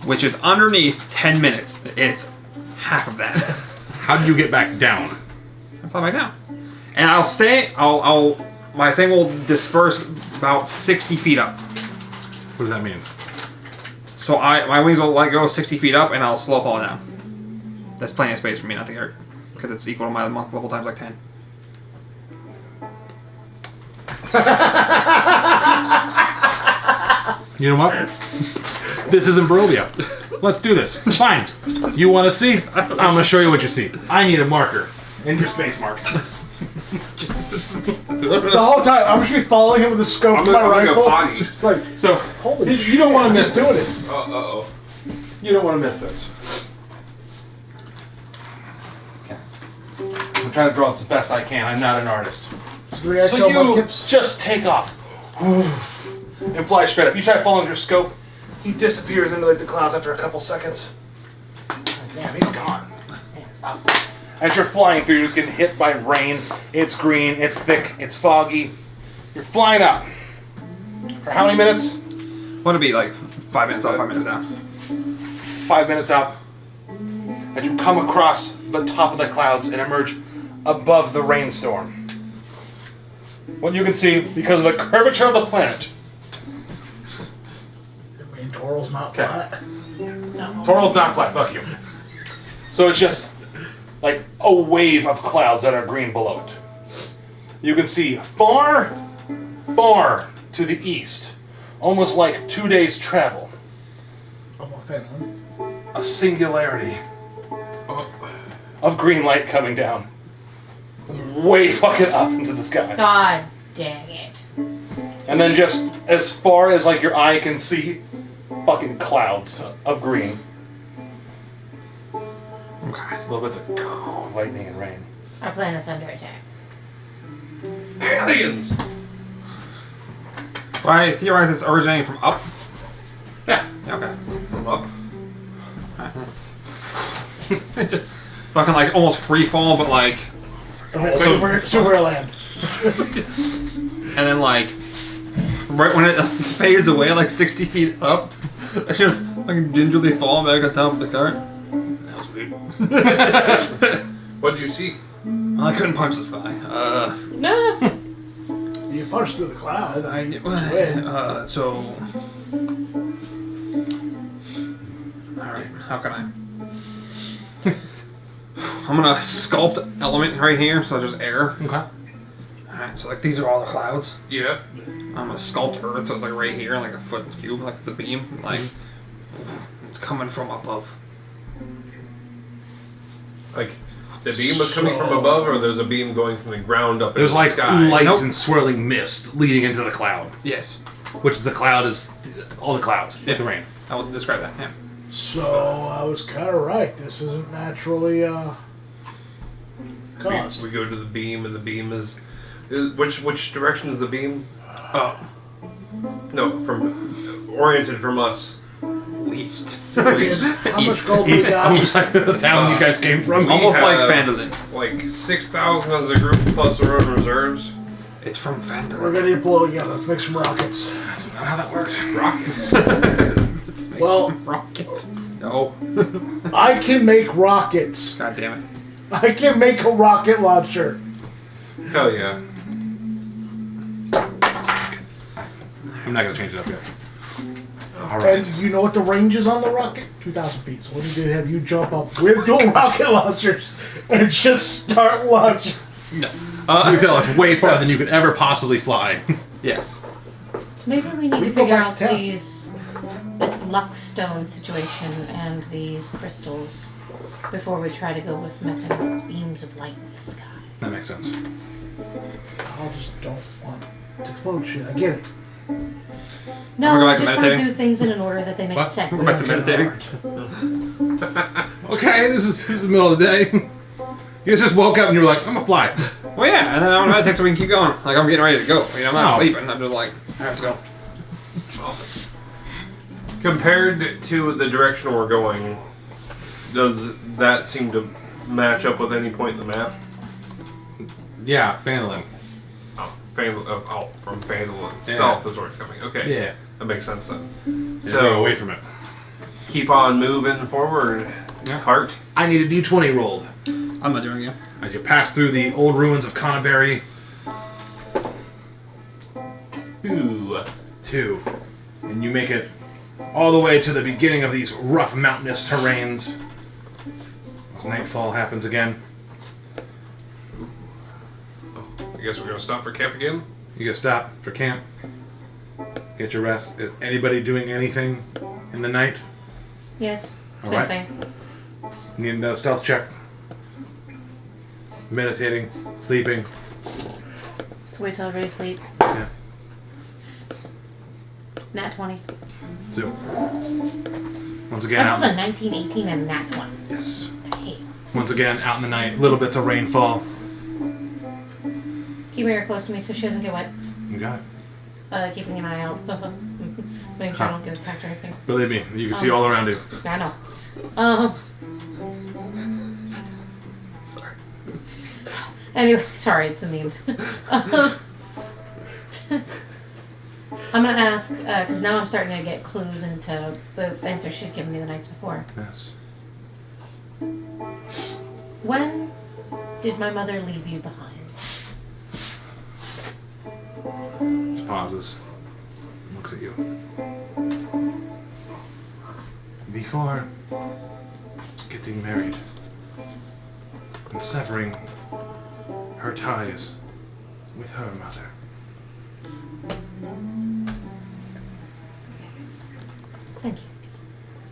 Which is underneath 10 minutes. It's half of that. How do you get back down? I fly back down. And I'll stay, my thing will disperse about 60 feet up. What does that mean? So my wings will let go 60 feet up and I'll slow fall down. That's plenty of space for me not to get hurt. Because it's equal to my monk level times like 10. You know what? This isn't Barovia. Let's do this. Fine. You want to see? I'm going to show you what you see. I need a marker. Enter space mark. The whole time, I'm just be following him with the scope of my rifle. It's like, So, holy you don't want to miss doing this. it. Uh-oh. You don't want to miss this. Okay. I'm trying to draw this as best I can. I'm not an artist. So you just take off. And fly straight up. You try following your scope. He disappears into like the clouds after a couple seconds. Damn, he's gone. Man, it's up. As you're flying through, you're just getting hit by rain. It's green, it's thick, it's foggy. You're flying up. For how many minutes? What would it be, like 5 minutes up, 5 minutes down? 5 minutes up. As you come across the top of the clouds and emerge above the rainstorm. What you can see, because of the curvature of the planet. And Toral's not Okay. flat. Toral's not flat, fuck you. So it's just like a wave of clouds that are green below it. You can see far, far to the east, almost like 2 days' travel, I'm a fan of him. a singularity of green light coming down, way fucking up into the sky. God dang it. And then just as far as like your eye can see, fucking clouds of green. Okay. Little bits of lightning and rain. Our planet's under attack. Aliens! Well, I theorize it's originating from up. Yeah. Yeah, okay. I'm up. Just fucking like almost free fall, but like, Superland. and then like, right when it fades away, like 60 feet up, I just fucking gingerly fall back on top of the cart. That was weird. What'd you see? Well, I couldn't punch this guy. No. You punched through the cloud. I knew. So. Alright, how can I? I'm gonna sculpt element right here, so just air. Okay. Alright, so like these are all the clouds. Yeah. I'm gonna sculpt earth, so it's like right here, like a foot cube, like the beam, like it's coming from above. Like, the beam was coming from above, or there's a beam going from the ground up There's into like the sky? light Nope. and swirling mist leading into the cloud, Yes, which is the cloud is all the clouds with the rain. I will describe that. Yeah. So I was kind of right. This isn't naturally caused. We go to the beam, and the beam is which direction is the beam? Oh, No, from oriented from us. east. How much gold we He's got? almost like the town you guys came from. Almost We like have, Phandalin. Like 6,000 as a group plus our own reserves. It's from We're Phandalin. gonna get blown together. Let's make some rockets. That's not how that works. Rockets. Well, Rockets. No. I can make rockets. God damn it. I can make a rocket launcher. Hell yeah. I'm not gonna change it up yet. All And right. you know what the range is on the rocket? 2,000 feet. So what do you do? Have you jump up with dual rocket launchers and just start launching? No. You can tell it's way farther than you could ever possibly fly. Yes. Maybe we need We to go figure back out to town. this luck stone situation and these crystals before we try to go with messing with beams of light in the sky. That makes sense. I just don't want to explode shit. I get it. No, We're I going back to just want to meditating? do things in an order that they make What? sense. We're back to meditating. Okay, this is the middle of the day. You just woke up and you were like, I'm gonna fly. Well, yeah, and then I'm gonna take so we can keep going. Like, I'm getting ready to go. I'm not Oh. sleeping. I'm just like, I have to go. Compared to the direction we're going, does that seem to match up with any point in the map? Yeah, Phandalin. From Phandalin itself is where it's coming. Okay. Yeah. That makes sense then. So So, away from it. keep on moving forward. Yeah. Cart. I need a D20 rolled. I'm not doing it. As you pass through the old ruins of Conneberry. 2. And you make it all the way to the beginning of these rough mountainous terrains. As nightfall happens again. I guess we're going to stop for camp again? You can stop for camp. Get your rest. Is anybody doing anything in the night? Yes. All Same right. thing. Need another stealth check. Meditating, sleeping. Wait till everybody sleep. Yeah. Nat 20. So, once again, I out. rolled a 19, 18, and a nat 20. Yes. I hate. Once again, out in the night, little bits of rainfall. Keep her close to me so she doesn't get wet. You got it. Keeping an eye out. Making sure I don't get attacked or anything. Believe me, you can see all around you. I know. Sorry. Anyway, sorry, it's the memes. I'm gonna ask, because now I'm starting to get clues into the answers she's given me the nights before. Yes. When did my mother leave you behind? Just pauses. Looks at you. Before getting married and severing her ties with her mother. Thank you.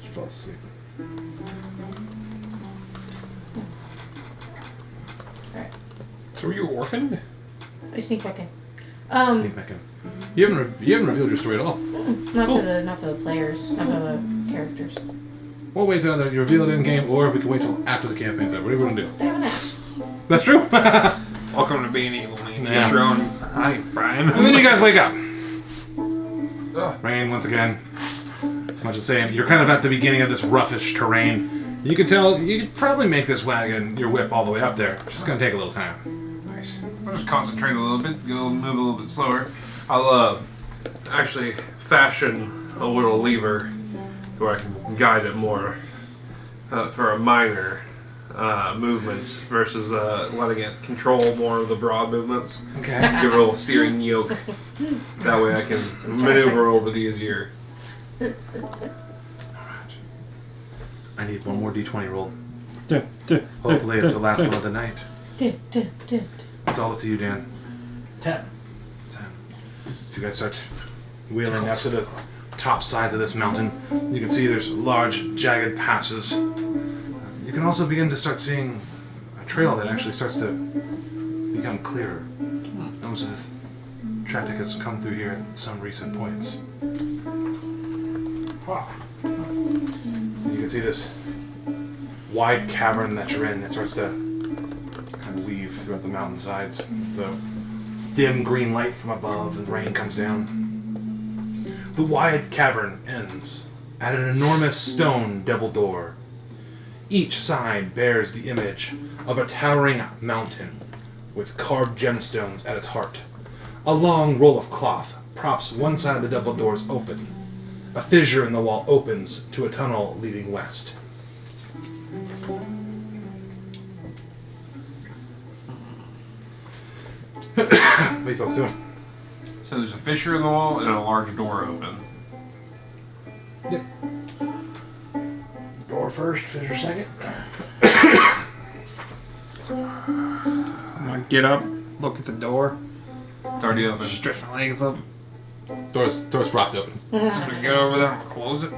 She falls asleep. Alright. So were you orphaned? I sneak back in. Sneak back in. You haven't revealed your story at all. Not Cool. to the players, not to the characters. We'll wait till either you reveal it in game, or we can wait till after the campaign's over. What do you want to do? They haven't asked. That's true. Welcome to being evil, man. Yeah. Get your own. Hi, Brian. And then you guys wake up. Ugh. Rain once again. Much the same. You're kind of at the beginning of this roughish terrain. You can tell you could probably make this wagon, your whip, all the way up there. It's just gonna take a little time. Nice. I'll just concentrate a little bit, move a little bit slower. I'll actually fashion a little lever where I can guide it more for a minor movements versus letting it control more of the broad movements. Okay. Give it a little steering yoke. That way I can maneuver a little bit easier. I need one more D20 roll. Hopefully it's the last one of the night. It's all up to you, Dan. 10. 10. You guys start wheeling up to the top sides of this mountain. You can see there's large, jagged passes. You can also begin to start seeing a trail that actually starts to become clearer. Most of the traffic has come through here at some recent points. You can see this wide cavern that you're in. It starts to kind of weave throughout the mountainsides. The dim green light from above and rain comes down. The wide cavern ends at an enormous stone double door. Each side bears the image of a towering mountain with carved gemstones at its heart. A long roll of cloth props one side of the double doors open. A fissure in the wall opens to a tunnel leading west. What are you folks doing? So there's a fissure in the wall and a large door open. Yep. Door first, fissure second. I'm gonna get up, look at the door, It's already open. stretch my legs up. Door's propped open. I'm gonna get over there and close it.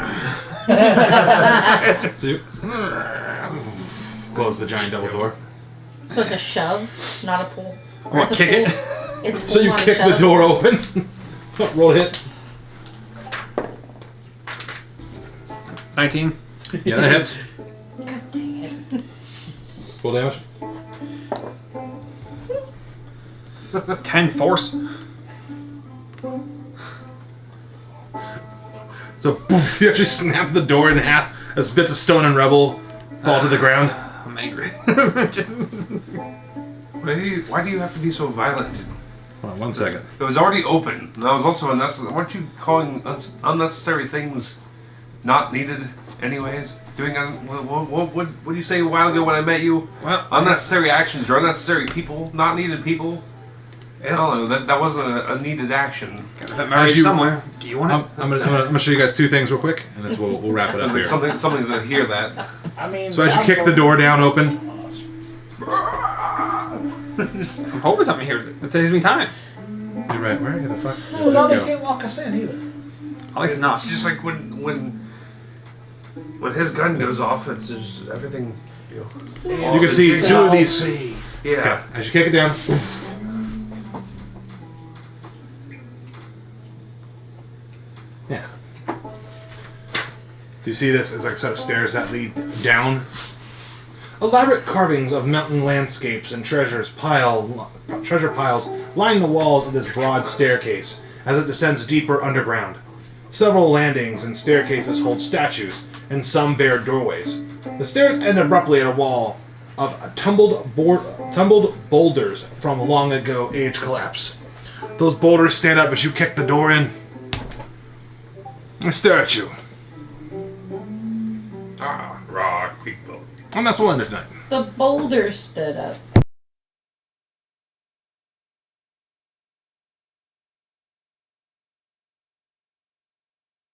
So you close the giant double door. So it's a shove, not a pull. Or What, it's a kick pull. it? It's a pull, So you not a kick the shove. door open. Roll a hit. 19. Yeah, that hits. Full damage. 10 force. So poof, you actually snap the door in half as bits of stone and rubble fall to the ground. I'm angry. Just Why do you have to be so violent? Hold on 1 second. It was already open. And that was also unnecessary. Weren't you calling us unnecessary things not needed anyways? What did you say a while ago when I met you? Well, unnecessary actions or unnecessary people, not needed people. Yeah. I don't know. That wasn't a needed action. got that married somewhere. Do you want it? I'm gonna show you guys two things real quick, and then we'll wrap it up here. Something's gonna hear that. I mean, So as you kick the door down open, I'm hoping something hears it. It saves me time. you're right. Where the fuck? Well, now There they you go. can't lock us in either. I like to knock. It's just like when his gun goes off, it's just everything. You You can see two of these. Yeah. Okay, as you kick it down. Yeah. So you see this as like a set of stairs that lead down. Elaborate carvings of mountain landscapes and treasure piles line the walls of this broad staircase as it descends deeper underground. Several landings and staircases hold statues, and some bear doorways. The stairs end abruptly at a wall of tumbled boulders from long ago age collapse. Those boulders stand up as you kick the door in. They stare at you. Raw people. And that's what we'll end it tonight. The boulder stood up.